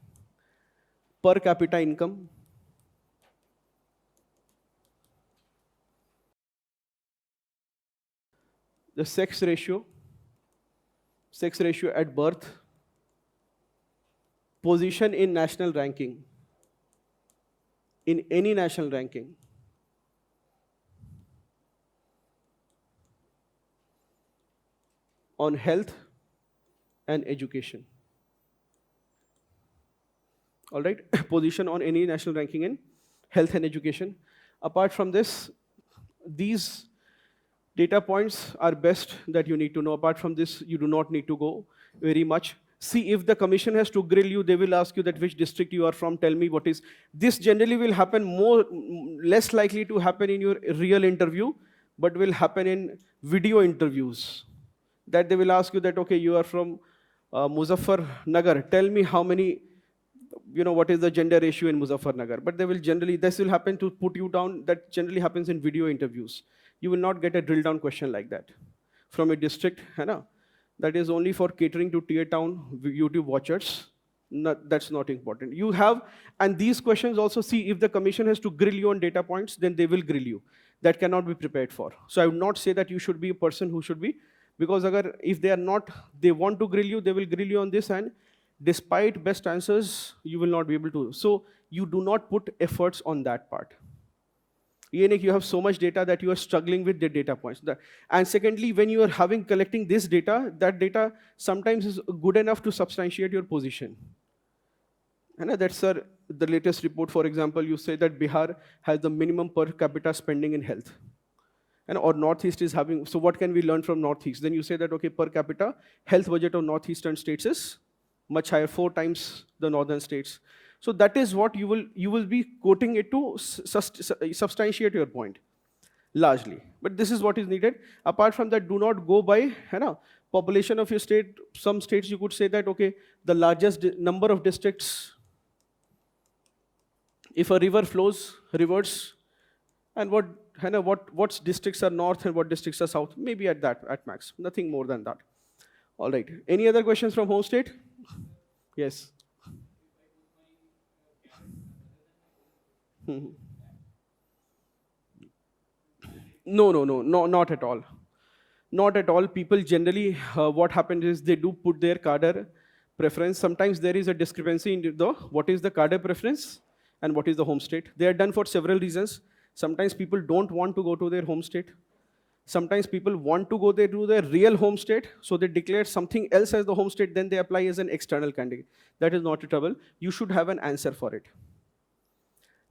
per capita income, the sex ratio at birth, position in national ranking, in any national ranking, on health and education. All right, position on any national ranking in health and education. Apart from this, these data points are best that you need to know. Apart from this, you do not need to go very much. See, if the commission has to grill you, they will ask you that which district you are from, tell me what is. This generally will happen less likely to happen in your real interview, but will happen in video interviews. That they will ask you that, okay, you are from Muzaffarnagar, tell me how many, what is the gender ratio in Muzaffarnagar. But they will generally, this will happen to put you down, that generally happens in video interviews. You will not get a drill down question like that from a district, that is only for catering to tier town YouTube watchers. That's not important. You have, and these questions also, see, if the commission has to grill you on data points, then they will grill you. That cannot be prepared for. So I would not say that you should be a person who should be, because if they are not, they want to grill you, they will grill you on this, and despite best answers, you will not be able to. So you do not put efforts on that part. You have so much data that you are struggling with the data points. And secondly, when you are collecting this data, that data sometimes is good enough to substantiate your position. And that's the latest report, for example, you say that Bihar has the minimum per capita spending in health. Or Northeast is having, so what can we learn from Northeast? Then you say that, okay, per capita, health budget of Northeastern states is much higher, 4 times the northern states. So that is what you will be quoting it to substantiate your point, largely. But this is what is needed. Apart from that, do not go by population of your state. Some states you could say that, okay, the largest number of districts, if a river flows, rivers, and what districts are north and what districts are south, maybe at max, nothing more than that. All right, any other questions from home state? Yes. No, not at all. Not at all. People generally, what happens is they do put their cadre preference. Sometimes there is a discrepancy in what is the cadre preference and what is the home state. They are done for several reasons. Sometimes people don't want to go to their home state. Sometimes people want to go there to their real home state, so they declare something else as the home state, then they apply as an external candidate. That is not a trouble. You should have an answer for it.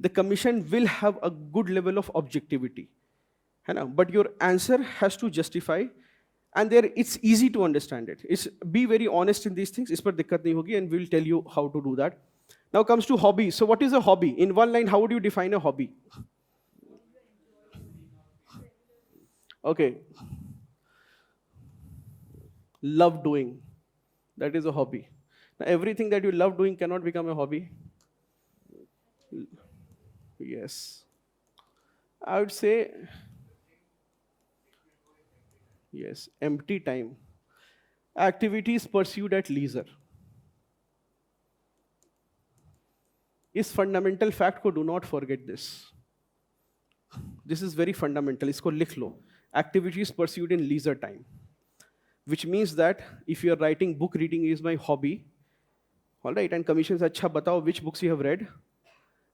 The commission will have a good level of objectivity. But your answer has to justify, and it's easy to understand it. Be very honest in these things, is par dikkat nahi hogi, and we'll tell you how to do that. Now comes to hobby. So what is a hobby? In one line, how would you define a hobby? Okay. Love doing. That is a hobby. Now, everything that you love doing cannot become a hobby. Yes. I would say Yes, empty time. Activities pursued at leisure. इस fundamental fact को do not forget this. This is very fundamental. इसको लिख लो. Activities pursued in leisure time. Which means that if you are writing book reading is my hobby, all right, and commissions अच्छा बताओ which books you have read,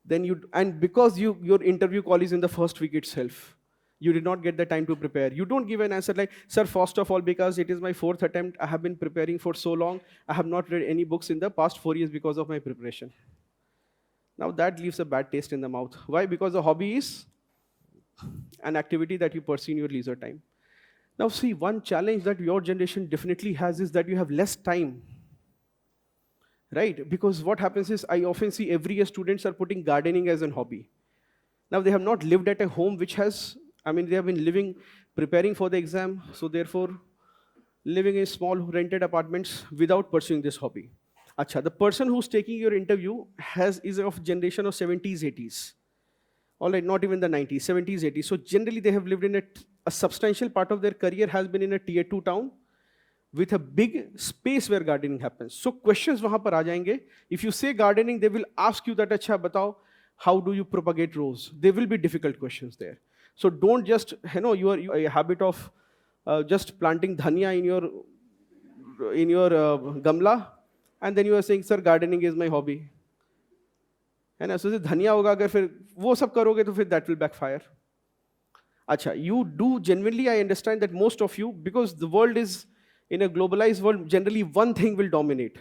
then and because your interview call is in the first week itself, you did not get the time to prepare. You don't give an answer like, sir, first of all, because it is my 4th attempt, I have been preparing for so long, I have not read any books in the past 4 years because of my preparation. Now that leaves a bad taste in the mouth. Why? Because the hobby is an activity that you pursue in your leisure time. Now see, one challenge that your generation definitely has is that you have less time. Right? Because what happens is, I often see every year students are putting gardening as a hobby. Now they have not lived at a home which has, they have been living, preparing for the exam, so therefore living in small rented apartments without pursuing this hobby. Acha, the person who's taking your interview is of generation of 70s, 80s. All right, not even the 90s, 70s, 80s. So generally they have lived in a substantial part of their career has been in a tier 2 town with a big space where gardening happens. So questions wahan par aa jayenge. If you say gardening, they will ask you that, acha, batao, how do you propagate rows? There will be difficult questions there. So don't just, you are a habit of just planting dhania in your gamla, and then you are saying, sir, gardening is my hobby. है ना, so धनिया होगा, अगर फिर वो सब करोगे तो फिर that will backfire. अच्छा, you do genuinely, I understand that most of you, because the world is in a globalized world, generally one thing will dominate.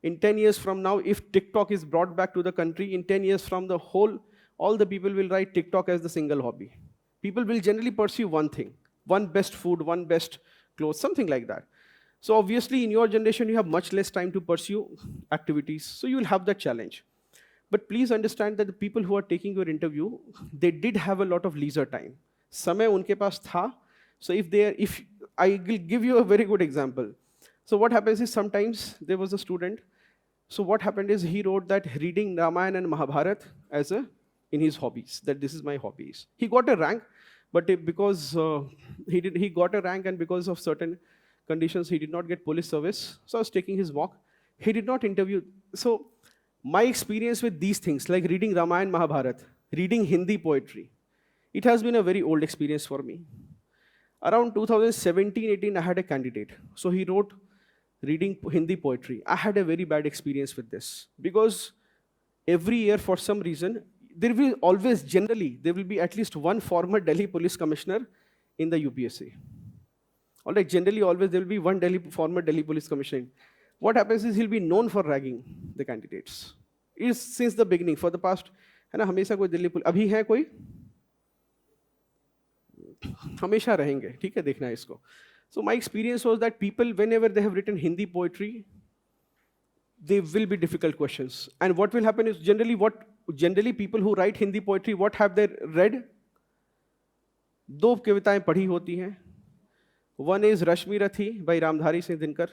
In 10 years from now, if TikTok is brought back to the country, in 10 years from all the people will write TikTok as the single hobby. People will generally pursue one thing, one best food, one best clothes, something like that. So obviously in your generation, you have much less time to pursue activities, so you will have that challenge. But please understand that the people who are taking your interview, they did have a lot of leisure time. समय उनके पास था. So if I will give you a very good example. So what happens is, sometimes there was a student. So what happened is, he wrote that reading Ramayana and Mahabharata in his hobbies, that this is my hobbies. He got a rank, but because he got a rank, and because of certain conditions, he did not get police service. So I was taking his mock. He did not interview. So my experience with these things, like reading Ramayana, Mahabharata, reading Hindi poetry, it has been a very old experience for me. Around 2017-18, I had a candidate. So he wrote reading Hindi poetry. I had a very bad experience with this, because every year, for some reason, there will always, generally, there will be at least one former Delhi police commissioner in the UPSC. All right, generally, always there will be one former Delhi police commissioner. What happens is, he'll be known for ragging the candidates. Is since the beginning, for the past, है ना, हमेशा कोई Delhi police, अभी है कोई, हमेशा रहेंगे, ठीक है, देखना है इसको. So my experience was that people, whenever they have written Hindi poetry, there will be difficult questions. And what will happen is, generally people who write Hindi poetry, what have they read? दो कविताएं पढ़ी होती हैं. One is Rashmi Rathi by Ramdhari Singh Dinkar.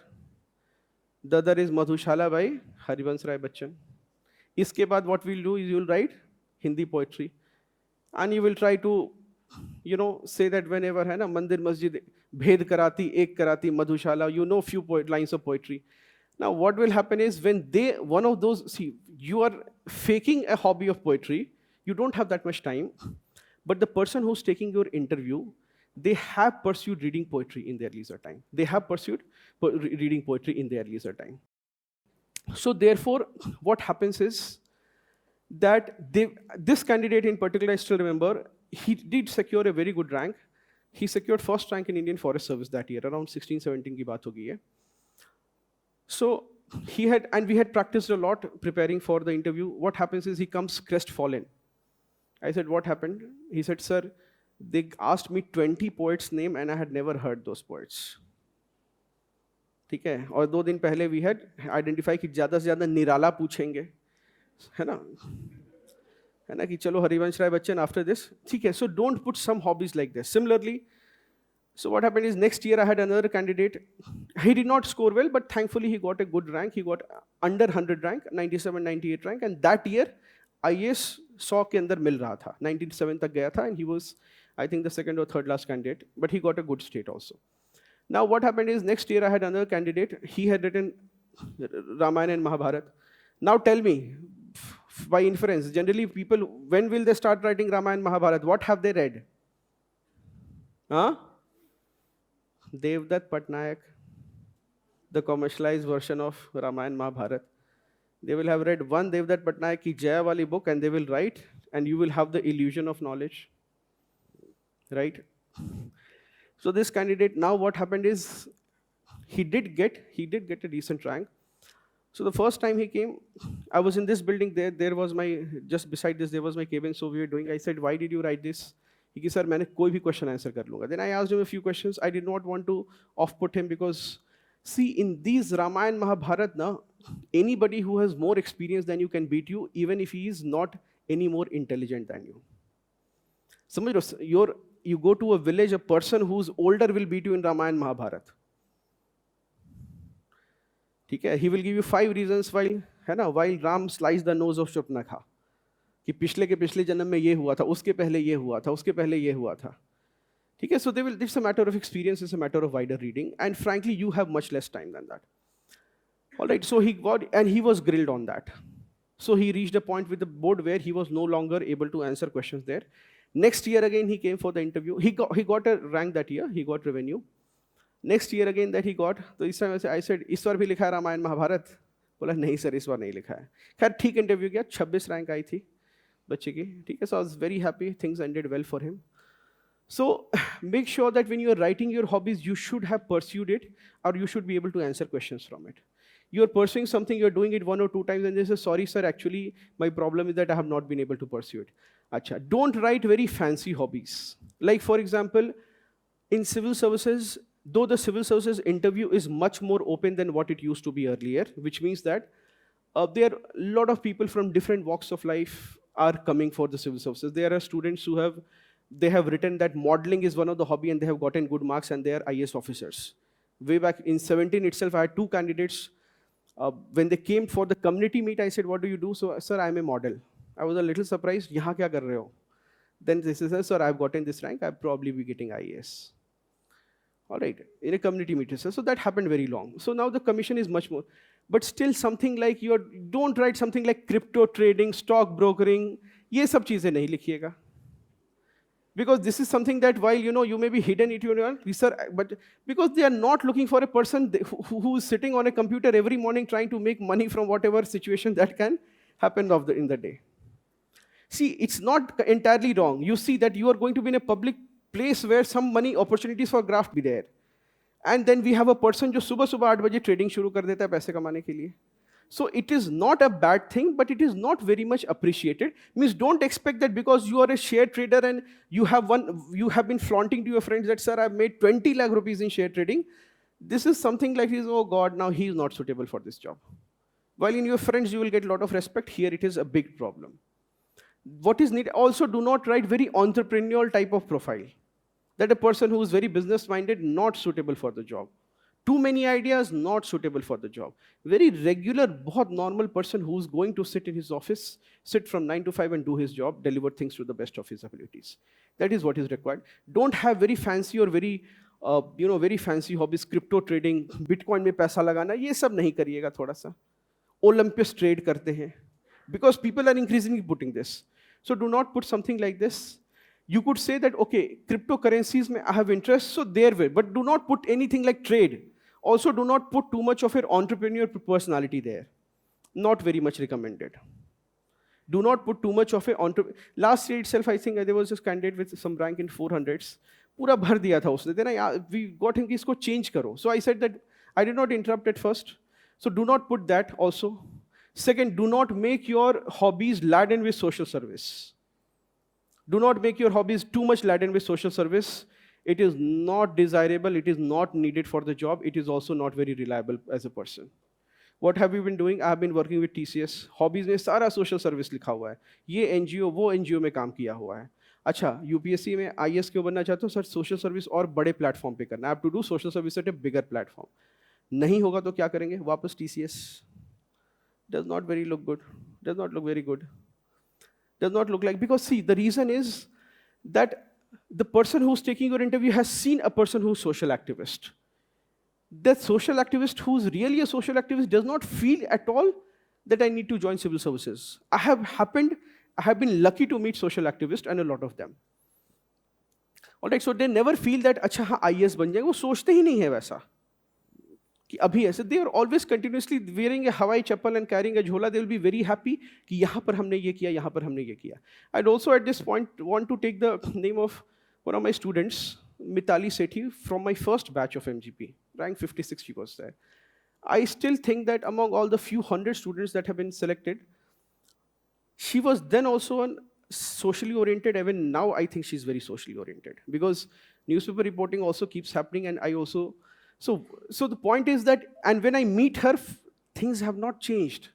The other is Madhushala by Harivansh Rai Bachchan. इसके बाद what we'll do is, you will write Hindi poetry, and you will try to, say that whenever है ना, मंदिर मस्जिद भेद कराती, एक कराती, मधुशाला, few lines of poetry. Now what will happen is, when one of those, see, you are faking a hobby of poetry, you don't have that much time, but the person who's taking your interview, they have pursued reading poetry in their leisure time. They have pursued reading poetry in their leisure time. So therefore, what happens is that this candidate in particular, I still remember, he did secure a very good rank. He secured first rank in Indian Forest Service that year, around 16-17 की बात होगी है. So we had practiced a lot preparing for the interview. What happens is, he comes crestfallen. I said, what happened? He said, sir, they asked me 20 poets' name and I had never heard those poets. ठीक है, और 2 दिन पहले we had identified कि ज़्यादा से ज़्यादा निराला पूछेंगे, है ना कि चलो हरिवंश राय बच्चन after this, ठीक है. So don't put some hobbies like this. Similarly, so what happened is, next year I had another candidate. He did not score well, but thankfully he got a good rank. He got under 100 rank, 97, 98 rank, and that year IAS 100 के अंदर मिल रहा था, 97 तक गया था, and he was I think the second or third last candidate, but he got a good state also. Now what happened is next year I had another candidate. He had written Ramayana and Mahabharata. Now tell me, by inference, generally people, when will they start writing Ramayana and Mahabharata? What have they read? Huh? Devdutt Patnaik, the commercialized version of Ramayana Mahabharata. They will have read one Devdutt Patnaik ki Jaya wali book and they will write, and you will have the illusion of knowledge. Right? So this candidate, now what happened is he did get a decent rank. So the first time he came, I was in this building, there was my, just beside this, there was my cabin, so we were doing, I said, why did you write this? He said, sir, मैंने कोई भी question answer कर लूँगा. Then I asked him a few questions. I did not want to off-put him because, see, in these Ramayana Mahabharata, na, anybody who has more experience than you can beat you, even if he is not any more intelligent than you. समझ रहे, you go to a village, a person who's older will beat you in Ramayana Mahabharata. ठीक है, he will give you 5 reasons why, है ना, while Ram sliced the nose of Shurpanakha, कि पिछले के पिछले जन्म में ये हुआ था, उसके पहले ये हुआ था, उसके पहले ये हुआ था. ठीक है, so they will, it's a matter of experience, it's a matter of wider reading, and frankly you have much less time than that. All right, so he got, and he was grilled on that. So he reached a point with the board where he was no longer able to answer questions there. Next year again he came for the interview. He got a rank that year, he got revenue. Next year again that he got, तो इस time I said, इस बार भी लिखा है रामायण महाभारत? बोला नहीं sir, इस बार नहीं लिखा है. खैर ठीक इंटरव्यू किया, 26 रैंक आई थी बच्चे की. ठीक है, so I was very happy, things ended well for him. So make sure that when you are writing your hobbies, you should have pursued it, or you should be able to answer questions from it. You are pursuing something, you are doing it 1 or 2 times, and they say, sorry sir, actually my problem is that I have not been able to pursue it. Acha, don't write very fancy hobbies. Like for example, in civil services, though the civil services interview is much more open than what it used to be earlier, which means that there are a lot of people from different walks of life are coming for the civil services. There are students who have written that modeling is one of the hobby and they have gotten good marks and they are IAS officers. Way back in 17 itself, I had 2 candidates. When they came for the community meet, I said, what do you do? So, sir, I'm a model. I was a little surprised. Yahan kya kar rahe ho? Then they said, sir, I've gotten this rank. I'll probably be getting IAS. All right, in a community meeting. So that happened very long. So now the commission is much more. But still something like don't write something like crypto trading, stock brokering. ये सब चीजें नहीं लिखिएगा. Because this is something that while you may be hidden it, but because they are not looking for a person who is sitting on a computer every morning trying to make money from whatever situation that can happen in the day. See, it's not entirely wrong. You see that you are going to be in a public place where some money opportunities for graft be there. And then we have a person who सुबह 8 बजे trading शुरू कर देता है पैसे कमाने के लिए. So it is not a bad thing, but it is not very much appreciated. Means don't expect that because you are a share trader and you have been flaunting to your friends that, sir, I've made 20 lakh rupees in share trading. This is something like, oh God, now he is not suitable for this job. While in your friends you will get a lot of respect, here it is a big problem. What is needed, also do not write very entrepreneurial type of profile. That a person who is very business minded, not suitable for the job. Too many ideas, not suitable for the job. Very regular, बहुत normal person who is going to sit in his office, sit from 9 to 5 and do his job, deliver things to the best of his abilities. That is what is required. Don't have very fancy or very, very fancy hobbies, crypto trading, Bitcoin में पैसा लगाना, ये सब नहीं करिएगा थोड़ा सा. Olympus trade करते हैं. Because people are increasingly putting this. So do not put something like this. You could say that, okay, cryptocurrencies, I have interest, so there will, but do not put anything like trade. Also, do not put too much of your entrepreneur personality there. Not very much recommended. Do not put too much of a entrepreneur. Last year itself, I think there was this candidate with some rank in 400s. पूरा भर दिया था उसने. Then we got him कि इसको change करो. So I said that I did not interrupt at first. So do not put that also. Second, do not make your hobbies laden with social service. Do not make your hobbies too much laden with social service. It is not desirable, it is not needed for the job, it is also not very reliable as a person. What have you been doing? I have been working with TCS. Hobbies में सारा social service लिखा हुआ है. ये NGO, वो NGO में काम किया हुआ है. अच्छा, UPSC में IAS क्यों बनना चाहते हो? सर, social service और बड़े platform पे करना. I have to do social service at a bigger platform. नहीं होगा तो क्या करेंगे? वापस TCS. Does not very look good. Does not look very good. Does not look like, because see, the reason is that the person who's taking your interview has seen a person who's social activist. That social activist who's really a social activist does not feel at all that I need to join civil services. I have been lucky to meet social activists and a lot of them. Alright, so they never feel that अच्छा हाँ IAS बन जाएंगे, वो सोचते ही नहीं है वैसा कि अभी ऐसे. They are always continuously wearing a हवाई चप्पल and carrying a झोला. They will be very happy कि यहाँ पर हमने ये किया, यहाँ पर हमने ये किया. I'd also at this point want to take the name of one of my students, Mitali Sethi, from my first batch of MGP, rank 56 she was there. I still think that among all the few hundred students that have been selected, she was then also socially oriented. Even now, I think she's very socially oriented because newspaper reporting also keeps happening, and I also. So the point is that, and when I meet her, things have not changed.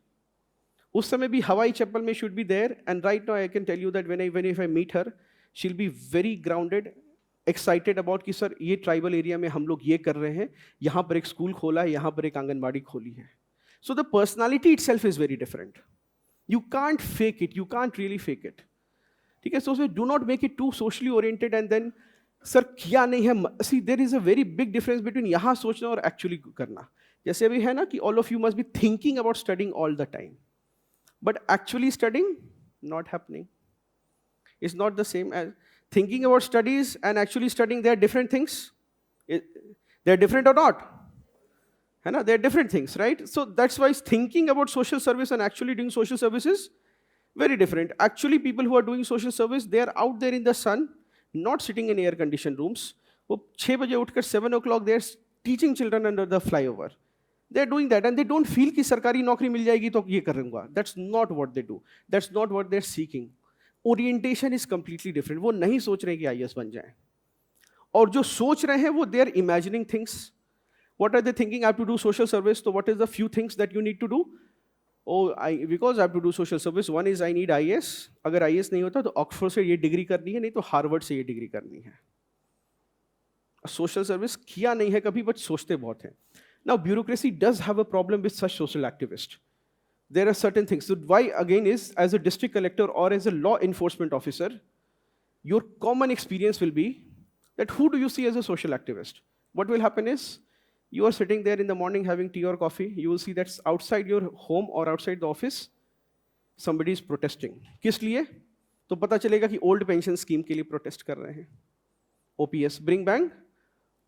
उस समय भी हवाई चप्पल में should be there, and right now I can tell you that if I meet her, she'll be very grounded, excited about कि sir ये tribal area में हम लोग ये कर रहे हैं, यहाँ पर एक स्कूल खोला है, यहाँ पर एक आंगनबाड़ी खोली है. So the personality itself is very different. You can't fake it. You can't really fake it. ठीक है? So do not make it too socially oriented and then sir किया नहीं है. See, there is a very big difference between यहाँ सोचना और actually करना. जैसे अभी है ना कि all of you must be thinking about studying all the time, but actually studying not happening. It's not the same as thinking about studies and actually studying. They are different things. They are different or not? है ना? They are different things, right? So that's why thinking about social service and actually doing social service is very different. Actually, people who are doing social service, they are out there in the sun, not sitting in air-conditioned rooms. वो 6 बजे उठकर 7 o'clock they are teaching children under the flyover. They are doing that and they don't feel कि सरकारी नौकरी मिल जाएगी तो ये करूँगा. That's not what they do. That's not what they're seeking. Orientation is completely different. वो नहीं सोच रहे कि IAS बन जाए. और जो सोच रहे हैं वो they are imagining things. What are they thinking? I have to do social service. So what is the few things that you need to do? Oh, because I have to do social service. One is I need IAS. अगर IAS नहीं होता तो Oxford से ये degree करनी है, नहीं तो हार्वर्ड से ये डिग्री करनी है. सोशल सर्विस किया नहीं है कभी, बट सोचते बहुत हैं. Now, bureaucracy does have a problem with such social activists. There are certain things. So why again is, as a district collector or as a law enforcement officer, your common experience will be that who do you see as a social activist? What will happen is, you are sitting there in the morning having tea or coffee, you will see that outside your home or outside the office, somebody is protesting. किस लिए? तो पता चलेगा कि old pension scheme के लिए protest कर रहे हैं. OPS, bring back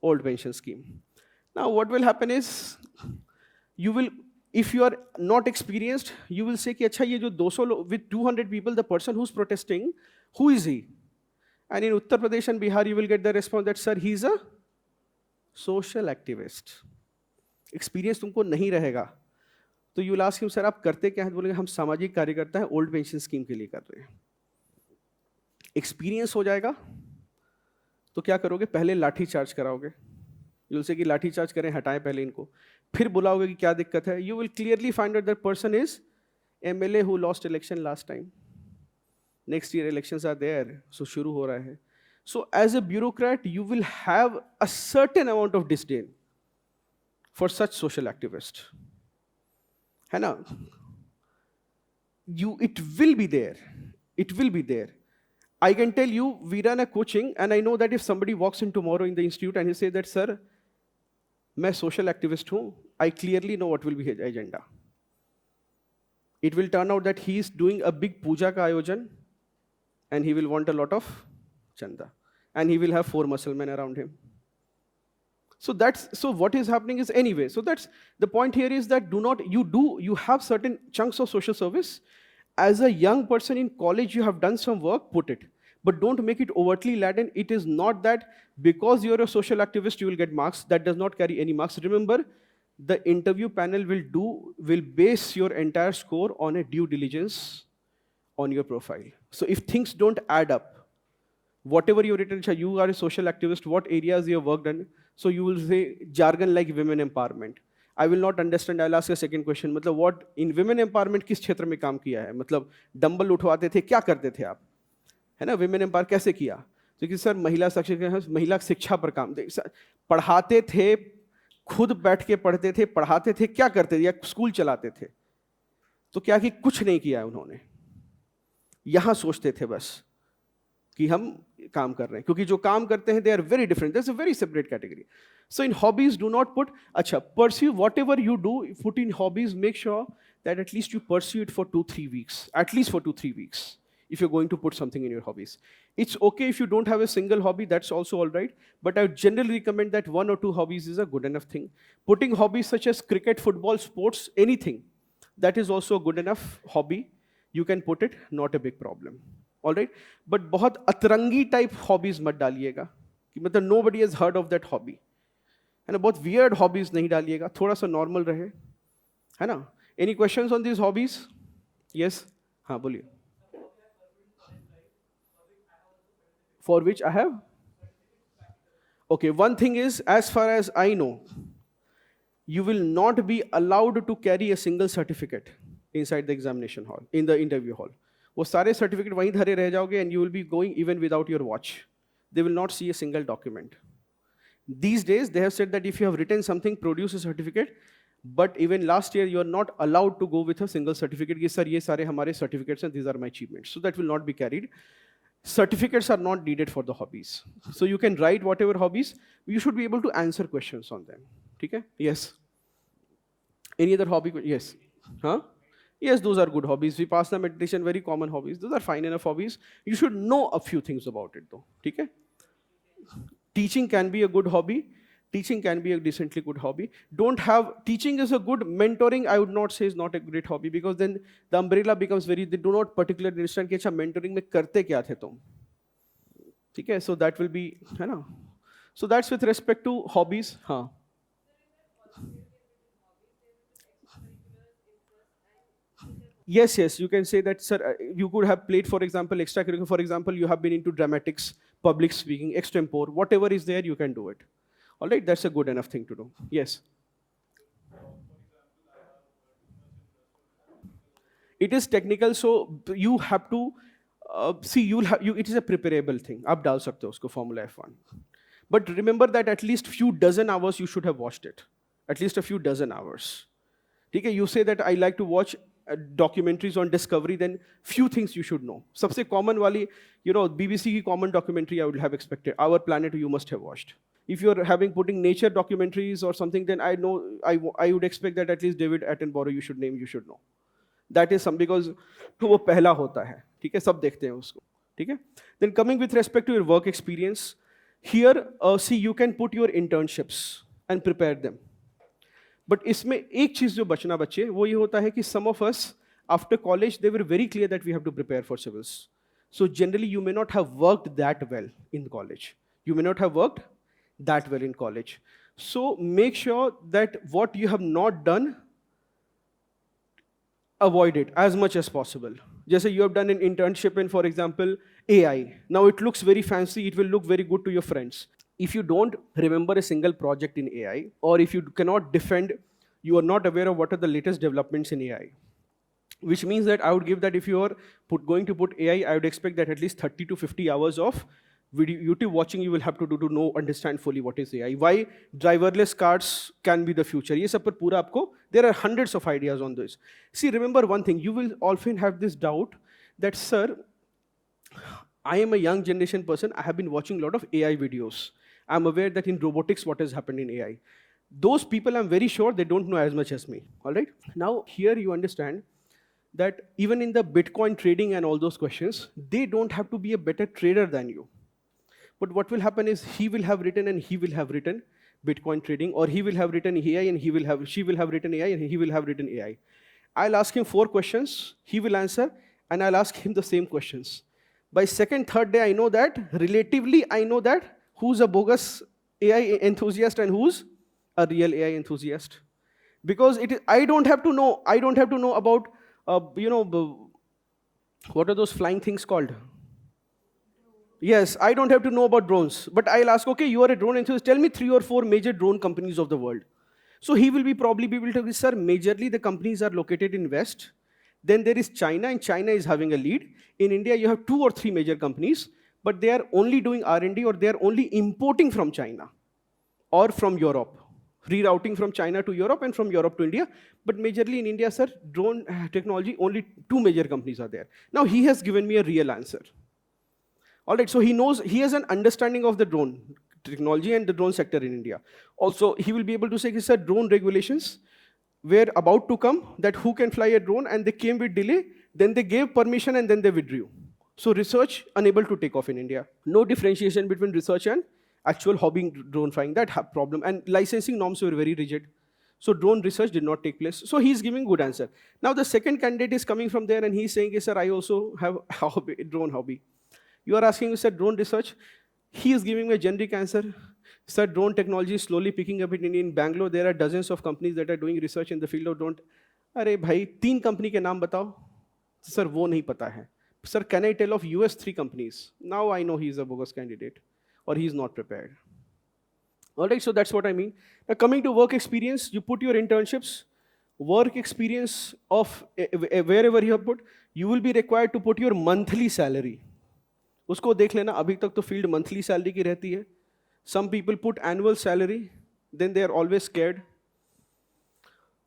old pension scheme. Now what will happen is, you will, if you are not experienced, you will say कि अच्छा ये जो 200 with 200 people, the person who's protesting, who is he? And in Uttar Pradesh and Bihar, you will get the response that sir, he's a social activist. Experience तुमको नहीं रहेगा, तो you will ask him, sir आप करते क्या हैं? बोलेंगे हम सामाजिक कार्यकर्ता हैं, ओल्ड पेंशन स्कीम के लिए कर रहे हैं. एक्सपीरियंस हो जाएगा तो क्या करोगे? पहले लाठी चार्ज कराओगे. You'll say कि लाठी चार्ज करें, हटाएं पहले इनको, फिर बुलाओगे कि क्या दिक्कत है. You will clearly find out that person is MLA who lost election last time. Next year elections are there, so शुरू हो रहा है. So as a bureaucrat, you will have a certain amount of disdain for such social activists. है ना? It will be there. It will be there. I can tell you, we run a coaching, and I know that if somebody walks in tomorrow in the institute and he says that, sir, मैं social activist हूँ, I clearly know what will be his agenda. It will turn out that he is doing a big puja का आयोजन, and he will want a lot of chanda, and he will have 4 muscle men around him. So what is happening is, anyway, so that's the point here is that you have certain chunks of social service. As a young person in college, you have done some work, put it. But don't make it overtly laden. It is not that because you're a social activist, you will get marks. That does not carry any marks. Remember, the interview panel will base your entire score on a due diligence on your profile. So if things don't add up, whatever you written, you are a social activist, what areas you have worked on, so you will say jargon like women empowerment. I will not understand. I'll ask a second question. मतलब what in women empowerment किस क्षेत्र में काम किया है? मतलब dumbbell उठवाते थे, क्या करते थे आप? है ना? women empower कैसे किया? तो कि सर महिला शिक्षा पर काम, पढ़ाते थे, खुद बैठ के पढ़ते थे, पढ़ाते थे, क्या करते थे? या स्कूल चलाते थे. तो क्या कि कुछ नहीं किया उन्होंने. यहाँ सोचते थे बस कि हम काम कर रहे हैं, क्योंकि जो काम करते हैं they are very different. That's a very separate category. So in hobbies, do not put, अच्छा, pursue whatever you do, put in hobbies, make sure that at least you pursue it for 2-3 weeks, at least for 2-3 weeks, if you're going to put something in your hobbies. It's okay if you don't have a single hobby, that's also all right, but I would generally recommend that 1 or 2 hobbies is a good enough thing. Putting hobbies such as cricket, football, sports, anything, that is also a good enough hobby. You can put it, not a big problem. All right, but बहुत अतरंगी type hobbies मत डालिएगा कि मतलब nobody has heard of that hobby, है ना. बहुत weird hobbies नहीं डालिएगा, थोड़ा सा normal रहे, है ना. Any questions on these hobbies? Yes, हाँ बोलिए. For which I have? Okay, one thing is, as far as I know, you will not be allowed to carry a single certificate inside the examination hall, in the interview hall. वो सारे certificate वहीं धरे रह जाओगे and you will be going even without your watch. They will not see a single document. These days, they have said that if you have written something, produce a certificate. But even last year, you are not allowed to go with a single certificate. Yes, sir, ये सारे हमारे certificates and these are my achievements. So that will not be carried. Certificates are not needed for the hobbies. So you can write whatever hobbies. You should be able to answer questions on them. Okay? Yes. Any other hobby? Yes. Huh? Yes, those are good hobbies. Vipassana meditation, very common hobbies. Those are fine enough hobbies. You should know a few things about it though. Okay? Teaching can be a good hobby. Teaching can be a decently good hobby. Teaching is a good, mentoring I would not say is not a great hobby, because then the umbrella becomes they do not particularly understand कि अच्छा mentoring में करते क्या थे तुम. ठीक है? So that will be, है ना? So that's with respect to hobbies. हाँ. Yes, you can say that, sir, you could have played, for example, extracurricular. For example, you have been into dramatics, public speaking, extempore, whatever is there, you can do it. All right, that's a good enough thing to do. Yes. It is technical, so you have to see. It is a preparable thing. आप डाल सकते हो उसको Formula F1. But remember that at least few dozen hours you should have watched it. At least a few dozen hours. Okay, you say that I like to watch documentaries on discovery, then few things you should know. सबसे common वाली, BBC की common documentary I would have expected. Our Planet you must have watched. If you're putting nature documentaries or something, then I know I would expect that at least David Attenborough you should know. That is some, because वो पहला होता है, ठीक है, सब देखते हैं उसको, ठीक है. Then coming with respect to your work experience, here see you can put your internships and prepare them. But इसमें एक चीज जो बचना बच्चे वो ये होता है कि some of us after college they were very clear that we have to prepare for civils. So generally you may not have worked that well in college. You may not have worked that well in college. So make sure that what you have not done, avoid it as much as possible. जैसे you have done an internship in, for example, AI. Now it looks very fancy, it will look very good to your friends. If you don't remember a single project in AI, or if you cannot defend, you are not aware of what are the latest developments in AI, which means that I would give that if you are going to put AI, I would expect that at least 30 to 50 hours of video, YouTube watching you will have to do to understand fully what is AI. Why driverless cars can be the future. ये सब पर पूरा आपको, there are hundreds of ideas on this. See, remember one thing, you will often have this doubt that, sir, I am a young generation person, I have been watching a lot of AI videos. I'm aware that in robotics, what has happened in AI. Those people, I'm very sure, they don't know as much as me, all right? Now, here you understand that even in the Bitcoin trading and all those questions, they don't have to be a better trader than you. But what will happen is he will have written and he will have written Bitcoin trading, or he will have written AI and she will have written AI and he will have written AI. I'll ask him 4 questions, he will answer, and I'll ask him the same questions. By second, third day, I know that who's a bogus AI enthusiast and who's a real AI enthusiast. Because I don't have to know about, what are those flying things called? Yes, I don't have to know about drones, but I'll ask, okay, you are a drone enthusiast, tell me 3 or 4 major drone companies of the world. So he will probably be able to say, sir, majorly the companies are located in West. Then there is China, and China is having a lead. In India, you have 2 or 3 major companies, but they are only doing R&D, or they are only importing from China or from Europe, rerouting from China to Europe and from Europe to India. But majorly in India, sir, drone technology, only 2 major companies are there. Now he has given me a real answer. All right, so he knows, he has an understanding of the drone technology and the drone sector in India. Also, he will be able to say, sir, drone regulations were about to come, that who can fly a drone, and they came with delay, then they gave permission and then they withdrew. So research unable to take off in India. No differentiation between research and actual hobby drone flying, that problem. And licensing norms were very rigid. So drone research did not take place. So he's giving good answer. Now the second candidate is coming from there and he's saying, sir, I also have a drone hobby. You are asking, sir, drone research? He is giving me a generic answer. Sir, drone technology is slowly picking up in Bangalore. There are dozens of companies that are doing research in the field of drone. अरे भाई 3 company के नाम बताओ. Sir, वो नहीं पता है. Sir, can I tell of US 3 companies? Now I know he is a bogus candidate or he is not prepared. All right, so that's what I mean. Now coming to work experience, you put your internships, work experience of wherever you have put, you will be required to put your monthly salary. उसको देख लेना, अभी तक तो field monthly salary की रहती है. Some people put annual salary, then they are always scared.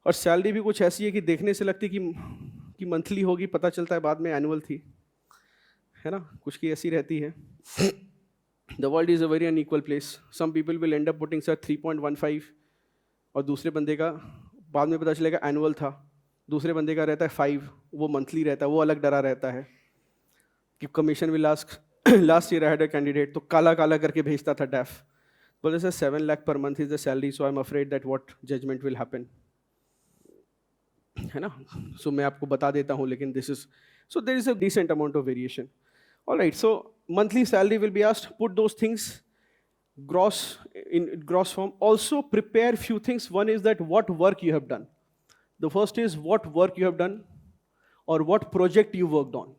और सैलरी भी कुछ ऐसी है कि देखने से लगती कि मंथली होगी, पता चलता है बाद में एनुअल थी, है ना, कुछ की ऐसी रहती है. The world is a very unequal place. Some people will end up putting sir 3.15 और दूसरे बंदे का बाद में पता चलेगा एनुअल था, दूसरे बंदे का रहता है 5, वो मंथली रहता है, वो अलग डरा रहता है कि commission will ask. Last year I had a candidate, तो काला काला करके भेजता था डैफ, बोले सर 7 लाख पर month is the salary, so I am afraid that what judgement will happen, है ना. सो मैं आपको बता देता हूँ, लेकिन this is, so there is a decent amount of variation. All right, so monthly salary will be asked, put those things gross form. Also prepare few things. One is that what work you have done. The first is what work you have done or what project you worked on,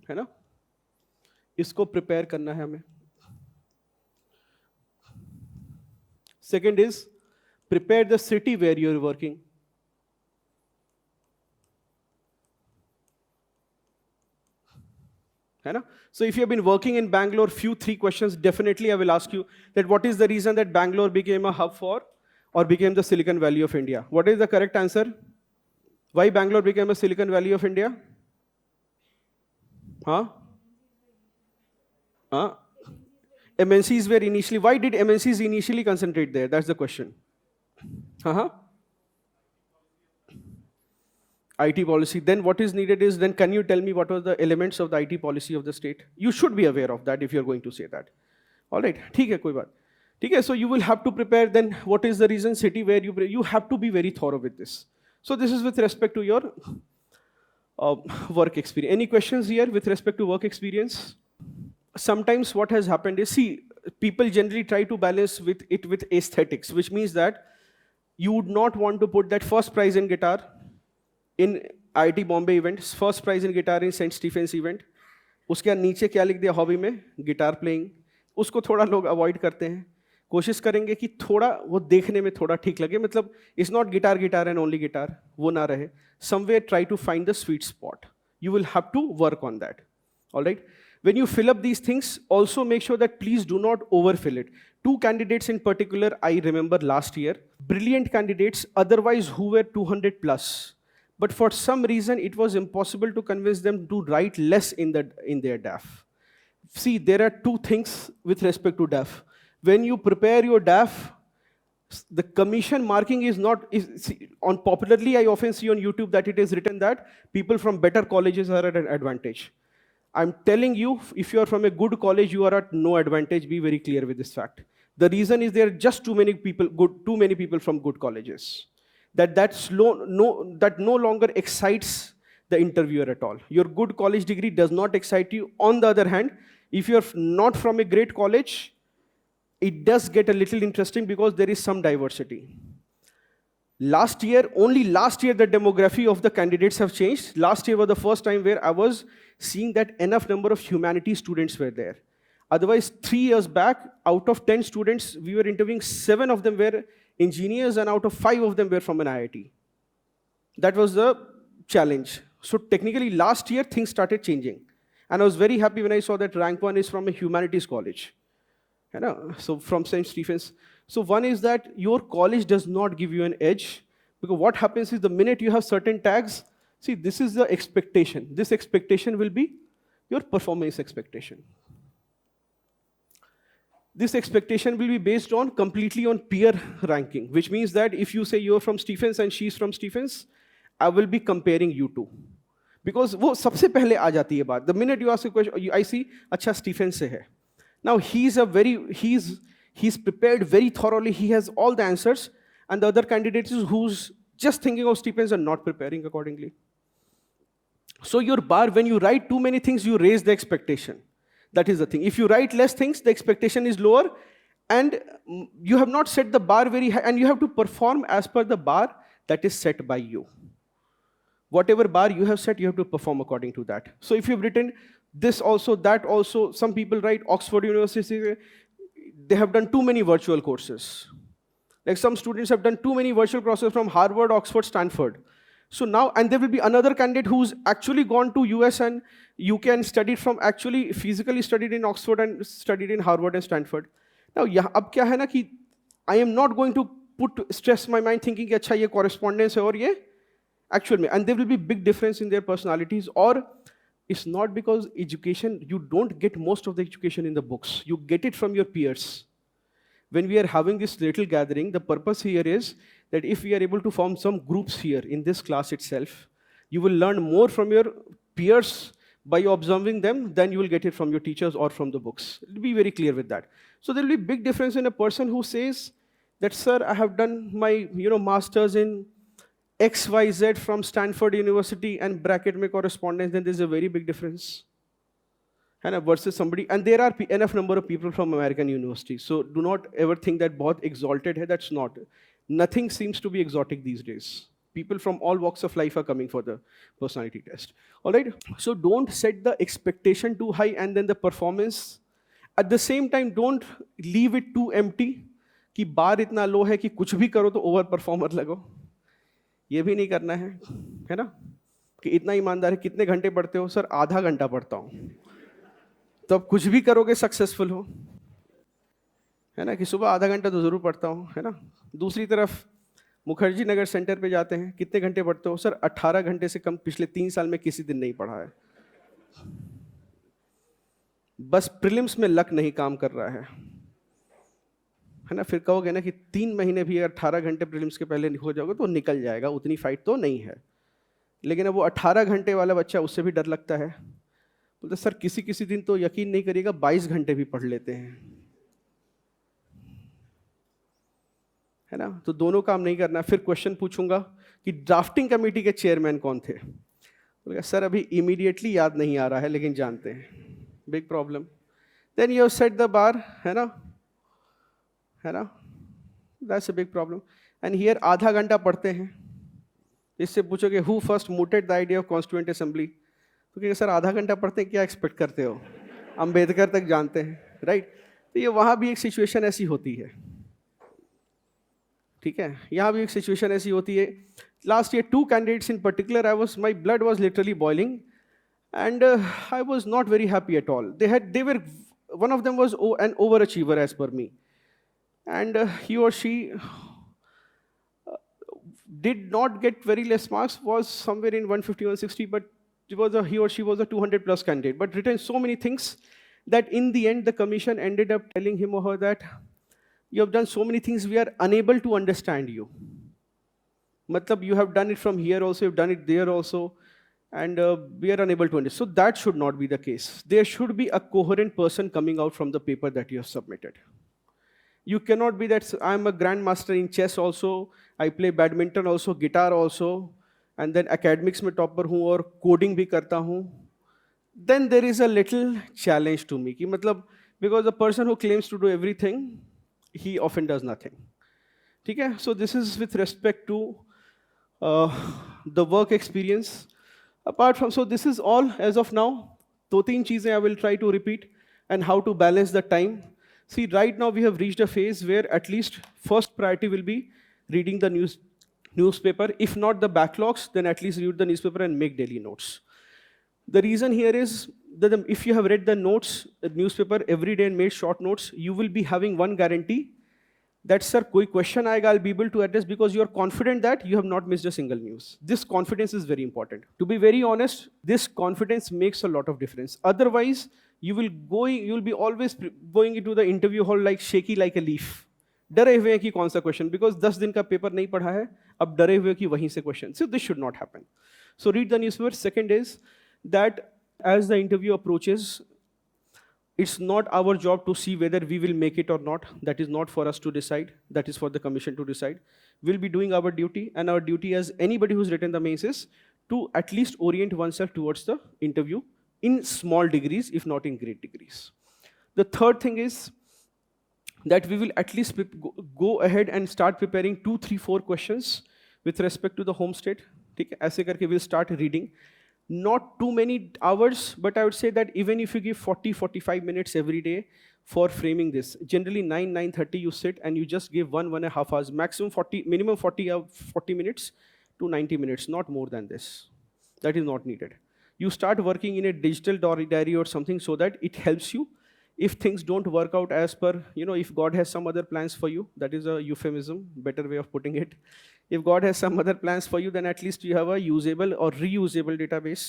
है ना, इसको prepare करना है हमें. Second is prepare the city where you are working. है ना. So if you have been working in Bangalore, few 3 questions definitely I will ask you, that what is the reason that Bangalore became a hub for or became the Silicon Valley of India? What is the correct answer? Why Bangalore became a Silicon Valley of India? Huh? Huh? MNCs were initially, why did MNCs initially concentrate there? That's the question. Uh-huh. IT policy. Then what is needed is, then can you tell me what were the elements of the IT policy of the state? You should be aware of that if you're going to say that. All right, ठीक है, कोई बात. ठीक है, so you will have to prepare. Then what is the reason city where you have to be very thorough with this. So this is with respect to your work experience. Any questions here with respect to work experience? Sometimes what has happened is, see, people generally try to balance with aesthetics, which means that you would not want to put that first prize in guitar in IIT Bombay event, first prize in guitar in St. Stephen's event. उसके नीचे क्या लिख दिया hobby में, guitar playing. उसको थोड़ा लोग avoid करते हैं. कोशिश करेंगे कि थोड़ा वो देखने में थोड़ा ठीक लगे, मतलब it's not guitar guitar and only guitar, वो ना रहे. Somewhere try to find the sweet spot. You will have to work on that. All right. When you fill up these things, also make sure that please do not overfill it. 2 candidates in particular I remember last year, brilliant candidates, otherwise who were 200 plus. But for some reason, it was impossible to convince them to write less in their DAF. See, there are 2 things with respect to DAF. When you prepare your DAF, the commission marking is not, on popularly I often see on YouTube that it is written that people from better colleges are at an advantage. I'm telling you, if you are from a good college, you are at no advantage. Be very clear with this fact. The reason is there are just too many people from good colleges. That no longer excites the interviewer at all. Your good college degree does not excite you. On the other hand, if you're not from a great college, it does get a little interesting because there is some diversity. Only last year, the demography of the candidates have changed. Last year was the first time where I was seeing that enough number of humanities students were there. Otherwise, 3 years back, out of 10 students, we were interviewing, 7 of them were engineers, and out of 5 of them were from an IIT. That was the challenge. So technically, last year, things started changing. And I was very happy when I saw that rank 1 is from a humanities college. So from St. Stephen's. So one is that your college does not give you an edge, because what happens is the minute you have certain tags, see, this is the expectation. This expectation will be your performance expectation. This expectation will be based on completely on peer ranking, which means that if you say you're from Stephens and she's from Stephens, I will be comparing you two. Because वो सबसे पहले आ जाती है बात. The minute you ask a question, I see, अच्छा Stephens से है. Now he's prepared very thoroughly. He has all the answers, and the other candidate is who's just thinking of Stephens and not preparing accordingly. So your bar, when you write too many things, you raise the expectation. That is the thing. If you write less things, the expectation is lower, and you have not set the bar very high, and you have to perform as per the bar that is set by you. Whatever bar you have set, you have to perform according to that. So if you've written this also, that also, some people write Oxford University, they have done too many virtual courses. Like some students have done too many virtual courses from Harvard, Oxford, Stanford. So now, and there will be another candidate who's actually gone to US and UK and studied from, actually physically studied in Oxford and studied in Harvard and Stanford. Now, अब क्या है ना कि I am not going to stress my mind thinking कि अच्छा ये correspondence है और ये actual में, and there will be big difference in their personalities. Or it's not because education, you don't get most of the education in the books. You get it from your peers. When we are having this little gathering, the purpose here is that if we are able to form some groups here in this class itself, you will learn more from your peers by observing them than you will get it from your teachers or from the books. Be very clear with that. So there will be big difference in a person who says that, sir, I have done my master's in XYZ from Stanford University and bracket mein correspondence, then there's a very big difference. Versus somebody, and there are enough number of people from American universities. So do not ever think that bahut exalted hai, that's not. Nothing seems to be exotic these days. People from all walks of life are coming for the personality test. All right? So don't set the expectation too high and then the performance. At the same time, don't leave it too empty कि बार इतना लो है कि कुछ भी करो तो over performer लगो. ये भी नहीं करना है ना? कि इतना ईमानदार है, कितने घंटे पढ़ते हो? सर आधा घंटा पढ़ता हूँ. तो अब कुछ भी करोगे सक्सेसफुल हो, है ना? कि सुबह आधा घंटा तो जरूर पढ़ता हूँ, है ना? दूसरी तरफ मुखर्जी नगर सेंटर पे जाते हैं, कितने घंटे पढ़ते हो? सर 18 घंटे से कम पिछले 3 साल में किसी दिन नहीं पढ़ा है. बस प्रीलिम्स में लक नहीं काम कर रहा है ना? फिर कहोगे ना कि 3 महीने भी अगर 18 घंटे प्रीलिम्स के पहले हो जाओगे तो निकल जाएगा, उतनी फाइट तो नहीं है. लेकिन अब वो 18 घंटे वाला बच्चा, उससे भी डर लगता है. बोलते सर किसी दिन तो यकीन नहीं करिएगा 22 घंटे भी पढ़ लेते हैं, है ना? तो दोनों काम नहीं करना. फिर क्वेश्चन पूछूंगा कि ड्राफ्टिंग कमेटी के चेयरमैन कौन थे? बोलेगा सर अभी इमीडिएटली याद नहीं आ रहा है लेकिन जानते हैं. Big problem. Then you set the bar, है ना? That's a big problem. And here आधा घंटा पढ़ते हैं. इससे पूछोगे who first mooted the idea of constituent assembly, तो कहेंगे सर आधा घंटा पढ़ते हैं, क्या एक्सपेक्ट करते हो? अंबेडकर तक जानते हैं, राइट? तो ये वहाँ भी एक सिचुएशन ऐसी होती है, ठीक है? यहाँ भी एक सिचुएशन ऐसी होती है. Last year 2 candidates in particular, my blood was literally boiling, and I was not very happy at all. One of them was an overachiever as per me, and he or she did not get very less marks, was somewhere in 150, 160, but he or she was a 200 plus candidate, but written so many things that in the end the commission ended up telling him or her that you have done so many things, we are unable to understand you. Matlab you have done it from here also, you've done it there also, and we are unable to understand. So that should not be the case. There should be a coherent person coming out from the paper that you have submitted. You cannot be that I'm a grandmaster in chess also, I play badminton also, guitar also, and then academics में topper हूँ और coding भी करता हूँ. Then there is a little challenge to me कि मतलब because the person who claims to do everything, he often does nothing. ठीक है? So this is with respect to the work experience. Apart from, so this is all as of now. 2-3 चीजें I will try to repeat, and how to balance the time. See, right now we have reached a phase where at least first priority will be reading the newspaper. If not the backlogs, then at least read the newspaper and make daily notes. The reason here is that if you have read the notes, the newspaper every day and made short notes, you will be having one guarantee, that sir कोई question आएगा, I'll be able to address because you are confident that you have not missed a single news. This confidence is very important. To be very honest, this confidence makes a lot of difference. Otherwise, you will be always going into the interview hall like shaky like a leaf. डरे हुए हैं कि कौन सा question, because 10 दिन का paper नहीं पढ़ा है, अब डरे हुए कि वहीं से question. So this should not happen. So read the newspaper. Second is that as the interview approaches, it's not our job to see whether we will make it or not. That is not for us to decide. That is for the commission to decide. We'll be doing our duty, and our duty as anybody who's written the mains is to at least orient oneself towards the interview in small degrees, if not in great degrees. The third thing is that we will at least go ahead and start preparing 2, 3, 4 questions with respect to the home state. ठीक है, ऐसे करके we'll start reading. Not too many hours, but I would say that even if you give 40, 45 minutes every day for framing this, generally 9:30 you sit and you just give 1.5 hours, maximum 40, minimum 40 minutes to 90 minutes, not more than this. That is not needed. You start working in a digital diary or something so that it helps you. If things don't work out as per, if God has some other plans for you, that is a euphemism, better way of putting it. If God has some other plans for you, then at least you have a usable or reusable database.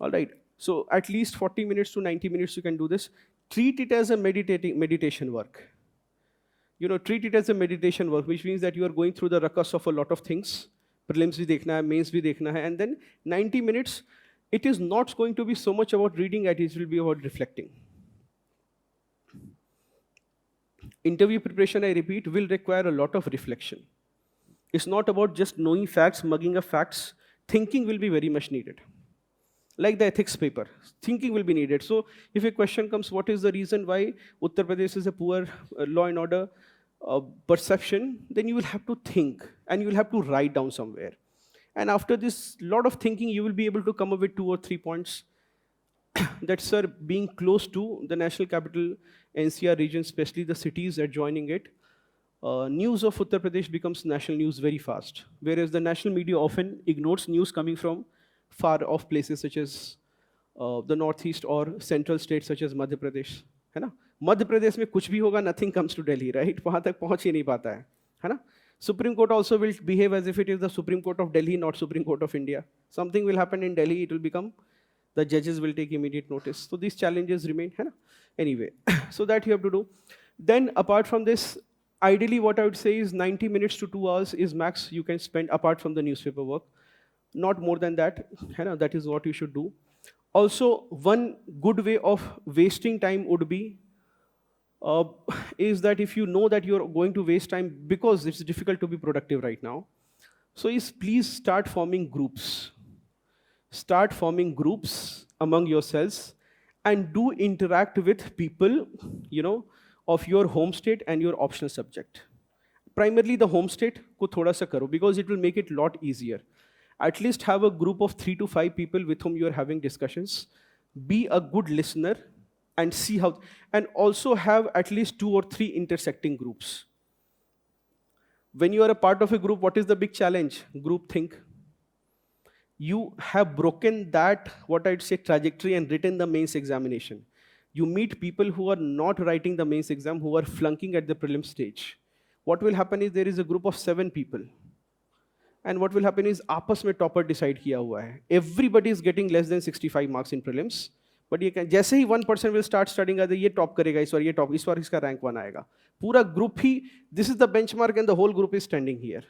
All right. So at least 40 minutes to 90 minutes you can do this. Treat it as a meditation work. Treat it as a meditation work, which means that you are going through the ruckus of a lot of things. Prelims bhi dekhna hai, mains bhi dekhna hai, and then 90 minutes, it is not going to be so much about reading, it will be about reflecting. Interview preparation, I repeat, will require a lot of reflection. It's not about just knowing facts, mugging up facts. Thinking will be very much needed. Like the ethics paper, thinking will be needed. So if a question comes, what is the reason why Uttar Pradesh is a poor law and order perception, then you will have to think and you will have to write down somewhere. And after this lot of thinking, you will be able to come up with 2 or 3 points. That, sir, being close to the national capital, NCR region, especially the cities adjoining it, news of Uttar Pradesh becomes national news very fast. Whereas the national media often ignores news coming from far off places such as the northeast or central states such as Madhya Pradesh. है ना? मध्य प्रदेश में कुछ भी होगा, nothing comes to Delhi, right? वहाँ तक पहुँच ही नहीं पाता है ना? Supreme Court also will behave as if it is the Supreme Court of Delhi, not Supreme Court of India. Something will happen in Delhi, it will become, the judges will take immediate notice. So these challenges remain. है ना? Anyway, so that you have to do. Then apart from this, ideally what I would say is 90 minutes to 2 hours is max you can spend apart from the newspaper work. Not more than that. है ना? That is what you should do. Also, one good way of wasting time would be is that if you know that you're going to waste time because it's difficult to be productive right now, so please start forming groups. Start forming groups among yourselves and do interact with people, of your home state and your optional subject. Primarily the home state ko thoda sa karo because it will make it a lot easier. At least have a group of 3 to 5 people with whom you are having discussions. Be a good listener and see how, and also have at least 2 or 3 intersecting groups. When you are a part of a group, what is the big challenge? Group think. You have broken that, what I'd say, trajectory and written the mains examination. You meet people who are not writing the mains exam, who are flunking at the prelim stage. What will happen is there is a group of 7 people. And what will happen is आपस में topper decide किया हुआ है. Everybody is getting less than 65 marks in prelims. But ये जैसे ही 1% will start studying अगर ये top करेगा इस बार ये top इस बार इसका rank 1 आएगा. पूरा group he, this is the benchmark and the whole group is standing here.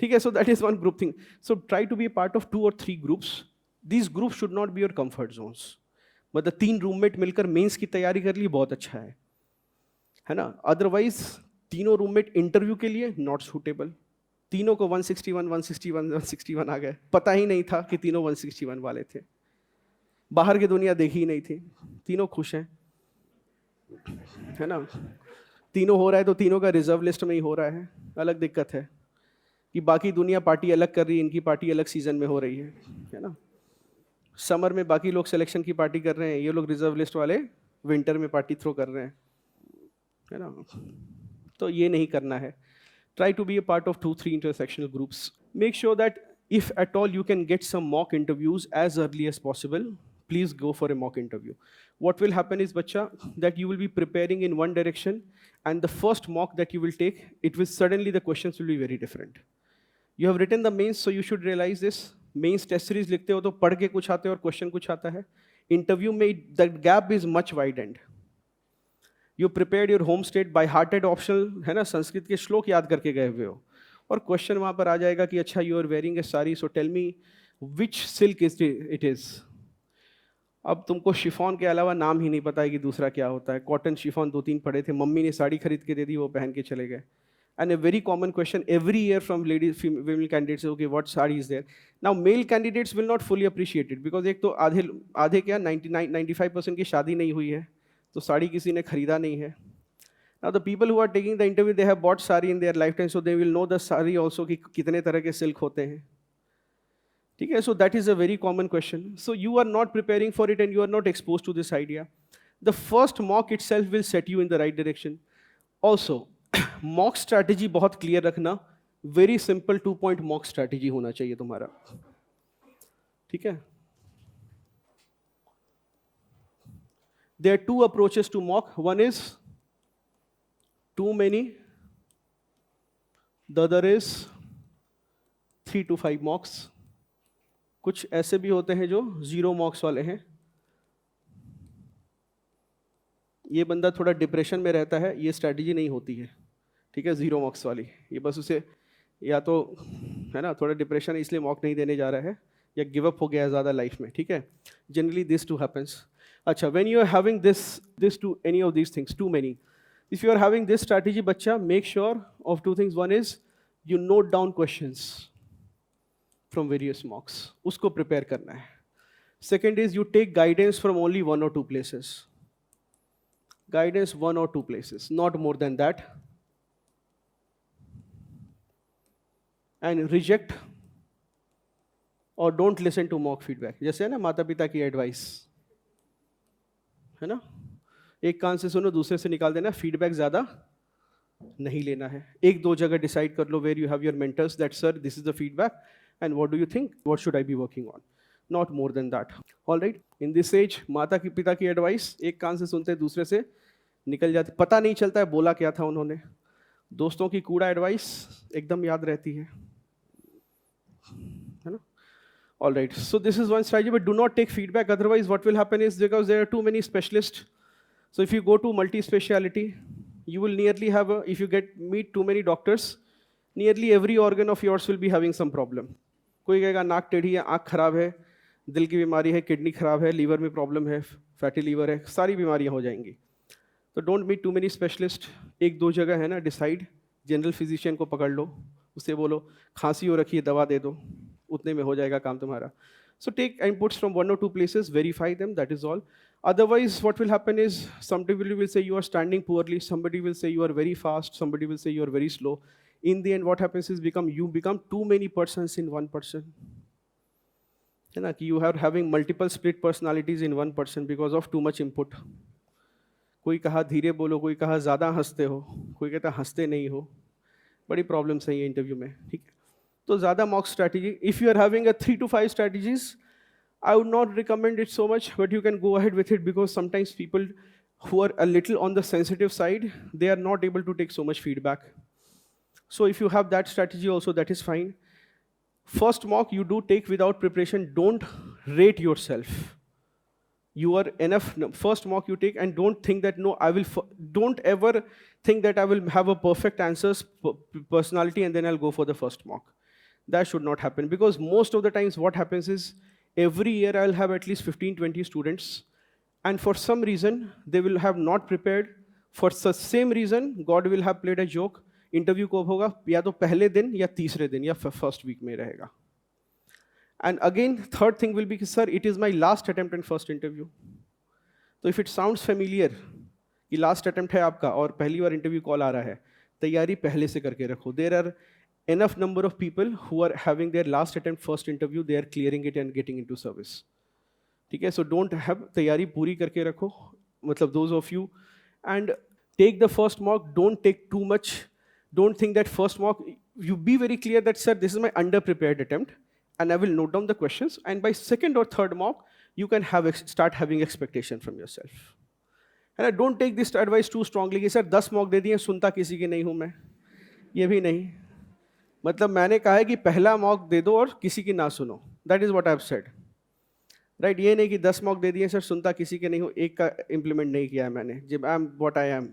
ठीक है, so that is one group thing. So try to be a part of 2 or 3 groups. These groups should not be your comfort zones. मतलब 3 roommate मिलकर mains की तैयारी कर ली बहुत अच्छा है ना? Otherwise तीनों roommate interview के लिए not suitable. तीनों को 161 आ गए. पता ही नहीं था कि तीनों 161 वाले थे. बाहर की दुनिया देखी ही नहीं थी. तीनों खुश हैं, है ना? तीनों हो रहा है तो तीनों का रिजर्व लिस्ट में ही हो रहा है. अलग दिक्कत है कि बाकी दुनिया पार्टी अलग कर रही है, इनकी पार्टी अलग सीजन में हो रही है ना? समर में बाकी लोग सिलेक्शन की पार्टी कर रहे हैं, ये लोग रिजर्व लिस्ट वाले विंटर में पार्टी थ्रो कर रहे हैं, है ना? तो ये नहीं करना है. Try to be a part of 2-3 intersectional groups. Make sure that if at all you can get some mock interviews as early as possible. please go for a mock interview. What will happen is, bacha, that you will be preparing in one direction, and the first mock that you will take, it will suddenly the questions will be very different. You have written the mains, so you should realize this. Mains test series लिखते हो तो पढ़ के कुछ आते हैं और question कुछ आता है. Interview में the gap is much widened. You prepared your home state by hearted optional, है ना, संस्कृत के श्लोक याद करके गए हुए हो, और क्वेश्चन वहाँ पर आ जाएगा कि अच्छा you are wearing a sari, so tell me which silk is it is. अब तुमको शिफॉन के अलावा नाम ही नहीं पता है कि दूसरा क्या होता है. कॉटन शिफॉन 2-3 पढ़े थे, मम्मी ने साड़ी खरीद के दे दी, वो पहन के चले गए. And a very common question every year from ladies, female candidates is, okay, what sari is there? Now, male candidates will not fully appreciate it because एक तो आधे क्या 95% की शादी नहीं हुई है, तो साड़ी किसी ने खरीदा नहीं है. Now, the people who are taking the interview, they have bought sari in their lifetime, so they will know the sari also कि कितने तरह के silk होते हैं. ठीक है, so that is a very common question. So you are not preparing for it and you are not exposed to this idea. The first mock itself will set you in the right direction. Also, mock strategy बहुत clear रखना. Very simple 2-point mock strategy होना चाहिए तुम्हारा. ठीक है? There are 2 approaches to mock. One is too many. The other is 3 to 5 mocks. कुछ ऐसे भी होते हैं जो 0 मॉक्स वाले हैं. ये बंदा थोड़ा डिप्रेशन में रहता है, ये स्ट्रैटेजी नहीं होती है. ठीक है, 0 मॉक्स वाली, ये बस उसे या तो है ना थोड़ा डिप्रेशन है इसलिए मॉक नहीं देने जा रहा है, या गिव अप हो गया है ज़्यादा लाइफ में. ठीक है, जनरली दिस टू हैपन्स. अच्छा, when you are having this to any of these things, too many, if you are having this strategy, बच्चा, make sure of 2 things. One is you note down questions from various mocks, उसको prepare करना है. Second is you take guidance from only 1 or 2 places. Guidance 1 or 2 places, not more than that. And reject or don't listen to mock feedback. जैसे है ना माता पिता की advice, है ना, एक कान से सुनो दूसरे से निकाल देना. फीडबैक ज़्यादा नहीं लेना है. 1-2 जगह डिसाइड कर लो where you have your mentors that sir this is the feedback and what do you think, what should I be working on, not more than that. All right, in this age माता की पिता की advice एक कान से सुनते दूसरे से निकल जाती, पता नहीं चलता है बोला क्या था उन्होंने. दोस्तों की कूड़ा एडवाइस एकदम याद रहती है ना. All right, so this is one strategy, but do not take feedback, otherwise what will happen is, because there are too many specialists, so if you go to multi-speciality, you will nearly have if you meet too many doctors, nearly every organ of yours will be having some problem. कोई कहेगा नाक टेढ़ी है, आँख खराब है, दिल की बीमारी है, किडनी खराब है, लीवर में प्रॉब्लम है, फैटी लीवर है, सारी बीमारियाँ हो जाएंगी. तो don't meet too many specialist. 1-2 जगह है ना डिसाइड, जनरल फिजिशियन को पकड़ लो, उससे बोलो खांसी हो रखी है दवा दे दो, उतने में हो जाएगा काम तुम्हारा. So take inputs from 1 or 2 places, verify them, that is all. Otherwise, what will happen is, somebody will say you are standing poorly, somebody will say you are very fast, somebody will say you are very slow. In the end, what happens is you become too many persons in one person. है ना, कि you are having multiple split personalities in one person because of too much input. कोई कहा धीरे बोलो, कोई कहा ज़्यादा हंसते हो, कोई कहता हंसते नहीं हो. बड़ी प्रॉब्लम्स हैं ये इंटरव्यू में. ठीक है, तो ज़्यादा mock strategy. If you are having 3 to 5 strategies, I would not recommend it so much, but you can go ahead with it, because sometimes people who are a little on the sensitive side, they are not able to take so much feedback. So if you have that strategy also, that is fine. First mock you do take without preparation. Don't rate yourself. You are enough. First mock you take, and don't think that no, don't ever think that I will have a perfect answers personality and then I'll go for the first mock. That should not happen, because most of the times what happens is, every year I'll have at least 15-20 students, and for some reason they will have not prepared. For the same reason, God will have played a joke. Interview कब होगा, या तो पहले दिन या तीसरे दिन या फर्स्ट वीक में रहेगा. And again third thing will be कि sir it is my last attempt and first interview. तो इफ इट साउंड्स फेमिलियर कि लास्ट अटेम्प्ट है आपका और पहली बार इंटरव्यू कॉल आ रहा है, तैयारी पहले से करके रखो. There are enough number of people who are having their last attempt first interview, they are clearing it and getting into service. ठीक है, so don't have, तैयारी पूरी करके रखो, मतलब those of you, and take the first mock. Don't take too much. Don't think that first mock, you be very clear that sir this is my under prepared attempt and I will note down the questions, and by second or third mock you can start having expectation from yourself. And I don't take this advice too strongly कि sir 10 mock दे दिए, सुनता किसी की नहीं हूं मैं, ये भी नहीं. मतलब मैंने कहा है कि पहला मॉक दे दो और किसी की ना सुनो. That is what I have said. Right, ये नहीं कि 10 मॉक दे दिए सर, सुनता किसी के नहीं हूं, एक का इंप्लीमेंट नहीं किया है मैंने, जब I am what I am.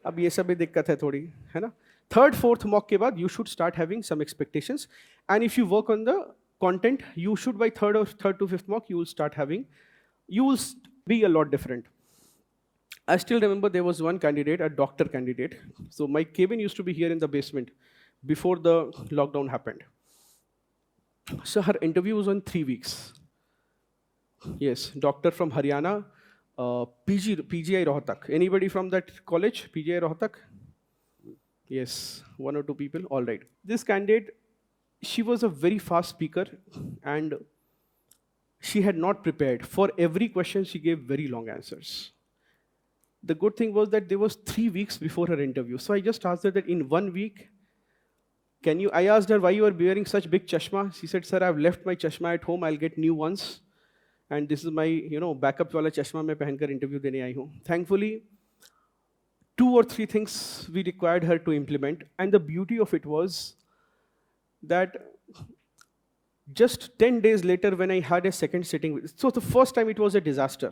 अब ये सब भी दिक्कत है थोड़ी, है ना. थर्ड फोर्थ मॉक के बाद you should start having some expectations, and if you work on the content, you should by third to fifth mock, you will start having, you will be a lot different. I still remember there was one candidate, a doctor candidate. So my cabin used to be here in the basement before the lockdown happened. So her interview was on 3 weeks. Yes, doctor from Haryana, PGI Rohtak. Anybody from that college, PGI Rohtak? Yes, 1 or 2 people. All right. This candidate, she was a very fast speaker and she had not prepared. For every question, she gave very long answers. The good thing was that there was 3 weeks before her interview. So I just asked her that in 1 week, I asked her why you are wearing such big chashma. She said, sir, I've left my chashma at home. I'll get new ones. And this is my, backup wala chashma mein pehenkar interview dene aayi hu. Thankfully, 2 or 3 things we required her to implement. And the beauty of it was that just 10 days later when I had a second sitting, so the first time it was a disaster.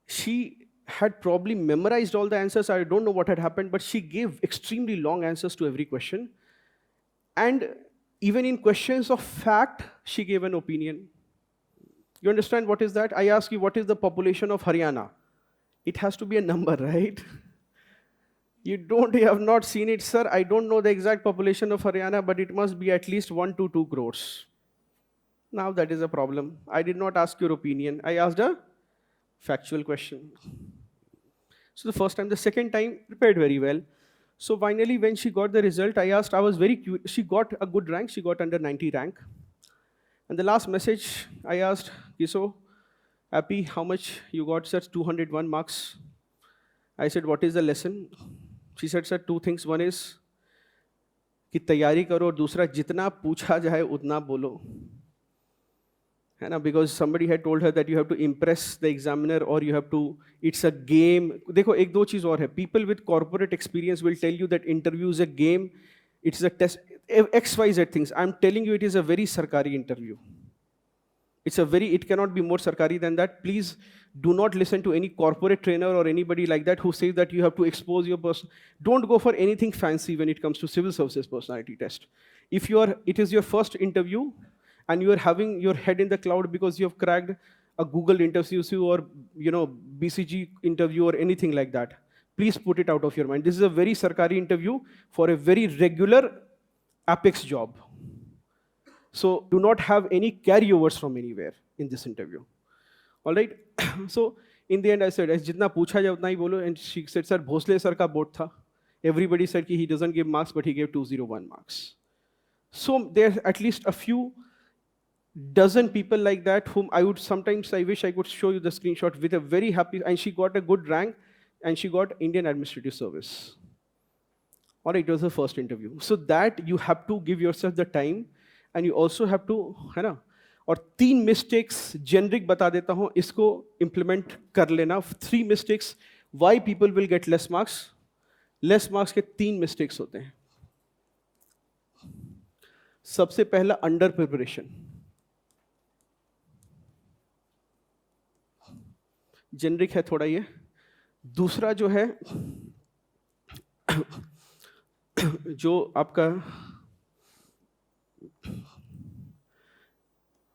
She had probably memorized all the answers. I don't know what had happened, but she gave extremely long answers to every question. And even in questions of fact, she gave an opinion. You understand what is that? I ask you, what is the population of Haryana? It has to be a number, right? You have not seen it, sir. I don't know the exact population of Haryana, but it must be at least 1 to 2 crores. Now that is a problem. I did not ask your opinion. I asked a factual question. So the first time, the second time, prepared very well. So finally, when she got the result, I asked, I was very curious. She got a good rank. She got under 90 rank. And the last message, I asked, so, happy, how much you got, sir? 201 marks. I said, what is the lesson? She said, sir, 2 things. One is कि तैयारी करो, और दूसरा जितना पूछा जाए उतना बोलो, है ना. Because somebody had told her that you have to impress the examiner, or you have to, it's a game. देखो एक दो चीज और है. People with corporate experience will tell you that interview is a game, it's a test, XYZ things. I'm telling you, it is a very sarkari interview. It cannot be more sarkari than that. Please do not listen to any corporate trainer or anybody like that who says that you have to expose your person. Don't go for anything fancy when it comes to civil services personality test. If it is your first interview and you are having your head in the cloud because you have cracked a Google interview or BCG interview or anything like that, please put it out of your mind. This is a very sarkari interview for a very regular apex job. So do not have any carryovers from anywhere in this interview. All right. So in the end, I said, "Jitna pucha jaye utna hi bolo." And she said, "Sir, Bhosle sir ka board tha." Everybody said he doesn't give marks, but he gave 201 marks. So there are at least a few dozen people like that whom I wish I could show you the screenshot with a very happy, and she got a good rank, and she got Indian Administrative Service. All right, it was the first interview. So that you have to give yourself the time, and you also have to, है ना. और 3 mistakes generic बता देता हूँ, इसको implement कर लेना. 3 mistakes why people will get less marks. Less marks के 3 mistakes होते हैं. सबसे पहला under preparation. Generic है थोड़ा ये. दूसरा जो है जो आपका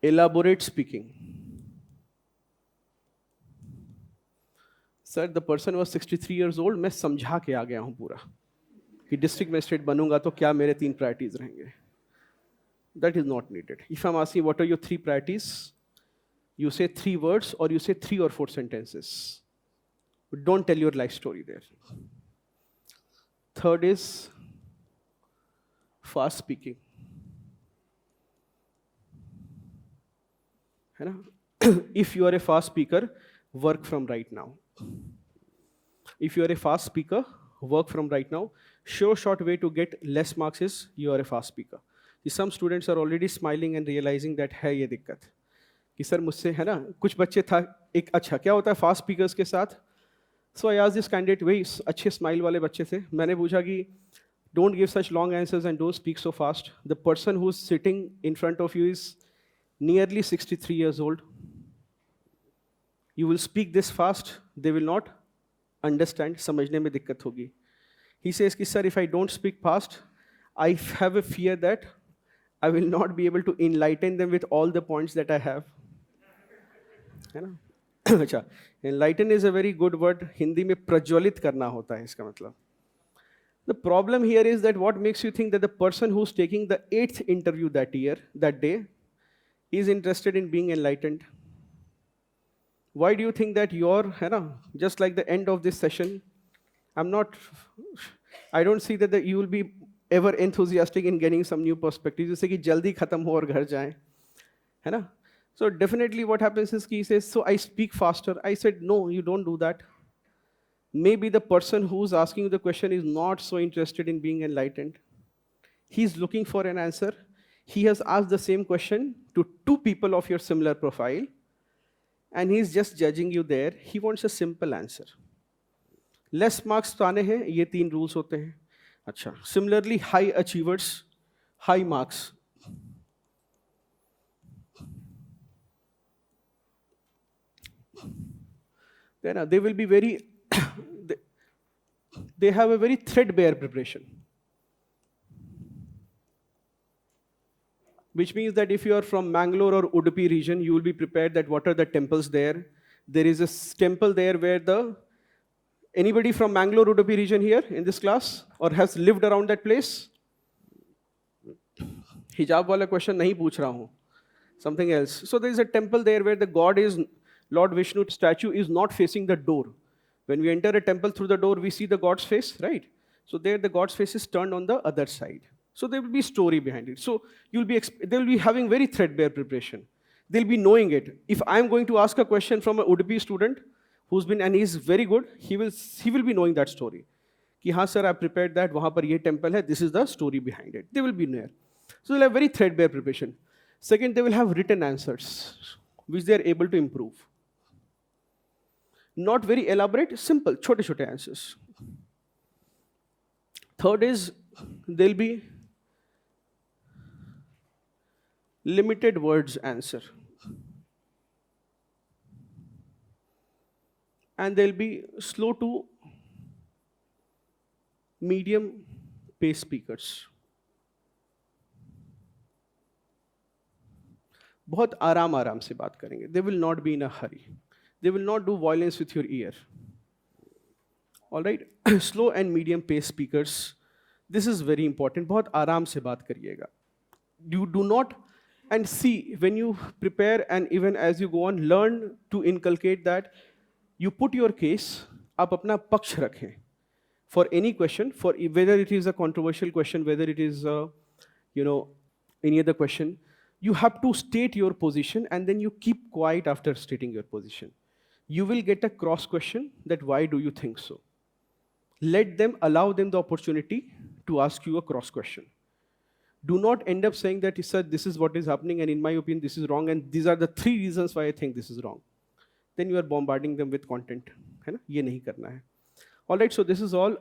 elaborate speaking. Sir, the person was 63 years old. मैं समझा के आ गया हूँ पूरा कि डिस्ट्रिक्ट मजिस्ट्रेट बनूंगा तो क्या मेरे 3 प्रायोरिटीज रहेंगे. That is not needed. If I'm asking what are your 3 priorities, you say 3 words or you say 3 or 4 sentences. But don't tell your life story there. Third is fast speaking. है ना? If you are a fast speaker, work from right now. If you are a fast speaker, work from right now. Sure short way to get less marks is you are a fast speaker. Some students are already smiling and realizing that है ये दिक्कत. कि sir मुझसे है ना, कुछ बच्चे था एक, अच्छा क्या होता है फास्ट स्पीकर्स के साथ. सो आई आज दिस कैंडिडेट, वही अच्छे स्माइल वाले बच्चे थे. मैंने पूछा कि don't give such long answers and don't speak so fast. The person who is sitting in front of you is nearly 63 years old. You will speak this fast, they will not understand, समझने में दिक्कत होगी. He says कि sir, if I don't speak fast, I have a fear that I will not be able to enlighten them with all the points that I have. है ना? अच्छा, enlighten is a very good word. Hindi में प्रज्वलित करना होता है इसका मतलब. The problem here is that what makes you think that the person who's taking the 8th interview that day, is interested in being enlightened? Why do you think that है ना, just like the end of this session, I don't see that you will be ever enthusiastic in getting some new perspectives. जैसे कि जल्दी खत्म हो और घर जाएं, है ना? So definitely what happens is he says, so I speak faster. I said, no, you don't do that. Maybe the person who's asking you the question is not so interested in being enlightened. He's looking for an answer. He has asked the same question to 2 people of your similar profile, and he's just judging you there. He wants a simple answer. Less marks पाने हैं, ये 3 rules होते हैं. अच्छा, similarly high achievers, high marks. Then they will be very, they have a very threadbare preparation. Which means that if you are from Mangalore or Udupi region, you will be prepared that what are the temples there. There is a temple there where anybody from Mangalore, Udupi region here in this class or has lived around that place? Hijab wala question nahi pooch raha hu. Something else. So there is a temple there where the god is, Lord Vishnu statue is not facing the door. When we enter a temple through the door, we see the god's face, right? So there the god's face is turned on the other side. So there will be story behind it. So they'll be having very threadbare preparation. They'll be knowing it. If I'm going to ask a question from a Udupi student and he's very good, he will be knowing that story. Ki haan sir, I prepared that, wahan par ye temple hai, this is the story behind it. They will be there. So they'll have very threadbare preparation. Second, they will have written answers, which they are able to improve. Not very elaborate, simple, chote answers. Third is, there'll be limited words answer. And they'll be slow to medium pace speakers. बहुत आराम से बात करेंगे. They will not be in a hurry. They will not do violence with your ear. All right? Slow and medium pace speakers. This is very important. बहुत आराम से बात करिएगा. You do not, and see, when you prepare and even as you go on, learn to inculcate that you put your case, आप अपना पक्ष रखें. For any question, for whether it is a controversial question, whether it is any other question, you have to state your position and then you keep quiet after stating your position. You will get a cross question that why do you think so? Allow them the opportunity to ask you a cross question. Do not end up saying that, sir, this is what is happening and in my opinion this is wrong and these are the 3 reasons why I think this is wrong. Then you are bombarding them with content. है ना? ये नहीं करना है. All right, so this is all.